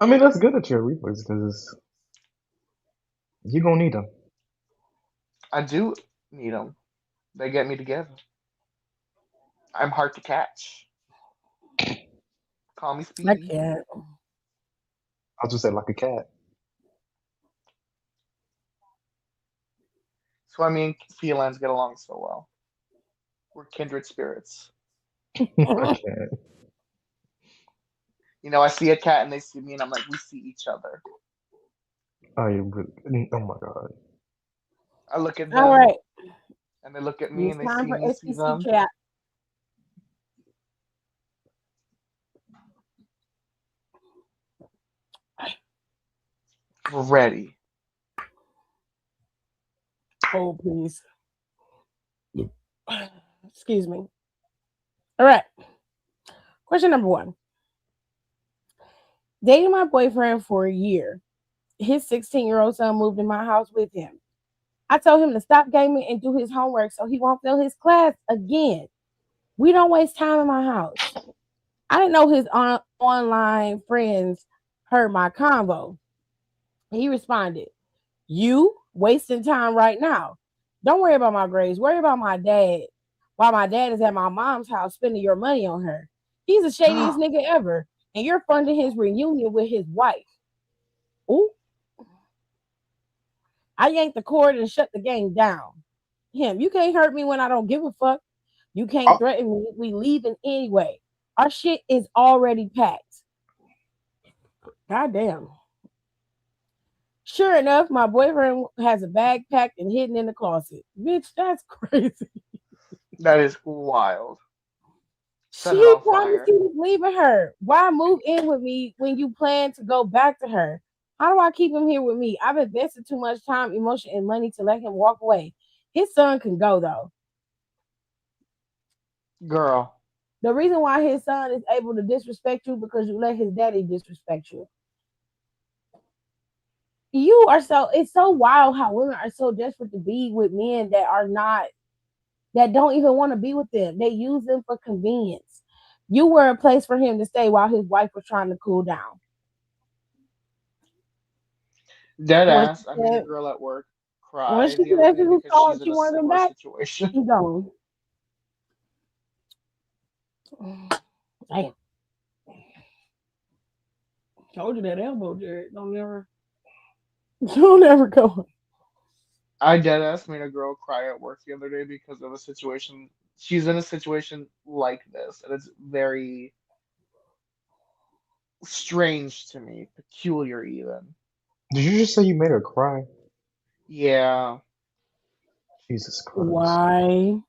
I mean, that's good at your reflexes because you gonna need them. I do need them. They get me together. I'm hard to catch. Call me I Speedy. can't. I'll just say like a cat. That's why me and felines get along so well. We're kindred spirits. I can't. You know, I see a cat and they see me, and I'm like, we see each other. Oh, you really, oh my god. I look at All them, right. and they look at me, It's and they time see for me see SPC them. chat. We're ready. Oh, please. Excuse me. All right. Question number one. Dating my boyfriend for a year. His 16-year-old son moved in my house with him. I told him to stop gaming and do his homework so he won't fail his class again. We don't waste time in my house. I didn't know his online friends heard my convo. He responded, "You wasting time right now. Don't worry about my grades. Worry about my dad. While my dad is at my mom's house spending your money on her. He's the shadiest nigga ever. And you're funding his reunion with his wife." Ooh, I yanked the cord and shut the game down. Him, you can't hurt me when I don't give a fuck. You can't Oh, threaten me. We leaving anyway. Our shit is already packed. Goddamn. Sure enough, my boyfriend has a bag packed and hidden in the closet. Bitch, that's crazy. That is wild. Set it She on promised fire. he was leaving her. Why move in with me when you plan to go back to her? How do I keep him here with me? I've invested too much time, emotion, and money to let him walk away. His son can go though. Girl. The reason why his son is able to disrespect you because you let his daddy disrespect you. You are so it's so wild how women are so desperate to be with men that are not that don't even want to be with them. They use them for convenience. You were a place for him to stay while his wife was trying to cool down. Dead When she ass. I made a said girl at work when cry she the other said she day was because called, she's in she a wanted him similar back. situation. He gone. Damn, told you that elbow, Jared. Don't never, don't ever go. I dead ass made a girl cry at work the other day because of a situation. She's in a situation like this, and it's very strange to me, peculiar even. did you just say you made her cry? Yeah, Jesus Christ. Why?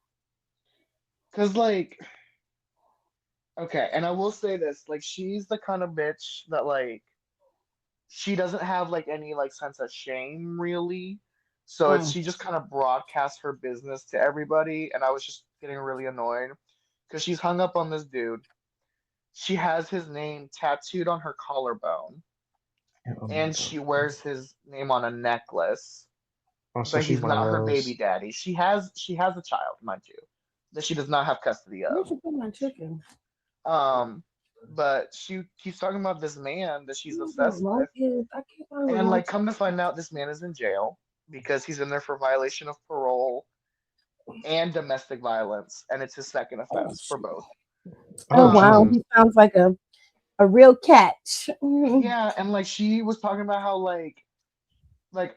because like, okay, and I will say this, like, she's the kind of bitch that like she doesn't have like any like sense of shame really. So it's Mm. she just kind of broadcasts her business to everybody, and I was just getting really annoyed because she's hung up on this dude. She has his name tattooed on her collarbone, Oh my and God. she wears his name on a necklace, Oh, so but she's he's one of not her baby those. daddy. She has a child, mind you, that she does not have custody Where'd of. you put my chicken? Um, but she keeps talking about this man that she's Oh, that obsessed remote with. is. I can't find a And remote. like come to find out this man is in jail because he's in there for violation of parole and domestic violence, and it's his second Oh offense for shit. both. Oh Oh wow, Um, Jesus. he sounds like a real catch. Mm. yeah, and like she was talking about how like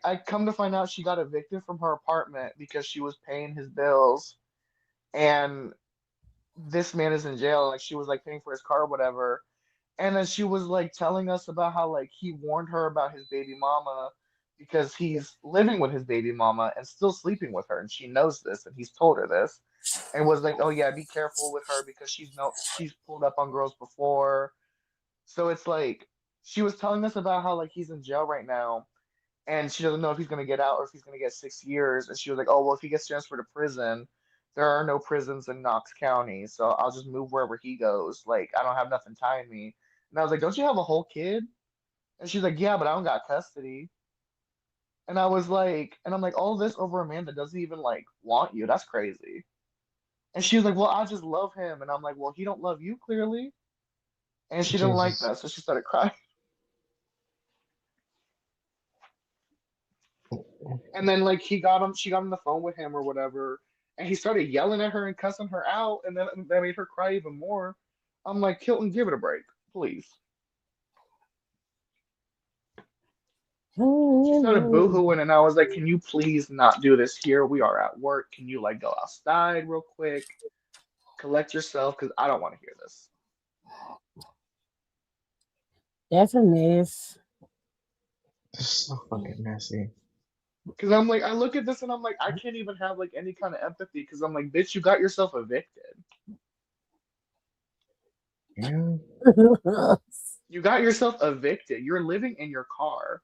I come to find out she got evicted from her apartment because she was paying his bills, and this man is in jail. Like she was like paying for his car or whatever, and then she was like telling us about how like he warned her about his baby mama because he's living with his baby mama and still sleeping with her, and she knows this, and he's told her this, and was like, "Oh yeah, be careful with her because she's pulled up on girls before." So it's like she was telling us about how like he's in jail right now, and she doesn't know if he's gonna get out or if he's gonna get 6 years, and she was like, "Oh well, if he gets transferred to prison." There are no prisons in Knox County, so I'll just move wherever he goes. Like, I don't have nothing tying me. And I was like, "Don't you have a whole kid?" And she's like, "Yeah, but I don't got custody." And I was like, and I'm like, all this over a man that doesn't even like want you. That's crazy. And she was like, "Well, I just love him." And I'm like, "Well, he don't love you clearly." And she didn't like Jesus. that, so she started crying. And then like she got on the phone with him or whatever, and he started yelling at her and cussing her out, and then that made her cry even more. I'm like, Hilton, give it a break, please. She started boohooing, and I was like, "Can you please not do this here? We are at work. Can you like go outside real quick, collect yourself, because I don't want to hear this." That's a mess. This is so fucking messy. Because I'm like, I look at this and I'm like, I can't even have like any kind of empathy because I'm like, bitch, you got yourself evicted. Yeah. You got yourself evicted. You're living in your car,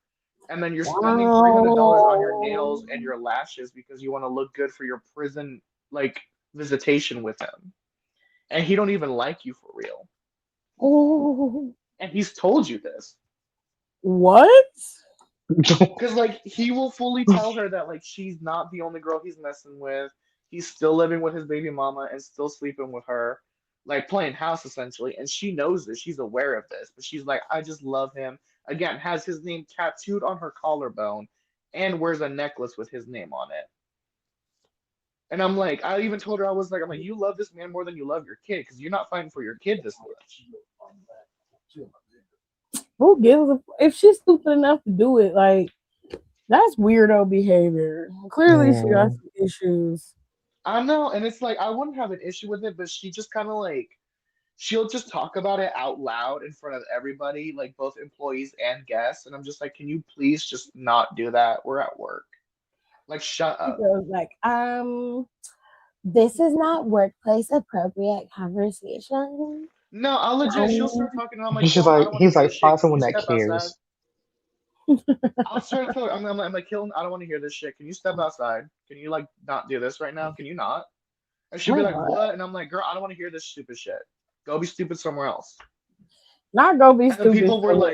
and then you're spending $300 on your Wow. nails and your lashes because you want to look good for your prison like visitation with him. And he don't even like you for real. Oh, And he's told you this. what? Because like he will fully tell her that like she's not the only girl he's messing with. He's still living with his baby mama and still sleeping with her. like playing house essentially, and she knows this. She's aware of this, but she's like, I just love him. Again, has his name tattooed on her collarbone and wears a necklace with his name on it. And I'm like, I even told her I'm like, you love this man more than you love your kid because you're not fighting for your kid this much. Who gives a if she's stupid enough to do it? Like that's weirdo behavior. Clearly, she got Yeah. some issues. I know, and it's like I wouldn't have an issue with it, but she just kind of like she'll just talk about it out loud in front of everybody, like both employees and guests. And I'm just like, can you please just not do that? We're at work. Like, shut She up. goes like, this is not workplace appropriate conversation. No, I'll legit. She'll Um, start talking, and I'm like, He's just Killen, I like don't want to he's hear this like shit. find Can you someone that step outside? cares. I'll start to tell her, I'm like, Killen, I don't want to hear this shit. Can you step outside? Can you like not do this right now? Can you not? And she'll be my like, God. what? And I'm like, girl, I don't want to hear this stupid shit. Go be stupid somewhere else. Not go be And then stupid somewhere.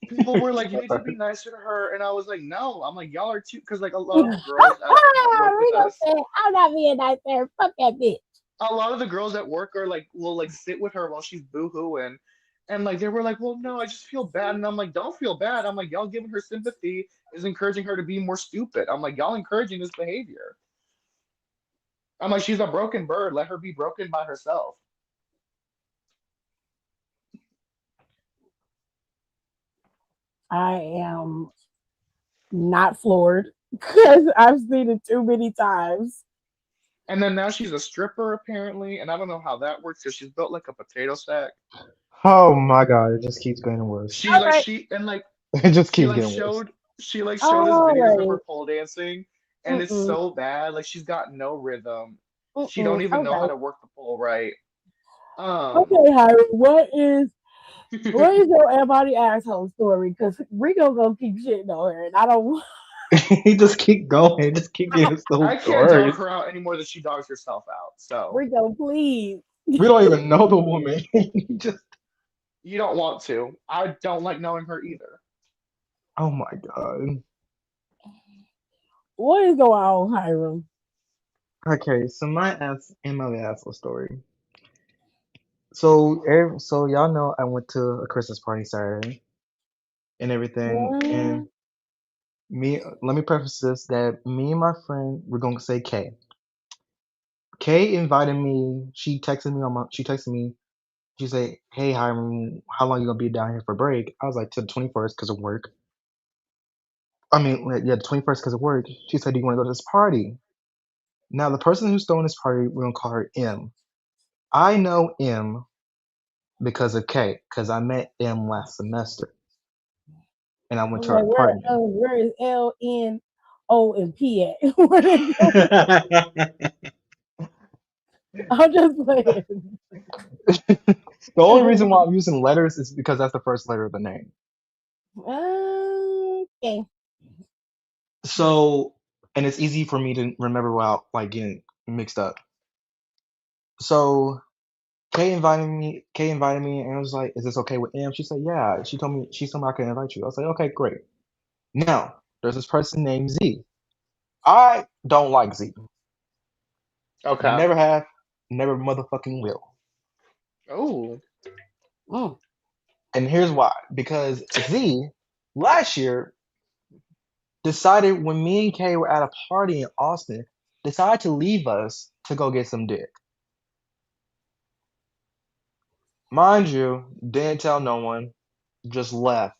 people were like, you need to be nicer to her. And I was like, no. I'm like, y'all are too, because like a lot of the girls that work with Rico us, said, I'm not being nice there. Fuck that bitch. a lot of the girls at work are like, will like sit with her while she's boo-hooing. And like they were like, well, no, I just feel bad. And I'm like, don't feel bad. I'm like, y'all giving her sympathy is encouraging her to be more stupid. I'm like, y'all encouraging this behavior. I'm like, she's a broken bird. Let her be broken by herself. I am not floored because I've seen it too many times. And then now she's a stripper apparently, and I don't know how that works because she's built like a potato sack. Oh my god, it just keeps getting worse. She's All like right. she and like It just she keeps like getting worse. showed us All videos of right. her pole dancing, and it's Mm-mm. so bad. Like she's got no rhythm. She don't Mm-mm. even know how Okay. to work the pole right. Um, Okay, Harry. What is your everybody asshole story? Because Rico gonna keep shitting on her, and I don't. He just keep going, just keep getting so I can't dog stories. her out anymore that she dogs herself out. So Rico, please. We don't even know the woman. Just you don't want to. I don't like knowing her either. oh my god. What is going on, Hiram? Okay, so my asshole story. So y'all know I went to a Christmas party Saturday and everything, What? and me. Let me preface this that me and my friend, we're gonna say Kay. Kay invited me. She texted me on my. She texted me. She said, "Hey, Hiram, how long you gonna be down here for break?" I was like, "To the 21st because of work." I mean, like, yeah, the 21st because of work. She said, "Do you want to go to this party?" Now, the person who's throwing this party, we're gonna call her M. I know M because of K, because I met M last semester, and I went to her Okay, apartment. where is LNO and P at? Where they go? I'm just playing. The only reason why I'm using letters is because that's the first letter of the name. Okay. So, and it's easy for me to remember without like getting mixed up. So Kay invited me, and I was like, "Is this okay with M?" She said, "Yeah." She told me I could invite you. I was like, "Okay, great." Now, there's this person named Z. I don't like Z. Okay. Never have, never motherfucking will. Oh. Mm. And here's why. Because Z last year decided when me and Kay were at a party in Austin, decided to leave us to go get some dick. Mind you, didn't tell no one, just left.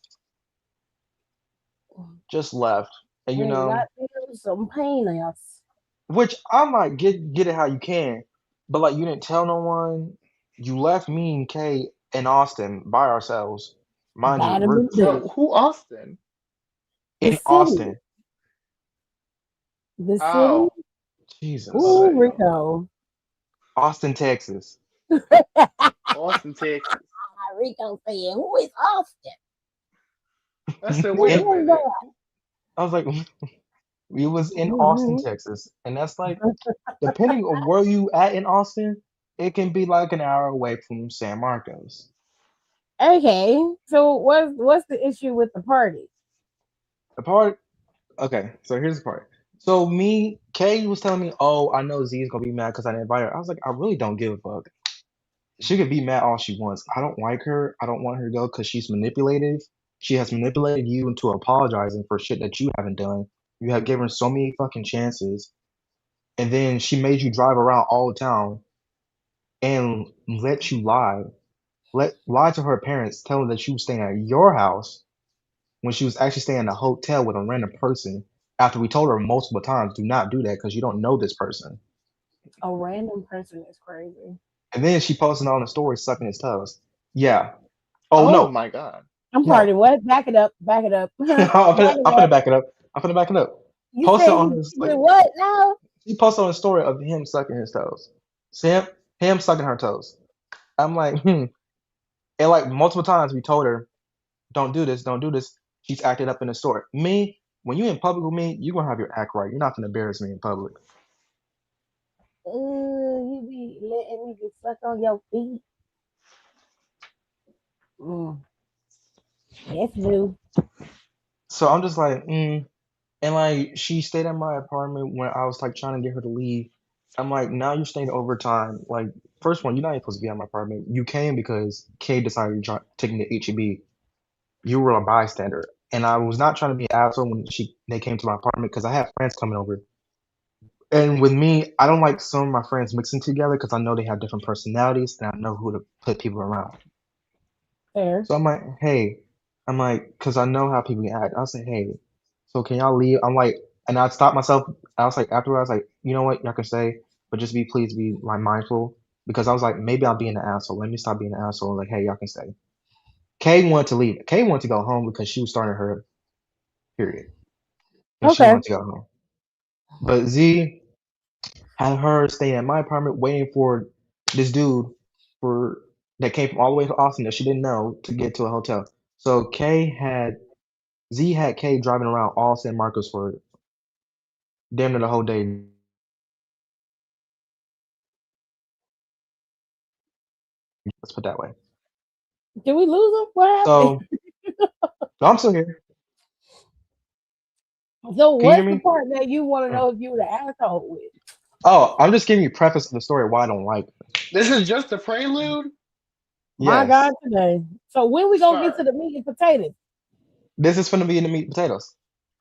Just left. And you And know, got there some pain else. which I'm like, get it how you can. But like you didn't tell no one. You left me and Kay in Austin by ourselves. Mind you, Bad we're and blue. Who Austin? The in city. Austin. The city. Oh, the Jesus. Ooh, city. Rico. Austin, Texas. Austin, Texas. Rico saying, who is Austin? I said, wait a And Who is minute. that? I was like, we was in Austin, Mhm. Texas, and that's like, depending on where you at in Austin, it can be like an hour away from San Marcos. Okay, so what's the issue with the party? The part, okay, so here's the part. So me, Kay was telling me, oh, I know Z is gonna be mad because I didn't invite her. I was like, I really don't give a fuck. She could be mad all she wants. I don't like her. I don't want her to go because she's manipulative. She has manipulated you into apologizing for shit that you haven't done. You have given her so many fucking chances, and then she made you drive around all the town and let you lie. Lie to her parents, tell them that she was staying at your house when she was actually staying in a hotel with a random person. After we told her multiple times, do not do that because you don't know this person. A random person is crazy. And then she posted on the story sucking his toes. Yeah. Oh Oh no, my God. I'm no. pardon. What? Back it up. Back it up. back I'm it finna up. back it up. I'm finna back it up. You Posted say on he his did like what now? he posted on a story of him sucking his toes. See him sucking her toes. I'm like, and like multiple times we told her, don't do this, don't do this. She's acted up in the store. Me, when you in public with me, you gonna have your act right. You're not gonna embarrass me in public. You be letting me get suck on your feet. Mm, that's new. So I'm just like, and like she stayed at my apartment when I was like trying to get her to leave. I'm like, now you're staying overtime. Like, first one, you're not even supposed to be at my apartment. You came because Kay decided to take me to HEB. You were a bystander, and I was not trying to be an asshole when they came to my apartment because I had friends coming over. And with me, I don't like some of my friends mixing together because I know they have different personalities and I know who to put people around. Fair. So I'm like, hey, I'm like, because I know how people act. I say, hey, so can y'all leave? I'm like, and I'd stop myself. I was like, afterwards, I was like, you know what, y'all can stay, but just please be like mindful because I was like, maybe I'm being an asshole. Let me stop being an asshole. Like, hey, y'all can stay. Kay wanted to leave. Kay wanted to go home because she was starting her period and she Okay. wanted to go home. But Z had her staying at my apartment waiting for this dude for that came from all the way to Austin that she didn't know to get to a hotel. So Z had Kay driving around all San Marcos for damn near the whole day. Let's put it that way. Did we lose him? What happened? So no, I'm still here. So Can you hear what's the me? part that you want to Oh, know if you were the asshole with? oh, I'm just giving you preface of the story why I don't like her. This is just a prelude, My Yes, God, today. So when we gonna get to sir. the meat and potatoes? this is going to be in the meat and potatoes.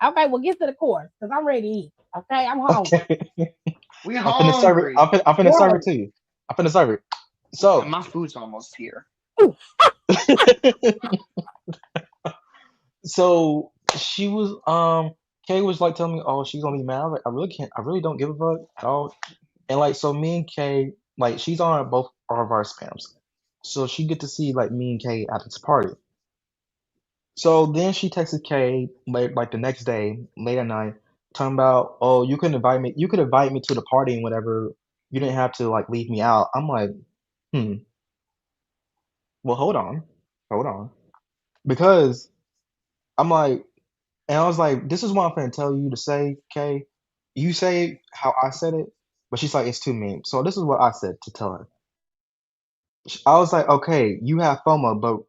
Okay, well get to the course because I'm ready to eat. Okay, I'm hungry. Okay, We I'm finna serve it. hungry. I'm finna serve it Right. to you. I'm finna serve it. And So, my food's almost here. so she was Kay was like telling me, oh, she's gonna be mad. I was like, I really can't. I really don't give a fuck at all. And like, so me and Kay, like, she's on both of our spams, so she get to see like me and Kay at this party. So then she texted Kay like the next day, late at night, talking about, oh, you could invite me. You could invite me to the party and whatever. You didn't have to like leave me out. I'm like, hmm. Well, hold on, because I'm like, and I was like, this is what I'm gonna tell you to say, Kay. You say how I said it, but she's like, it's too mean. So this is what I said to tell her. I was like, okay, you have FOMO,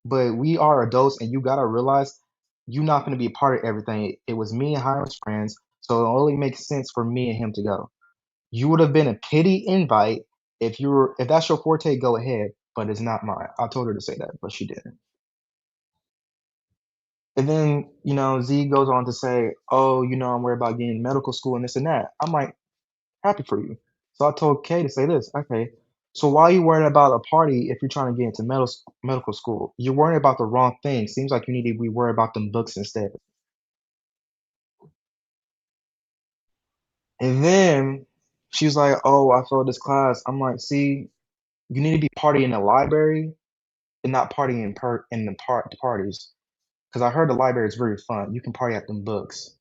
but we are adults, and you gotta realize you're not gonna be a part of everything. It was me and Hiram's friends, so it only makes sense for me and him to go. You would have been a pity invite if that's your forte, go ahead, but it's not mine. I told her to say that, but she didn't. And then, Z goes on to say, oh, I'm worried about getting medical school and this and that. I'm like, happy for you. So I told Kay to say this. Okay, so why are you worried about a party if you're trying to get into medical school? You're worrying about the wrong thing. Seems like you need to be worried about them books instead. And then she was like, oh, I failed this class. I'm like, see, you need to be partying in the library and not partying in the parties. Because I heard the library is very fun. You can party at them books.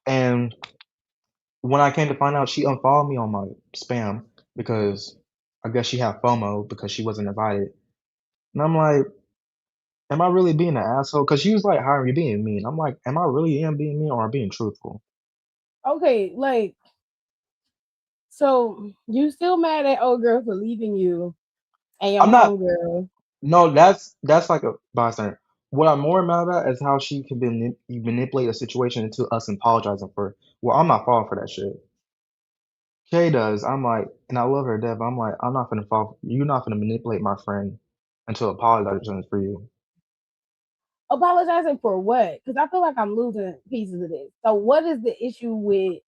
And when I came to find out, she unfollowed me on my spam because I guess she had FOMO because she wasn't invited. And I'm like, am I really being an asshole? Because she was like, "How are you being mean?" I'm like, am I really being mean or am I being truthful? Okay, like so you still mad at old girl for leaving you and your I'm not. homegirl? No, that's like a bystander. What I'm more mad about is how she can manipulate a situation into us apologizing for. Well, I'm not falling for that shit. Kay does. I'm like, and I love her to death. I'm like, I'm not gonna fall. You're not gonna manipulate my friend until apologizing for you. Apologizing for what? Because I feel like I'm losing pieces of this. So what is the issue with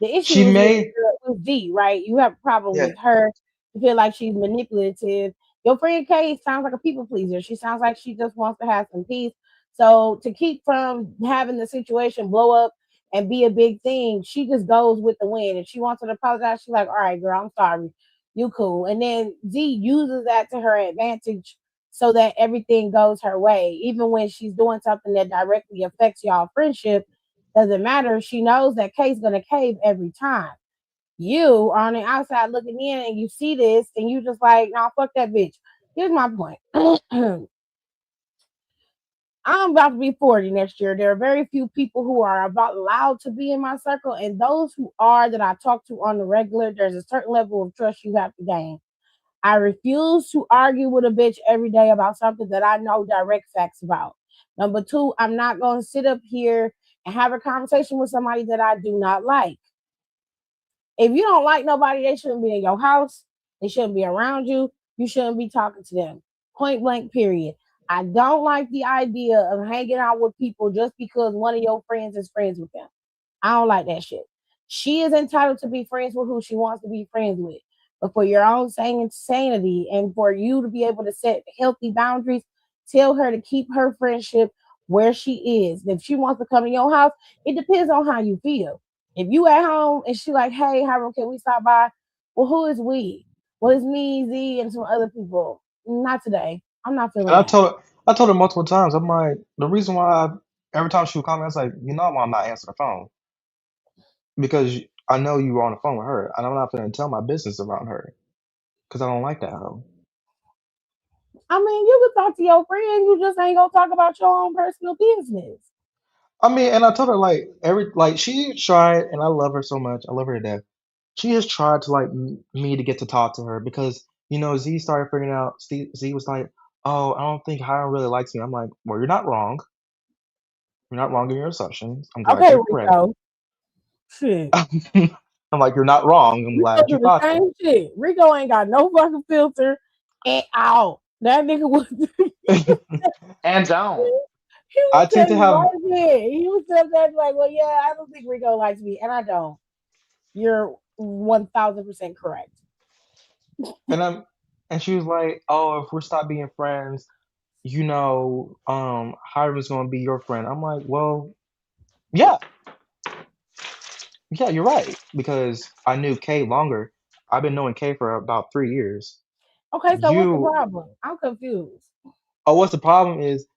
the She issue is may, with V, right? You have a problem yeah, with her. You feel like she's manipulative. Your friend Kay sounds like a people pleaser. She sounds like she just wants to have some peace. So to keep from having the situation blow up and be a big thing, she just goes with the wind. If she wants to apologize, she's like, all right, girl, I'm sorry. You cool. And then Z uses that to her advantage so that everything goes her way. Even when she's doing something that directly affects y'all friendship, doesn't matter. She knows that Kay's gonna cave every time. You are on the outside looking in and you see this and you just like, nah, fuck that bitch. Here's my point. I'm about to be 40 next year. There are very few people who are about allowed to be in my circle, and those who are that I talk to on the regular, there's a certain level of trust you have to gain. I refuse to argue with a bitch every day about something that I know direct facts about. Number two, I'm not going to sit up here and have a conversation with somebody that I do not like. If you don't like nobody, they shouldn't be in your house. They shouldn't be around you. You shouldn't be talking to them. Point blank, period. I don't like the idea of hanging out with people just because one of your friends is friends with them. I don't like that shit. She is entitled to be friends with who she wants to be friends with. But for your own sanity and for you to be able to set healthy boundaries, tell her to keep her friendship where she is. If she wants to come to your house, it depends on how you feel. If you at home and she like, hey, Hiram, can we stop by? Well, who is we? Well, it's me, Z, and some other people. Not today. I'm not feeling and that. I told her multiple times. I'm like, the reason why every time she would call me, I was like, you know why I'm not answering the phone because I know you were on the phone with her, and I'm not gonna tell my business around her because I don't like that hoe. I mean, you can talk to your friend. You just ain't gonna talk about your own personal business. I mean, and I told her like she tried, and I love her so much. I love her to death. She has tried to like me to get to talk to her because Z started figuring out. Z was like, "Oh, I don't think Hiram really likes me." I'm like, "Well, you're not wrong. You're not wrong in your assumptions. I'm glad Okay, you're correct." Rico. Shit. I'm like, "You're not wrong. I'm Rico glad you do the thought same shit. Rico ain't got no fucking filter at all. That nigga was that." And don't. he I was tend telling to you have, right there. He was telling that like, well, yeah, I don't think Rico likes me, and I don't. You're 1000% correct. and and she was like, "Oh, if we stop being friends, Hiram's gonna be your friend." I'm like, "Well, yeah, yeah, you're right because I knew Kay longer. I've been knowing Kay for about 3 years. Okay, so what's the You, problem? I'm confused. oh, what's the problem is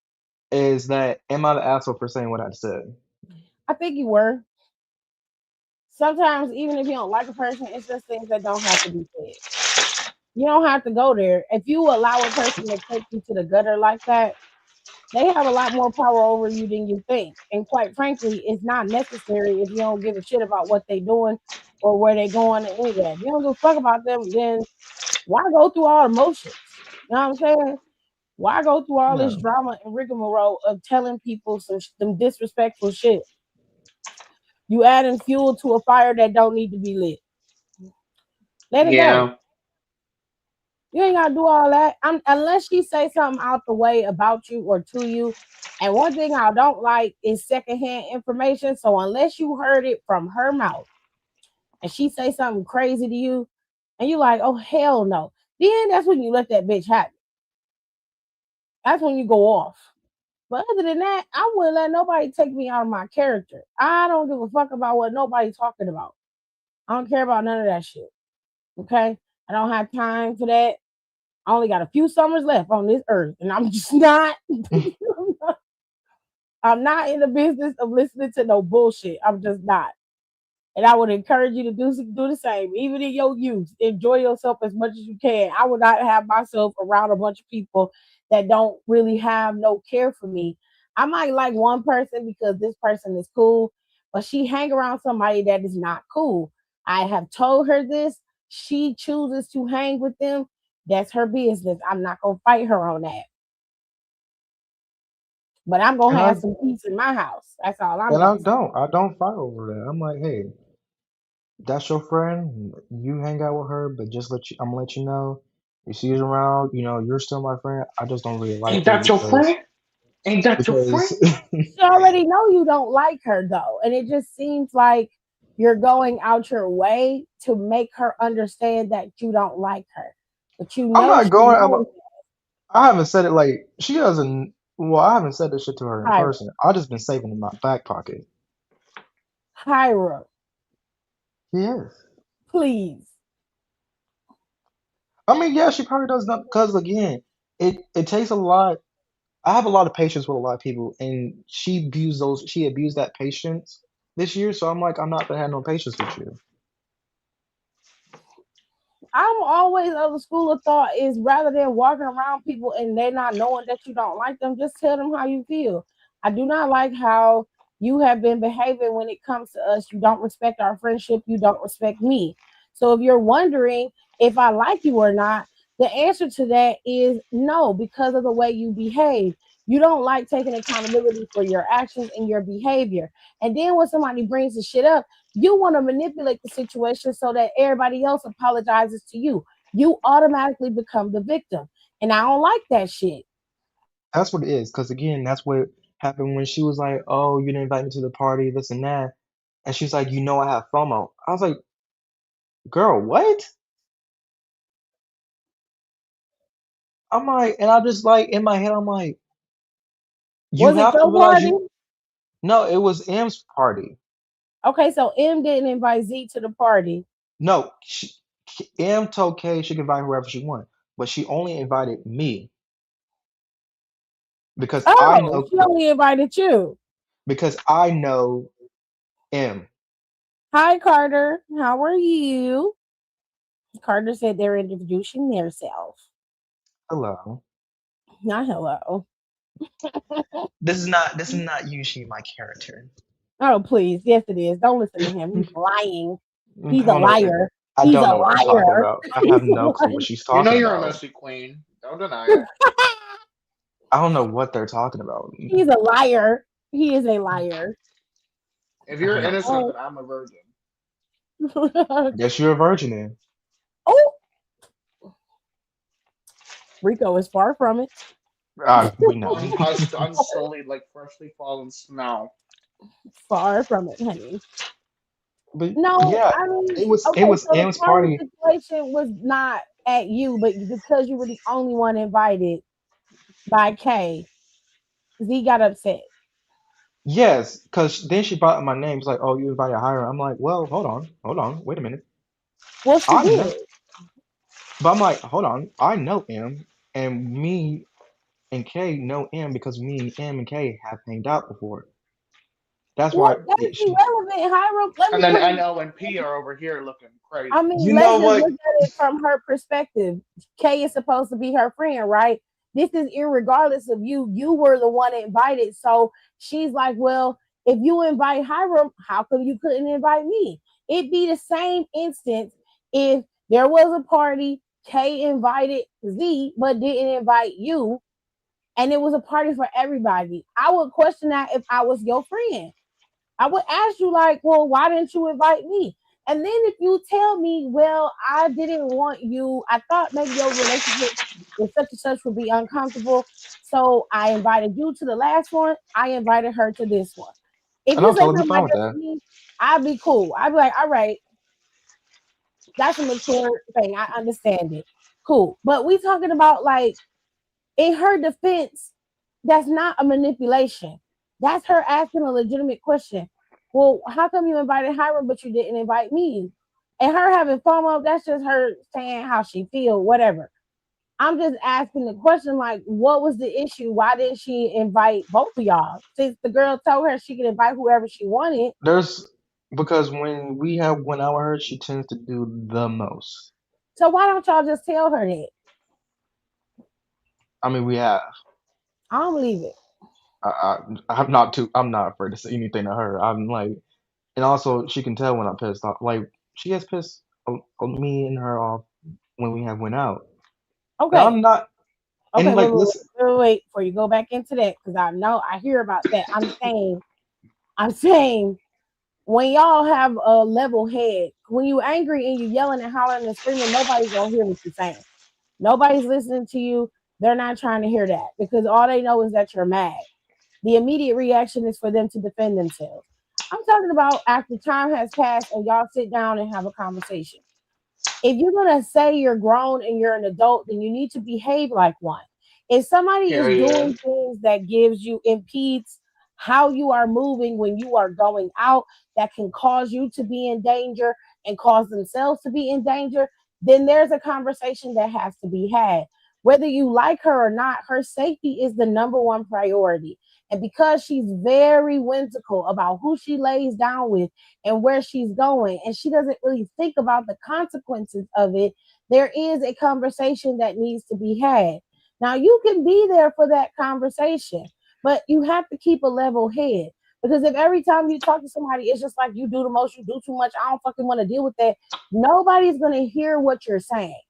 that am I the asshole for saying what I said? I think you were. Sometimes, even if you don't like a person, it's just things that don't have to be said. You don't have to go there. If you allow a person to take you to the gutter like that, they have a lot more power over you than you think. And quite frankly, it's not necessary if you don't give a shit about what they're doing or where they're going or any of that. If you don't give a fuck about them, then why go through all the motions? You know what I'm saying? Why go through all this Yeah, drama and rigmarole of telling people some disrespectful shit? You adding fuel to a fire that don't need to be lit. Let it go. Yeah. You ain't gotta do all that. Unless she say something out the way about you or to you. And one thing I don't like is secondhand information. So unless you heard it from her mouth and she say something crazy to you, and you like, oh hell no, then that's when you let that bitch happen. That's when you go off. But other than that, I wouldn't let nobody take me out of my character. I don't give a fuck about what nobody's talking about. I don't care about none of that shit. Okay? I don't have time for that. I only got a few summers left on this earth, and I'm just not. I'm not in the business of listening to no bullshit. I'm just not. And I would encourage you to do the same, even in your youth. Enjoy yourself as much as you can. I would not have myself around a bunch of people that don't really have no care for me. I might like one person because this person is cool, but she hang around somebody that is not cool. I have told her this. She chooses to hang with them. That's her business. I'm not gonna fight her on that. But I'm and gonna I have some peace in my house. That's all I'm and I gonna say. don't I don't fight over that. I'm like, hey, That's your friend. You hang out with her, but just I'm gonna let you know. You see us around, you're still my friend. I just don't really like Ain't you that your friend? Ain't that your because friend? She already know you don't like her though, and it just seems like you're going out your way to make her understand that you don't like her, but you I'm know not she going. knows I haven't said it like she doesn't. Well, I haven't said this shit to her in Hyra. person. I just been saving it in my back pocket. Hyra, Yes. please. I mean, yeah, she probably does not because again, it takes a lot. I have a lot of patience with a lot of people, and she abused that patience this year. So I'm like, I'm not gonna have no patience with you. I'm always of the school of thought is rather than walking around people and they not knowing that you don't like them, just tell them how you feel. I do not like how you have been behaving when it comes to us. You don't respect our friendship. You don't respect me. So if you're wondering if I like you or not, the answer to that is no, because of the way you behave. You don't like taking accountability for your actions and your behavior. And then when somebody brings the shit up, you want to manipulate the situation so that everybody else apologizes to you. You automatically become the victim. And I don't like that shit. That's what it is. Because again, that's what happened when she was like, "Oh, you didn't invite me to the party, this and that," and she's like, I have FOMO." I was like, "Girl, what?" I'm like, and I just like in my head, I'm like, "You Was it have to your realize party? you." No, it was M's party. Okay, so M didn't invite Z to the party. No, M told Kay she could invite whoever she wanted, but she only invited me because I Oh, know she only invited you. because I know M. Hi, Carter. How are you? Carter said they're introducing themselves. Hello. Not hello. This is not usually my character. Oh, please. Yes, it is. Don't listen to him. He's lying. I He's a don't know. liar. I He's don't a know what she's talking liar. about. I He's have a no clue what liar. she's You know talking you're a about. messy queen. Don't deny it. I don't know what they're talking about. He's a liar. He is a liar. If I you're have no clue. innocent, Oh, then I'm a virgin. I guess you're a virgin then. oh, Rico is far from it. We know. I'm slowly like freshly fallen snow. Far from it, honey. But No, yeah, I mean, it okay, was so the M's party party. situation was not at you, but because you were the only one invited by Kay, Z got upset. Yes, because then she brought up my name. It's like, oh, you invited Hiram. I'm like, well, hold on, wait a minute. Well, she I did. know, but I'm like, hold on, I know M, and me and Kay know M because me and M and Kay have hanged out before. That's What? why That's irrelevant, Hiram. Let And me then put it. NO and P are over here looking I crazy. mean, you let's know just what? look at it from her perspective. Kay is supposed to be her friend, right? This is irregardless of you. You were the one invited. So she's like, well, if you invite Hiram, how come you couldn't invite me? It'd be the same instance if there was a party, Kay invited Z, but didn't invite you, and it was a party for everybody. I would question that if I was your friend. I would ask you, like, well, why didn't you invite me? And then if you tell me, well, I didn't want you, I thought maybe your relationship with such and such would be uncomfortable. So I invited you to the last one. I invited her to this one. If And you I'll say totally be something fine like with that that. to me, I'd be cool. I'd be like, all right, that's a mature thing. I understand it. Cool. But we talking about like in her defense, that's not a manipulation. That's her asking a legitimate question. Well, how come you invited Hiram but you didn't invite me? And her having FOMO, that's just her saying how she feel, whatever. I'm just asking the question like, what was the issue? Why didn't she invite both of y'all? Since the girl told her she could invite whoever she wanted. There's because when we have went out with her, she tends to do the most. So why don't y'all just tell her that? I mean, we have. I don't believe it. I'm not afraid to say anything to her. I'm like, and also she can tell when I'm pissed off. Like she gets pissed on me and her off when we have went out. And Okay. I'm not. Okay, And wait, like, wait, listen, wait, wait, wait, before you go back into that, because I know I hear about that. I'm saying when y'all have a level head, when you angry and you yelling and hollering and screaming, nobody's gonna hear what you're saying. Nobody's listening to you. They're not trying to hear that because all they know is that you're mad. The immediate reaction is for them to defend themselves. I'm talking about after time has passed and y'all sit down and have a conversation. If you're gonna say you're grown and you're an adult, then you need to behave like one. If somebody is Period. doing things that gives you impedes how you are moving when you are going out, that can cause you to be in danger and cause themselves to be in danger, then there's a conversation that has to be had. Whether you like her or not, her safety is the number one priority. And because she's very whimsical about who she lays down with and where she's going, and she doesn't really think about the consequences of it, there is a conversation that needs to be had. Now, you can be there for that conversation, but you have to keep a level head. Because if every time you talk to somebody, it's just like you do the most, you do too much, I don't fucking want to deal with that, nobody's going to hear what you're saying.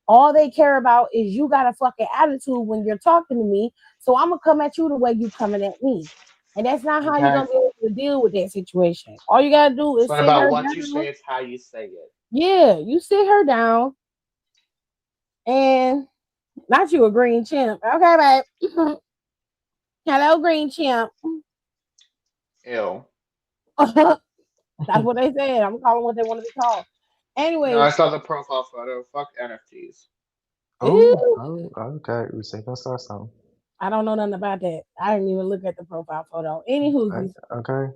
All they care about is you got a fucking attitude when you're talking to me. So I'm gonna come at you the way you coming at me. And that's not how you're Okay. gonna be able to deal with that situation. All you gotta do It's is not sit about her what you say, down. it's how you say it. Yeah, you sit her down and not you a green chimp. Okay, babe. Hello, green chimp. Ew. That's what they said. I'm calling what they want to be called. No, I Anyways, saw the profile photo. Fuck NFTs. Oh, ew, oh, okay. We say that's our song. I don't know nothing about that. I didn't even look at the profile photo. Anywho's, Okay.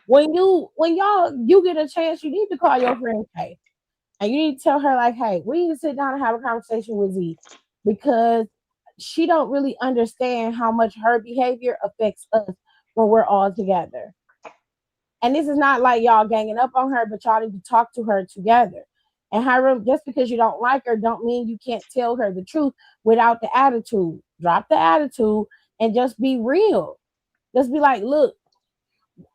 when y'all you get a chance, you need to call your friend Kay. And you need to tell her, like, hey, we need to sit down and have a conversation with Z because she don't really understand how much her behavior affects us when we're all together. And this is not like y'all ganging up on her, but y'all need to talk to her together. And Hiram, just because you don't like her, don't mean you can't tell her the truth without the attitude. Drop the attitude and just be real. Just be like, look,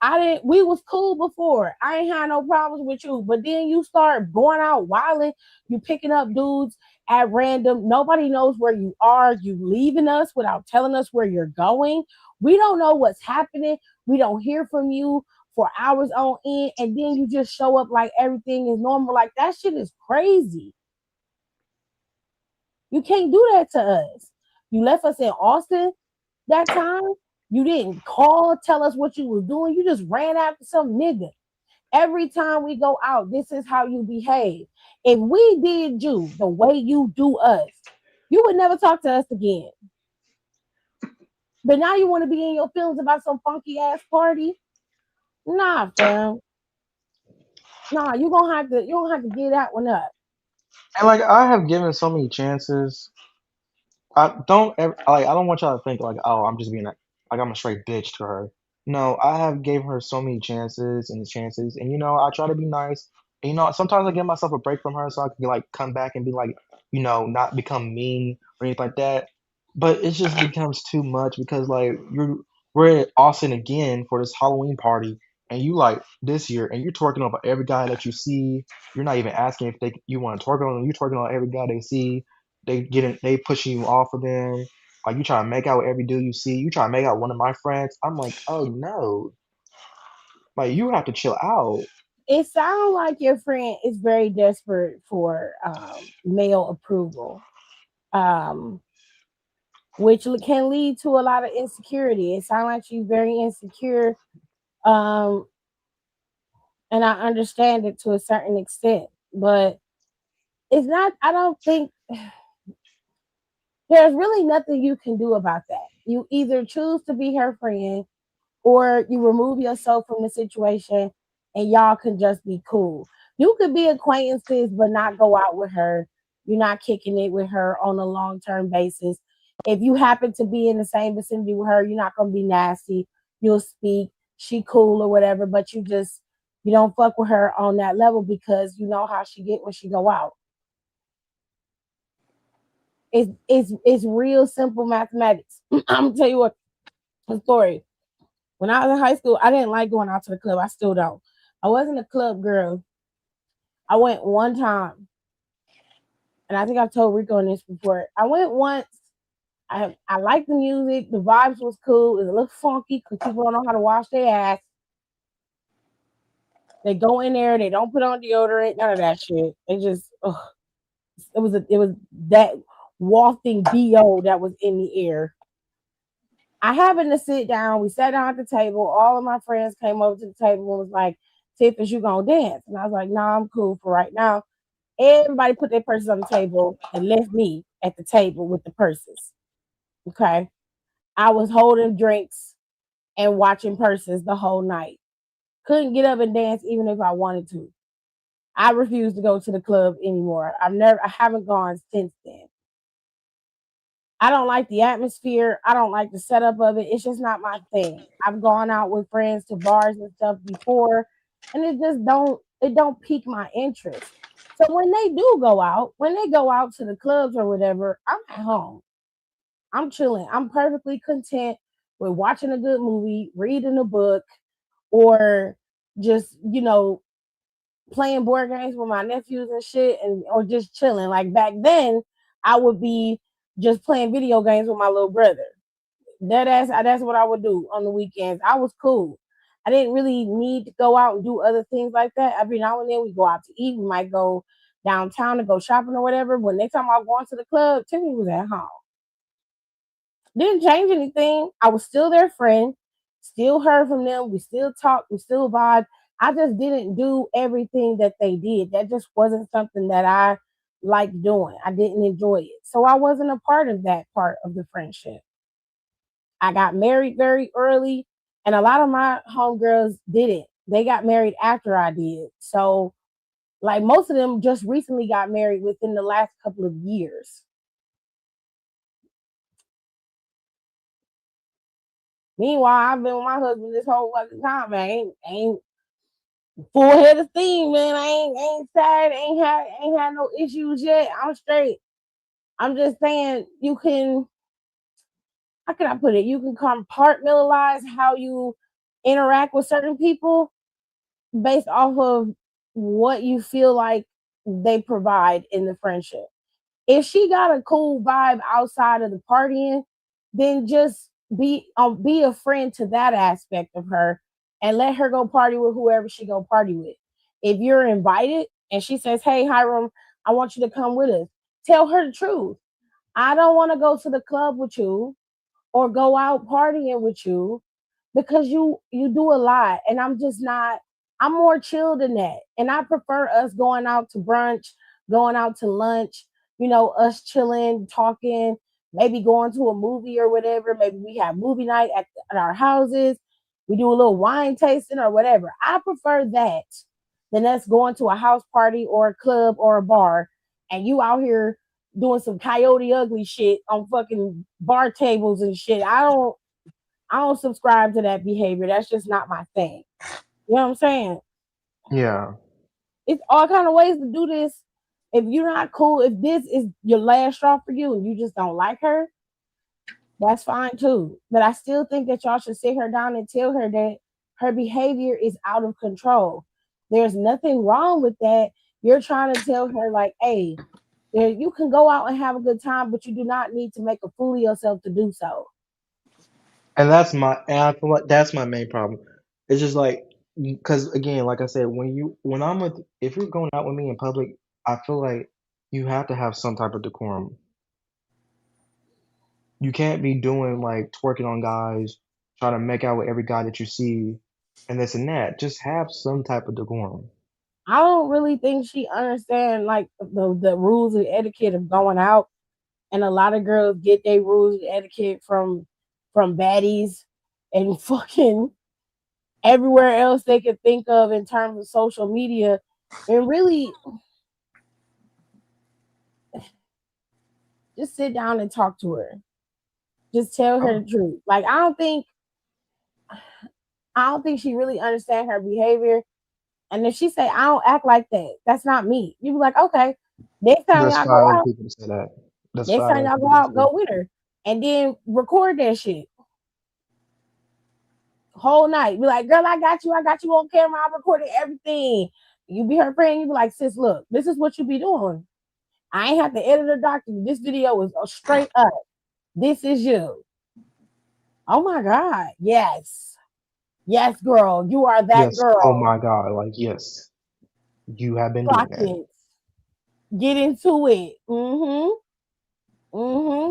I didn't. We was cool before. I ain't had no problems with you. But then you start going out wilding. You picking up dudes at random. Nobody knows where you are. You leaving us without telling us where you're going. We don't know what's happening. We don't hear from you for hours on end, and then you just show up like everything is normal. Like that shit is crazy. You can't do that to us. You left us in Austin that time. You didn't call, tell us what you was doing. You just ran after some nigga. Every time we go out, this is how you behave. If we did you the way you do us, you would never talk to us again. But now you want to be in your feelings about some funky ass party? Nah, fam. Nah, you gonna have to get that one up. And like I have given so many chances. I don't ever like. I don't want y'all to think like, oh, I'm just being like I'm a straight bitch to her. No, I have gave her so many chances, and I try to be nice. And, sometimes I give myself a break from her so I can like come back and be like, not become mean or anything like that. But it just becomes too much because like we're at Austin again for this Halloween party, and you like this year, and you're twerking over every guy that you see. You're not even asking if you want to twerk on them. You're twerking on every guy they see. They pushing you off of them. Like you try to make out with every dude you see. You try to make out with one of my friends. I'm like, oh no, like you have to chill out. It sounds like your friend is very desperate for male approval. Um, which can lead to a lot of insecurity. It sounds like she's very insecure, um, and I understand it to a certain extent, but it's not. I don't think there's really nothing you can do about that. You either choose to be her friend or you remove yourself from the situation and y'all can just be cool. You could be acquaintances but not go out with her. You're not kicking it with her on a long-term basis. If you happen to be in the same vicinity with her, you're not gonna be nasty. You'll speak, she cool or whatever, but you don't fuck with her on that level because you know how she get when she go out. It's real simple mathematics. I'm gonna tell you what a story. When I was in high school, I didn't like going out to the club. I still don't. I wasn't a club girl. I went one time, and I think I've told Rico on this before. I went once. I liked the music. The vibes was cool. It was a little funky because people don't know how to wash their ass. They go in there, they don't put on deodorant, none of that shit. They just, it was that wafting bo that was in the air. I happened to sit down. We sat down at the table. All of my friends came over to the table and was like, "Tiff, is you gonna dance?" And I was like, "Nah, I'm cool for right now." Everybody put their purses on the table and left me at the table with the purses. Okay. I was holding drinks and watching purses the whole night. Couldn't get up and dance even if I wanted to. I refuse to go to the club anymore. I haven't gone since then. I don't like the atmosphere. I don't like the setup of it. It's just not my thing. I've gone out with friends to bars and stuff before, and it don't pique my interest. So when they do go out, when they go out to the clubs or whatever, I'm at home. I'm chilling. I'm perfectly content with watching a good movie, reading a book, or just, playing board games with my nephews and shit, and or just chilling. Like back then, I would be just playing video games with my little brother. That's what I would do on the weekends. I was cool. I didn't really need to go out and do other things like that. Every now and then we go out to eat. We might go downtown to go shopping or whatever. When next time I was going to the club, Timmy was at home. Didn't change anything. I was still their friend, still heard from them. We still talked, we still vibe. I just didn't do everything that they did. That just wasn't something that I liked doing. I didn't enjoy it. So I wasn't a part of that part of the friendship. I got married very early, and a lot of my homegirls didn't. They got married after I did. So, like, most of them just recently got married within the last couple of years. Meanwhile, I've been with my husband this whole fucking time, man. Ain't full head of steam, man. I ain't sad, ain't had no issues yet. I'm straight. I'm just saying you can, how can I put it? You can compartmentalize how you interact with certain people based off of what you feel like they provide in the friendship. If she got a cool vibe outside of the partying, then just be a friend to that aspect of her and let her go party with whoever she go party with. If you're invited and she says, "Hey Hiram, I want you to come with us," tell her the truth. I don't want to go to the club with you or go out partying with you because you do a lot, and I'm just not. I'm more chill than that, and I prefer us going out to brunch, going out to lunch, us chilling, talking, maybe going to a movie or whatever. Maybe we have movie night at our houses. We do a little wine tasting or whatever. I prefer that than us going to a house party or a club or a bar and you out here doing some coyote ugly shit on fucking bar tables and shit. I don't subscribe to that behavior. That's just not my thing. You know what I'm saying? Yeah. It's all kind of ways to do this. If you're not cool, if this is your last straw for you and you just don't like her, that's fine too. But I still think that y'all should sit her down and tell her that her behavior is out of control. There's nothing wrong with that. You're trying to tell her, like, hey, you can go out and have a good time, but you do not need to make a fool of yourself to do so. And I feel like that's my main problem. It's just like, because again, like I said, when I'm with, if you're going out with me in public, I feel like you have to have some type of decorum. You can't be doing like twerking on guys, trying to make out with every guy that you see, and this and that. Just have some type of decorum. I don't really think she understands like the rules and etiquette of going out. And a lot of girls get their rules and etiquette from baddies and fucking everywhere else they could think of in terms of social media. And really just sit down and talk to her. Just tell her Oh, the truth. Like I don't think she really understands her behavior. And if she say I don't act like that, that's not me. You be like, okay, next time there's y'all go five other out, people to say that. There's next five time other y'all people go to out, say go with her. And then record that shit whole night. Be like, girl, I got you on camera. I recorded everything. You be her friend. You be like, sis, look, this is what you be doing. I ain't have to edit or document. This video is straight up. This is you. Oh my God. Yes. Yes, girl, you are that Yes. Oh girl. my God. Like, yes, you have been doing Clock that. it. Get into it.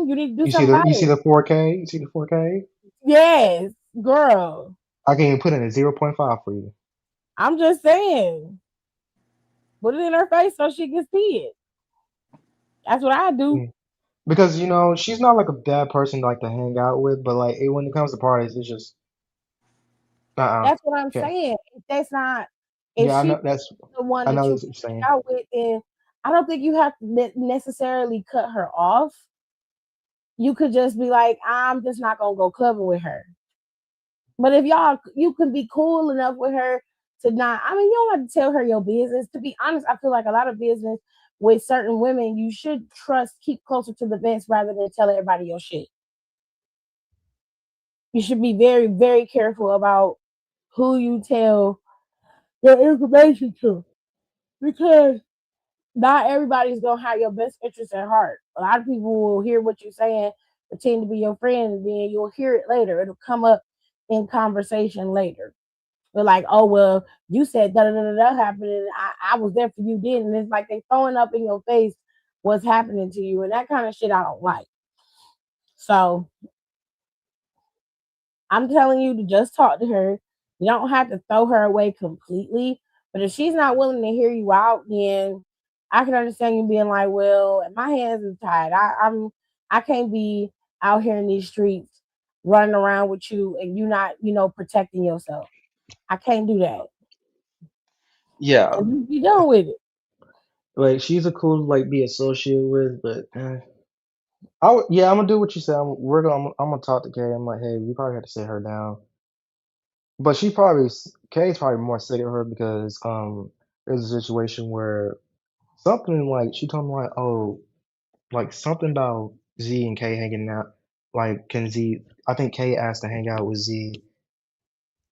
You need to do You see something the about you see it. the 4K. You see the 4K. Yes, girl. I can even put in a 0.5 for you. I'm just saying. Put it in her face so she can see it. That's what I do. Mm. Because she's not like a bad person like to hang out with, but like when it comes to parties, it's just That's what I'm okay. saying. If that's not, if Yeah, I she's know that's the one I that know you that's what you're hang saying. out with, then I don't think you have to necessarily cut her off. You could just be like, I'm just not gonna go clubbing with her. But if you can be cool enough with her to not, I mean, you don't have to tell her your business. To be honest, I feel like a lot of business with certain women, you should keep closer to the vest rather than tell everybody your shit. You should be very, very careful about who you tell your information to because not everybody's gonna have your best interest at heart. A lot of people will hear what you're saying, pretend to be your friend, and then you'll hear it later. It'll come up in conversation later. They're like, oh well, you said da da da da happened, and I was there for you then. And it's like they throwing up in your face what's happening to you, and that kind of shit I don't like. So I'm telling you to just talk to her. You don't have to throw her away completely. But if she's not willing to hear you out, then I can understand you being like, well, my hands are tied. I can't be out here in these streets running around with you and you not, protecting yourself. I can't do that. Yeah, And you be done with it. like she's a cool like be associated with, but yeah, I'm gonna do what you said. I'm gonna talk to Kay. I'm like, hey, we probably have to sit her down. But Kay's probably more sick of her because there's a situation where something like she told me like, oh, like something about Z and Kay hanging out. Like, can Z? I think Kay asked to hang out with Z,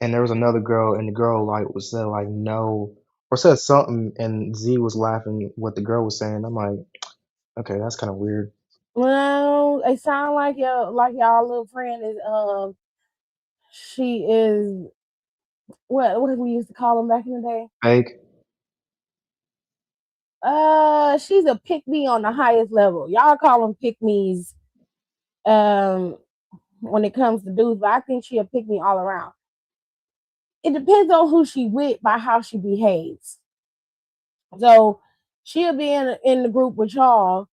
and there was another girl, and the girl like was said like no, or said something, and Z was laughing what the girl was saying. I'm like, okay, that's kind of weird. Well, it sound like y'all little friend is she is what we used to call them back in the day. Fake. She's a pick me on the highest level. Y'all call them pick me's um when it comes to dudes, but I think she'll pick me all around. It depends on who she with by how she behaves. So she'll be in the group with y'all,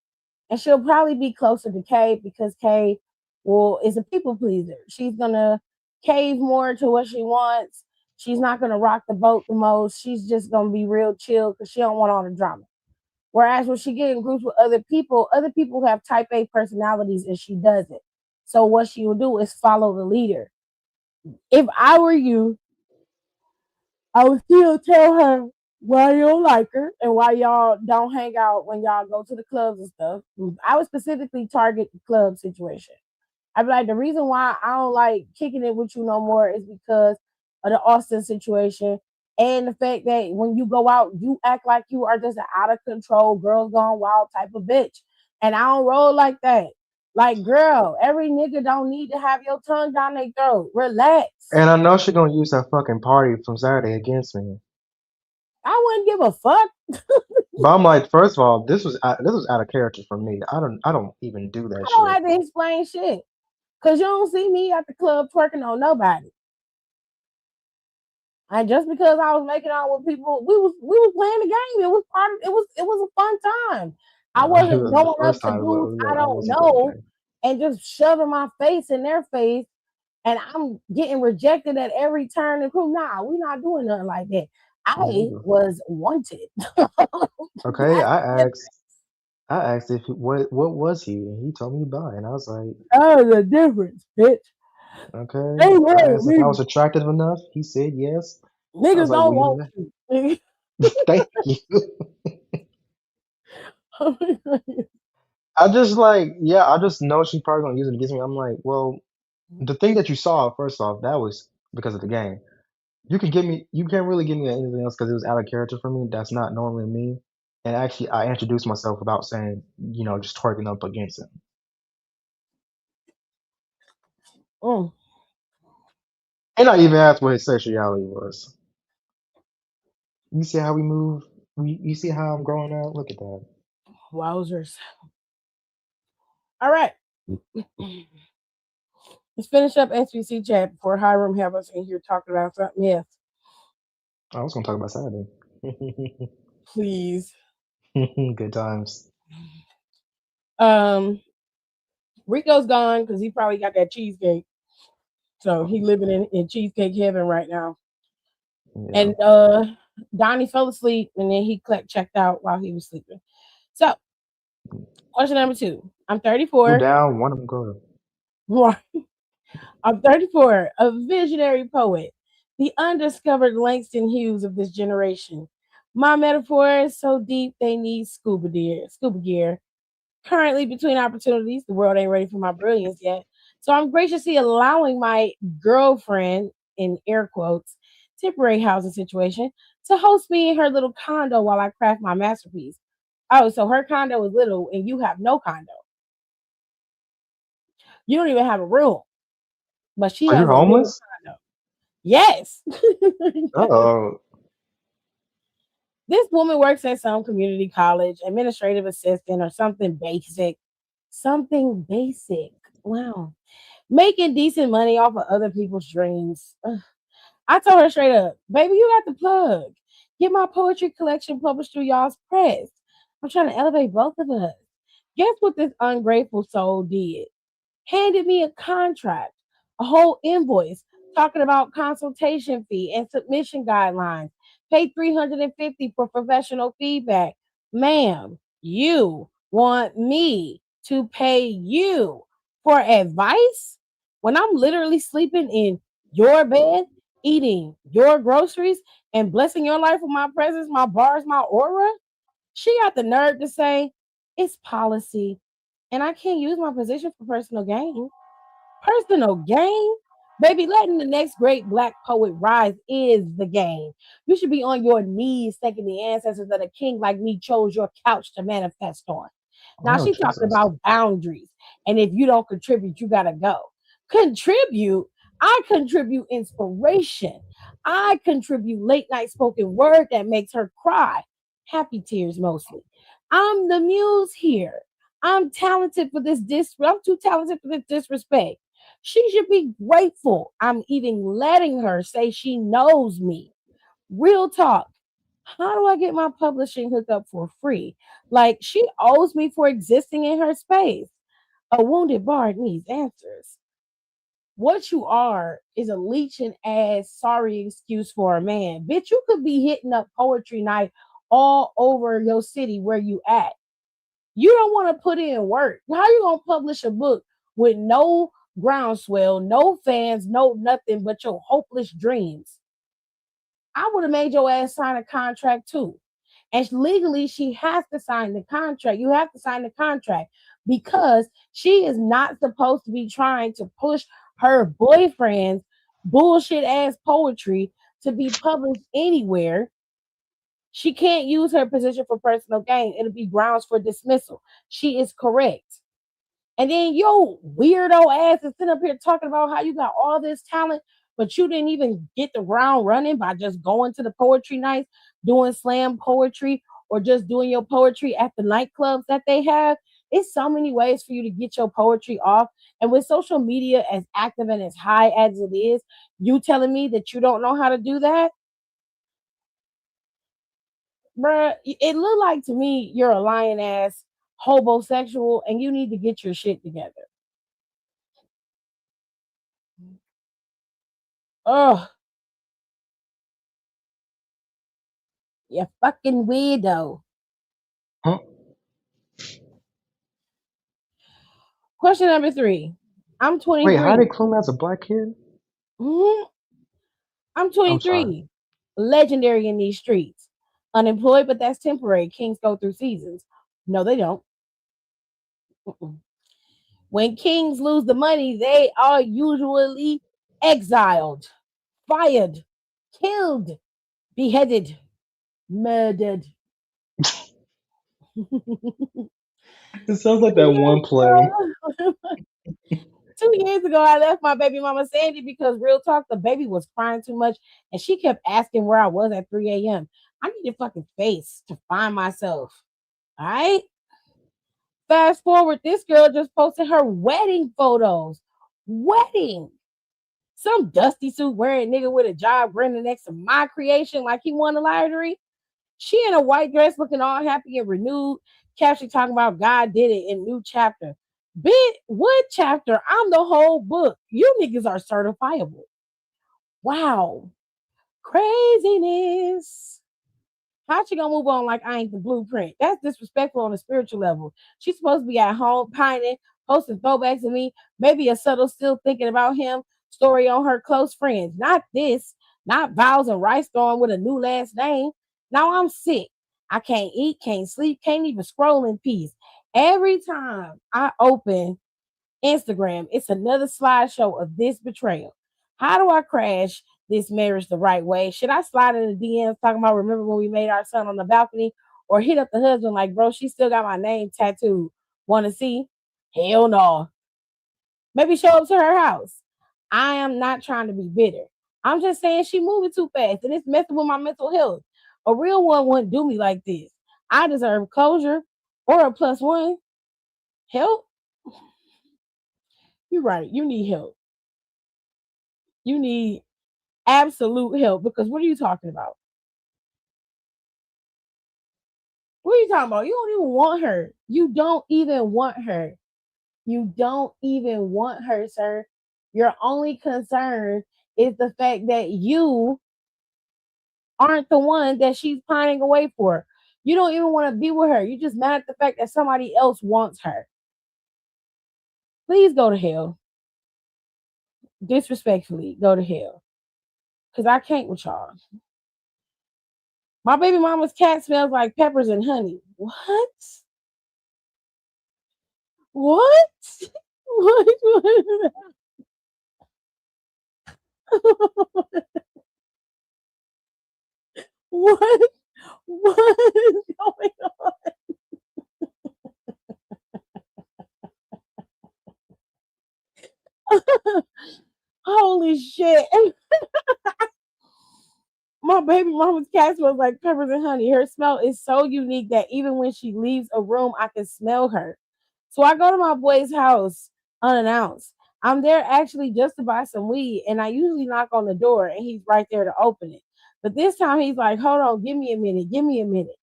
and she'll probably be closer to Kay because Kay is a people pleaser. She's gonna cave more to what she wants. She's not gonna rock the boat the most. She's just gonna be real chill because she don't want all the drama. Whereas when she get in groups with other people have type A personalities and she doesn't. So what she will do is follow the leader. If I were you, I would still tell her why you don't like her and why y'all don't hang out when y'all go to the clubs and stuff. I would specifically target the club situation. I'd be like, the reason why I don't like kicking it with you no more is because of the Austin situation and the fact that when you go out, you act like you are just an out of control, girls gone wild type of bitch. And I don't roll like that. Like, girl, every nigga don't need to have your tongue down their throat. Relax. And I know she's gonna use that fucking party from Saturday against me. I wouldn't give a fuck. But I'm like, first of all, this was out of character for me. I don't even do that I don't shit. have to explain shit. Cause you don't see me at the club twerking on nobody. And just because I was making out with people, we was playing the game. It was it was a fun time. I It wasn't was the going up first to time, dudes I I don't wasn't playing the know game. and just shoving my face in their face and I'm getting rejected at every turn and crew. Nah, we not doing nothing like that. I Never. was wanted. Okay, That's the I asked if what was he, and he told me bi, and I was like, That is the difference, bitch. okay. They I want asked if I me. was attractive enough. He said yes. I was Niggas like, don't well, want you. thank you. I just like, yeah, I just know she's probably gonna use it against me. I'm like, well, the thing that you saw, first off, that was because of the game. You can't really give me anything else because it was out of character for me. That's not normally me. And actually, I introduced myself without saying, just twerking up against him. And I even asked what his sexuality was. You see how we move? You see how I'm growing up? Look at that. Wowzers. All right. Let's finish up SVC chat before Hiram have us in here talking about something else. I was gonna talk about Saturday. Please. Good times. Um, Rico's gone because he probably got that cheesecake. So he living in cheesecake heaven right now. Yeah. And Donnie fell asleep and then he checked out while he was sleeping. So question number 2. I'm Two 34. down, one of them go. Right. I'm 34, a visionary poet, the undiscovered Langston Hughes of this generation. My metaphor is so deep they need scuba gear. Currently between opportunities, the world ain't ready for my brilliance yet. So I'm graciously allowing my girlfriend, in air quotes, temporary housing situation, to host me in her little condo while I craft my masterpiece. Oh, so her condo is little and you have no condo. You don't even have a room, but she Are you has a little homeless? condo. Yes. Oh, This woman works at some community college, administrative assistant or something basic. Something basic. Wow. Making decent money off of other people's dreams. Ugh. I told her straight up, baby, you got the plug. Get my poetry collection published through y'all's press. I'm trying to elevate both of us. Guess what this ungrateful soul did? Handed me a contract, a whole invoice talking about consultation fee and submission guidelines. Pay $350 for professional feedback. Ma'am, you want me to pay you for advice when I'm literally sleeping in your bed, eating your groceries, and blessing your life with my presence, my bars, my aura? She got the nerve to say, it's policy and I can't use my position for personal gain. Personal gain? Baby, letting the next great black poet rise is the game. You should be on your knees thanking the ancestors that a king like me chose your couch to manifest on. Now oh she talking Jesus. about boundaries. And if you don't contribute, you gotta go. Contribute. I contribute inspiration. I contribute late night spoken word that makes her cry. Happy tears mostly. I'm the muse here. I'm talented for this I'm too talented for this disrespect. She should be grateful. I'm even letting her say she knows me. Real talk. How do I get my publishing hookup for free? Like she owes me for existing in her space. A wounded bard needs answers. What you are is a leeching ass sorry excuse for a man. Bitch, you could be hitting up poetry night all over your city where you at. You don't want to put in work. How you gonna publish a book with no groundswell, no fans, no nothing but your hopeless dreams? I would have made your ass sign a contract too. And legally, she has to sign the contract. You have to sign the contract because she is not supposed to be trying to push her boyfriend's bullshit ass poetry to be published anywhere. She can't use her position for personal gain. It'll be grounds for dismissal. She is correct. And then yo, weirdo ass is sitting up here talking about how you got all this talent, but you didn't even get the ground running by just going to the poetry nights, doing slam poetry, or just doing your poetry at the nightclubs that they have. It's so many ways for you to get your poetry off. And with social media as active and as high as it is, you telling me that you don't know how to do that? Bruh, it looked like to me you're a lying ass homosexual and you need to get your shit together. Oh, you fucking weirdo. Huh? Question number 3. I'm Wait, how 23. did Clume as a black kid? Mhm. I'm I'm sorry. 23. Legendary in these streets. Unemployed, but that's temporary. Kings go through seasons. No, they don't. Mm-mm. When kings lose the money, they are usually exiled, fired, killed, beheaded, murdered. It sounds like that Yes, one play. bro. 2 years ago, I left my baby mama Sandy because real talk, the baby was crying too much and she kept asking where I was at 3 a.m. I need a fucking face to find myself. All right. Fast forward, this girl just posted her wedding photos. Wedding. Some dusty suit wearing nigga with a job grinning next to my creation like he won the lottery. She in a white dress looking all happy and renewed. Caption talking about God did it in new chapter. Bit what chapter? I'm the whole book. You niggas are certifiable. Wow. Craziness. How she gonna move on like I ain't the blueprint? That's disrespectful on a spiritual level. She's supposed to be at home pining, posting throwbacks of me, maybe a subtle still thinking about him story on her close friends. Not this, not vows and rice throwing with a new last name. Now I'm sick. I can't eat, can't sleep, can't even scroll in peace. Every time I open Instagram, it's another slideshow of this betrayal. How do I crash this marriage the right way? Should I slide in the DMs talking about remember when we made our son on the balcony, or hit up the husband like, bro, she still got my name tattooed. Want to see? Hell no. Maybe show up to her house. I am not trying to be bitter. I'm just saying she moving too fast and it's messing with my mental health. A real one wouldn't do me like this. I deserve closure or a plus one. Help? You're right. You need help. You need absolute help because what are you talking about? What are you talking about? You don't even want her. You don't even want her. You don't even want her, sir. Your only concern is the fact that you aren't the one that she's pining away for. You don't even want to be with her. You're just mad at the fact that somebody else wants her. Please go to hell. Disrespectfully, go to hell. Because I can't with y'all. My baby mama's cat smells like peppers and honey. What? What? What? What? What is going on? Holy shit. My baby mama's cat smells like peppers and honey. Her smell is so unique that even when she leaves a room, I can smell her. So I go to my boy's house unannounced. I'm there actually just to buy some weed, and I usually knock on the door, and he's right there to open it. But this time he's like, hold on, give me a minute, give me a minute.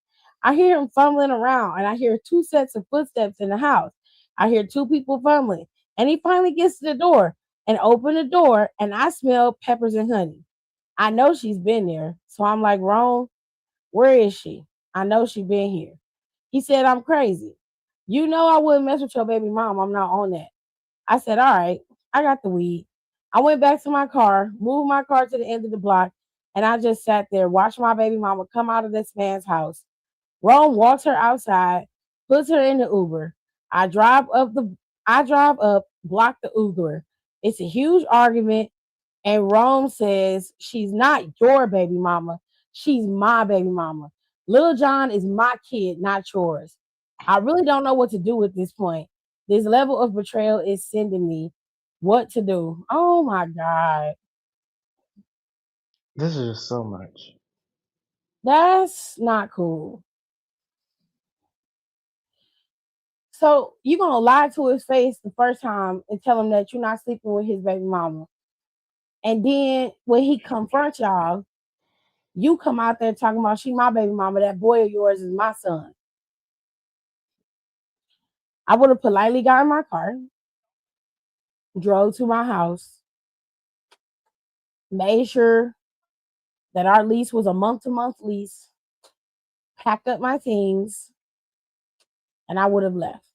I hear him fumbling around, and I hear two sets of footsteps in the house. I hear two people fumbling, and he finally gets to the door and open the door, and I smell peppers and honey. I know she's been there. So I'm like, Ron, where is she? I know she been here. He said, I'm crazy. You know I wouldn't mess with your baby mom. I'm not on that. I said, all right, I got the weed. I went back to my car, moved my car to the end of the block, and I just sat there, watched my baby mama come out of this man's house. Ron walks her outside, puts her in the Uber. I drive up block the Uber. It's a huge argument. And Rome says she's not your baby mama. She's my baby mama. Little John is my kid, not yours. I really don't know what to do at this point. This level of betrayal is sending me what to do. Oh my God. This is just so much. That's not cool. So you're going to lie to his face the first time and tell him that you're not sleeping with his baby mama. And then when he confronts y'all, you come out there talking about she my baby mama. That boy of yours is my son. I would have politely got in my car, drove to my house, made sure that our lease was a month-to-month lease, packed up my things, and I would have left.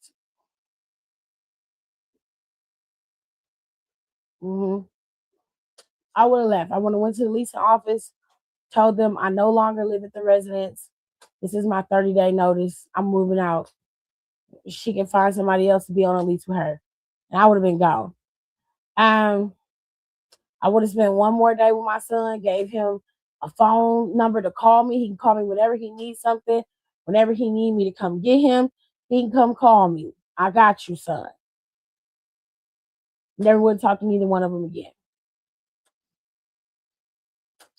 I would have left. I would have went to the leasing office, told them I no longer live at the residence. This is my 30-day notice. I'm moving out. She can find somebody else to be on a lease with her. And I would have been gone. I would have spent one more day with my son, gave him a phone number to call me. He can call me whenever he needs something. Whenever he need me to come get him, he can come call me. I got you, son. Never would talk to neither one of them again.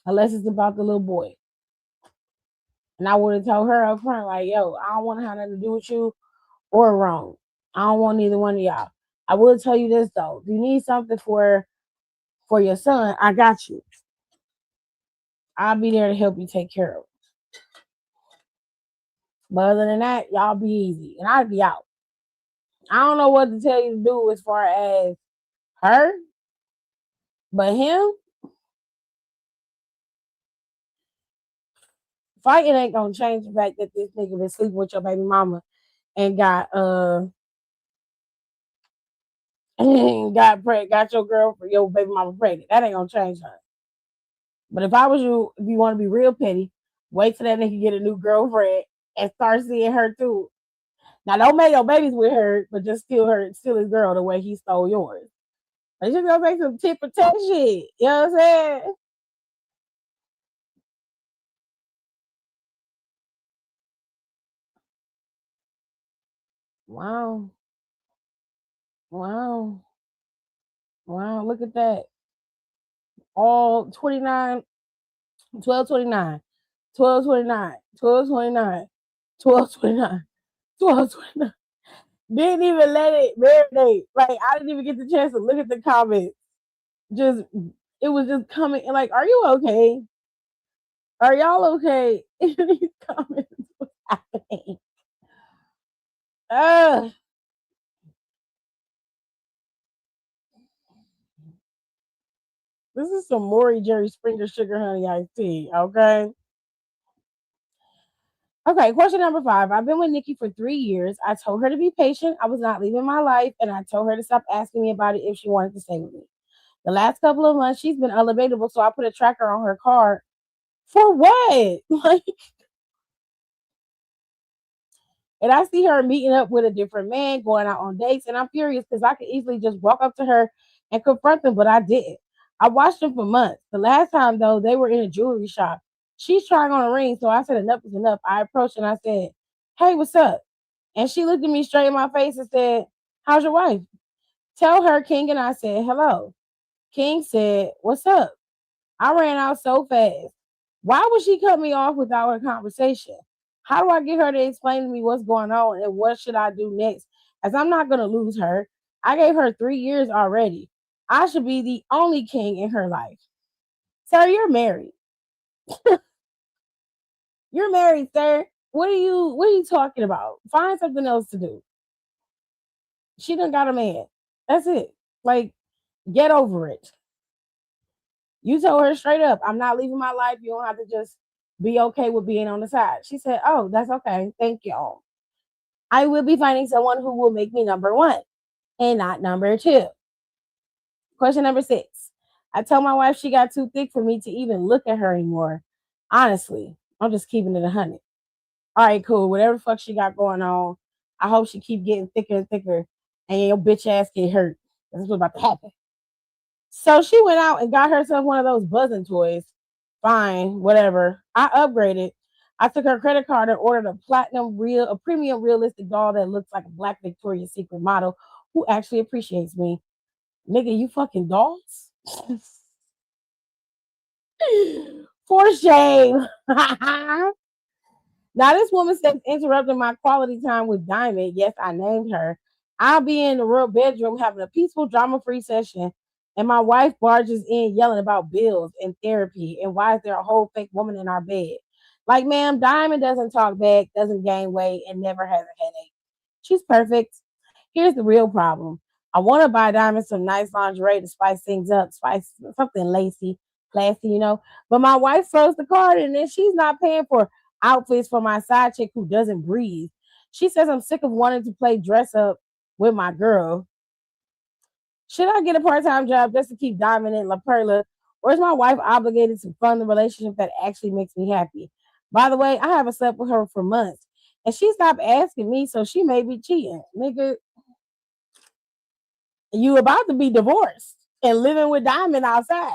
Unless it's about the little boy. And I would have told her up front, like, yo, I don't want to have nothing to do with you or wrong. I don't want neither one of y'all. I will tell you this though. If you need something for your son, I got you. I'll be there to help you take care of it. But other than that, y'all be easy. And I'd be out. I don't know what to tell you to do as far as her, but him, fighting ain't gonna change the fact that this nigga been sleeping with your baby mama and got got your girlfriend, your baby mama pregnant. That ain't gonna change her. But if I was you, if you want to be real petty, wait till that nigga get a new girlfriend and start seeing her too. Now don't make no babies with her, but just steal his girl the way he stole yours. Like, just gonna make some tit for tat shit. You know what I'm saying? Wow. Wow. Wow. Look at that. All 29, 1229, 1229, 1229, 1229, 1229. Didn't even let it marinate. Like, I didn't even get the chance to look at the comments. Just, it was just coming. Like, are you okay? Are y'all okay? These comments was happening. This is some Maury Jerry Springer sugar honey iced tea. Okay. Okay, question number 5. I've been with Nikki for 3 years. I told her to be patient. I was not leaving my life, and I told her to stop asking me about it if she wanted to stay with me. The last couple of months, she's been unavailable, so I put a tracker on her car. For what? Like, and I see her meeting up with a different man, going out on dates, and I'm furious because I could easily just walk up to her and confront them, but I didn't. I watched them for months. The last time, though, they were in a jewelry shop. She's trying on a ring, so I said enough is enough. I approached and I said, hey, what's up? And she looked at me straight in my face and said, how's your wife? Tell her, King, and I said, hello. King said, what's up? I ran out so fast. Why would she cut me off without a conversation? How do I get her to explain to me what's going on and what should I do next? As I'm not going to lose her. I gave her 3 years already. I should be the only king in her life. Sir, you're married. You're married, sir. What are you talking about? Find something else to do. She done got a man. That's it. Like, get over it. You told her straight up, I'm not leaving my life. You don't have to just be okay with being on the side. She said, oh, that's okay. Thank you. I will be finding someone who will make me number 1 and not number 2. Question number 6. I told my wife she got too thick for me to even look at her anymore. Honestly, I'm just keeping it 100. All right, cool. Whatever the fuck she got going on, I hope she keep getting thicker and thicker and your bitch ass get hurt. That's what's about to happen. So she went out and got herself one of those buzzing toys. Fine, whatever. I upgraded. I took her credit card and ordered a premium realistic doll that looks like a black Victoria's Secret model who actually appreciates me. Nigga, you fucking dolls? For shame. Now, this woman says interrupting my quality time with Diamond. Yes, I named her. I'll be in the real bedroom having a peaceful, drama-free session, and my wife barges in yelling about bills and therapy, and why is there a whole fake woman in our bed? Like, ma'am, Diamond doesn't talk back, doesn't gain weight, and never has a headache. She's perfect. Here's the real problem. I want to buy Diamond some nice lingerie to spice things up, spice something lacy, classy, But my wife froze the card, and then she's not paying for outfits for my side chick who doesn't breathe. She says I'm sick of wanting to play dress up with my girl. Should I get a part-time job just to keep Diamond in La Perla, or is my wife obligated to fund the relationship that actually makes me happy? By the way, I haven't slept with her for months, and she stopped asking me, so she may be cheating. Nigga, you about to be divorced and living with Diamond outside.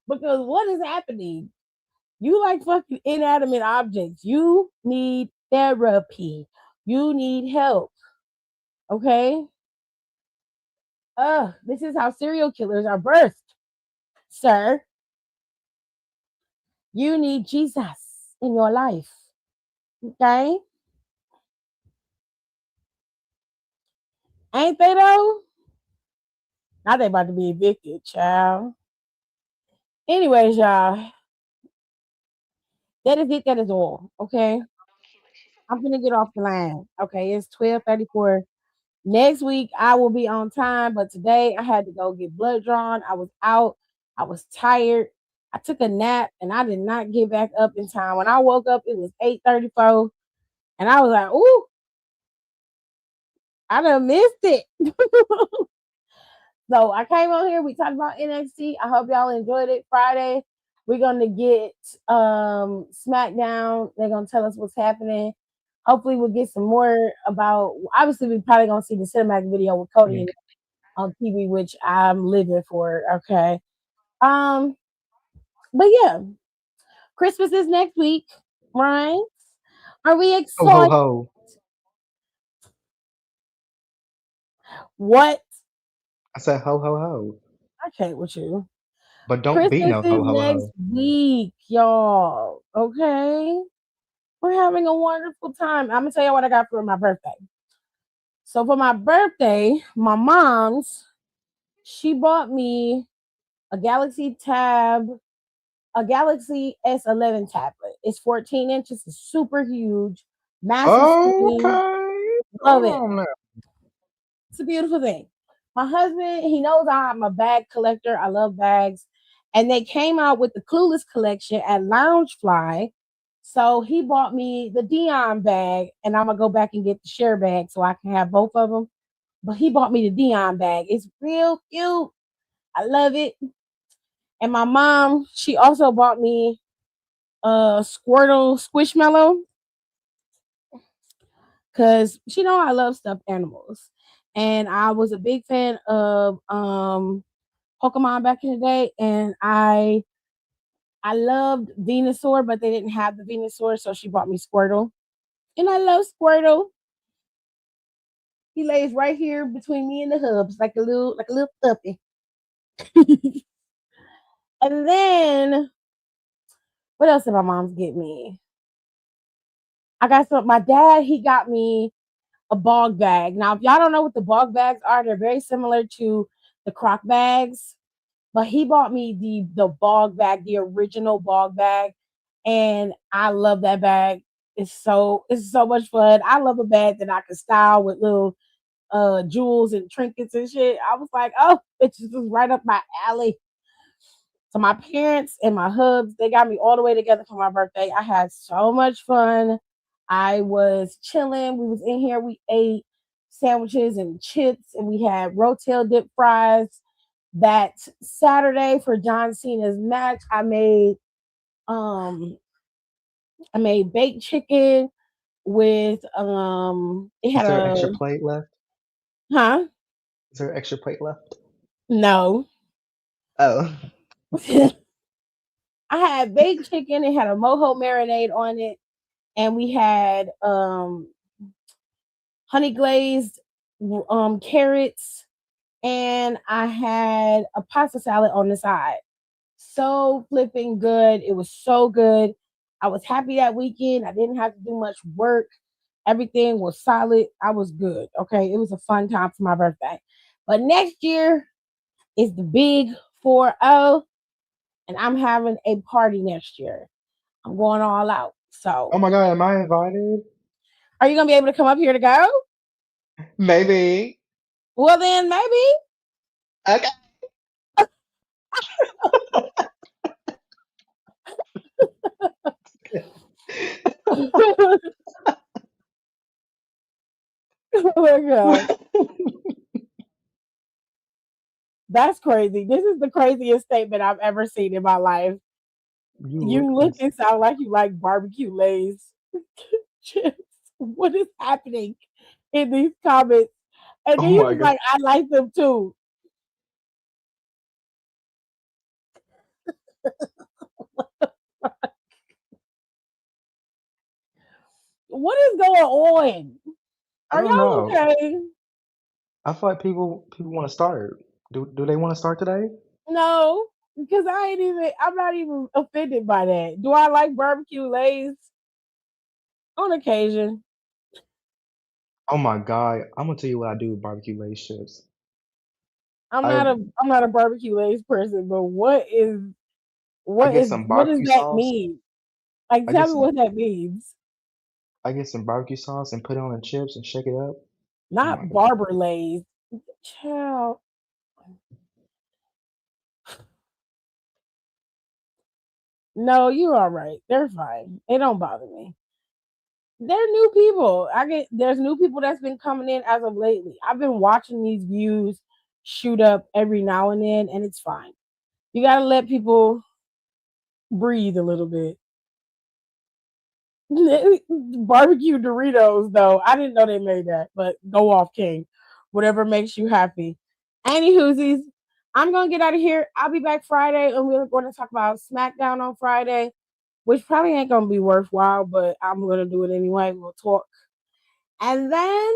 Because what is happening? You like fucking inanimate objects. You need therapy. You need help. Okay? This is how serial killers are birthed, sir. You need Jesus in your life. Okay? Ain't they though? Now they about to be evicted, child. Anyways, y'all, that is it. That is all. Okay. I'm gonna get off the line. Okay, it's 12:34. Next week I will be on time, but today I had to go get blood drawn. I was out. I was tired. I took a nap and I did not get back up in time. When I woke up, it was 8:34, and I was like, "Ooh, I done missed it." So I came on here. We talked about NXT. I hope y'all enjoyed it. Friday, we're gonna get SmackDown. They're gonna tell us what's happening. Hopefully, we'll get some more about. Obviously, we probably gonna see the cinematic video with Cody on TV, which I'm living for. Okay. Um, but yeah, Christmas is next week, right? Are we Ho ho excited? ho. What? I said ho ho ho. I can't with you. But don't be Christmas no is ho ho next ho. week, y'all. Okay. We're having a wonderful time. I'm gonna tell you what I got for my birthday. So for my birthday, my mom's she bought me a Galaxy Tab, a Galaxy S11 tablet. It's 14 inches. It's super huge, massive screen. Okay. Love Hold it. on now. It's a beautiful thing. My husband, he knows I'm a bag collector. I love bags. And they came out with the Clueless collection at Loungefly. So he bought me the Dion bag, and I'm gonna go back and get the share bag so I can have both of them. But he bought me the Dion bag. It's real cute. I love it. And my mom, she also bought me a Squirtle Squishmallow because she know I love stuffed animals. And I was a big fan of Pokemon back in the day, and I loved Venusaur, but they didn't have the Venusaur, so she bought me Squirtle, and I love Squirtle. He lays right here between me and the hubs, like a little puppy. And then what else did my mom's get me? I got some. My dad he got me a bog bag. Now, if y'all don't know what the bog bags are, they're very similar to the crock bags. But he bought me the bog bag, the original bog bag, and I love that bag. It's so much fun. I love a bag that I can style with little jewels and trinkets and shit. I was like, oh, it's just right up my alley. So my parents and my hubs, they got me all the way together for my birthday. I had so much fun. I was chilling. We was in here. We ate sandwiches and chips, and we had rotel dip fries. That Saturday for John Cena's match, um I made baked chicken with it Is had there a extra plate left? huh? Is there extra plate left? No. Oh. I had baked chicken, it had a mojo marinade on it, and we had honey glazed carrots, and I had a pasta salad on the side. So flipping good. It was so good. I was happy that weekend. I didn't have to do much work. Everything was solid. I was good. Okay. It was a fun time for my birthday. But next year is the big 4-0, and I'm having a party next year. I'm going all out. Oh So, my god, am I invited? are you going to be able to come up here to go? Maybe. Well, then maybe. Okay. Oh my God. That's crazy. This is the craziest statement I've ever seen in my life. You look You look crazy. and sound like you like barbecue lays chips. What is happening in these comments? And Oh then you my was god. like, I like them too. What is going on? I Are don't y'all know. okay? I feel like people want to start. Do they want to start today? No, because I'm not even offended by that. Do I like barbecue lays? On occasion. Oh my God, I'm gonna tell you what I do with barbecue Lay's chips. I'm I not a barbecue lays person, but I get some what does barbecue that sauce. mean? Like I get tell me some what that means. I get some barbecue sauce and put it on the chips and shake it up. Oh my Not God. barber lays. Child. No, you're all right. They're fine. They don't bother me. They're new people. There's new people that's been coming in as of lately. I've been watching these views shoot up every now and then, and it's fine. You gotta let people breathe a little bit. Barbecue Doritos, though. I didn't know they made that, but go off, King. Whatever makes you happy. Anywhoosies, I'm gonna get out of here. I'll be back Friday, and we're going to talk about SmackDown on Friday, which probably ain't gonna be worthwhile, but I'm gonna do it anyway. We'll talk, and then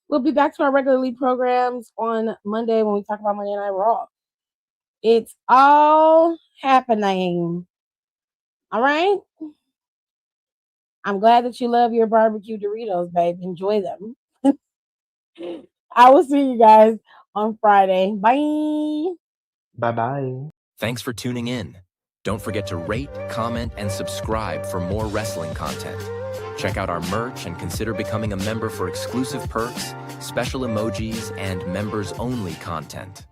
we'll be back to our regularly programs on Monday when we talk about Monday Night Raw. It's all happening. All right. I'm glad that you love your barbecue Doritos, babe. Enjoy them. I will see you guys on Friday. Bye. Bye bye. Thanks for tuning in. Don't forget to rate, comment, and subscribe for more wrestling content. Check out our merch and consider becoming a member for exclusive perks, special emojis, and members-only content.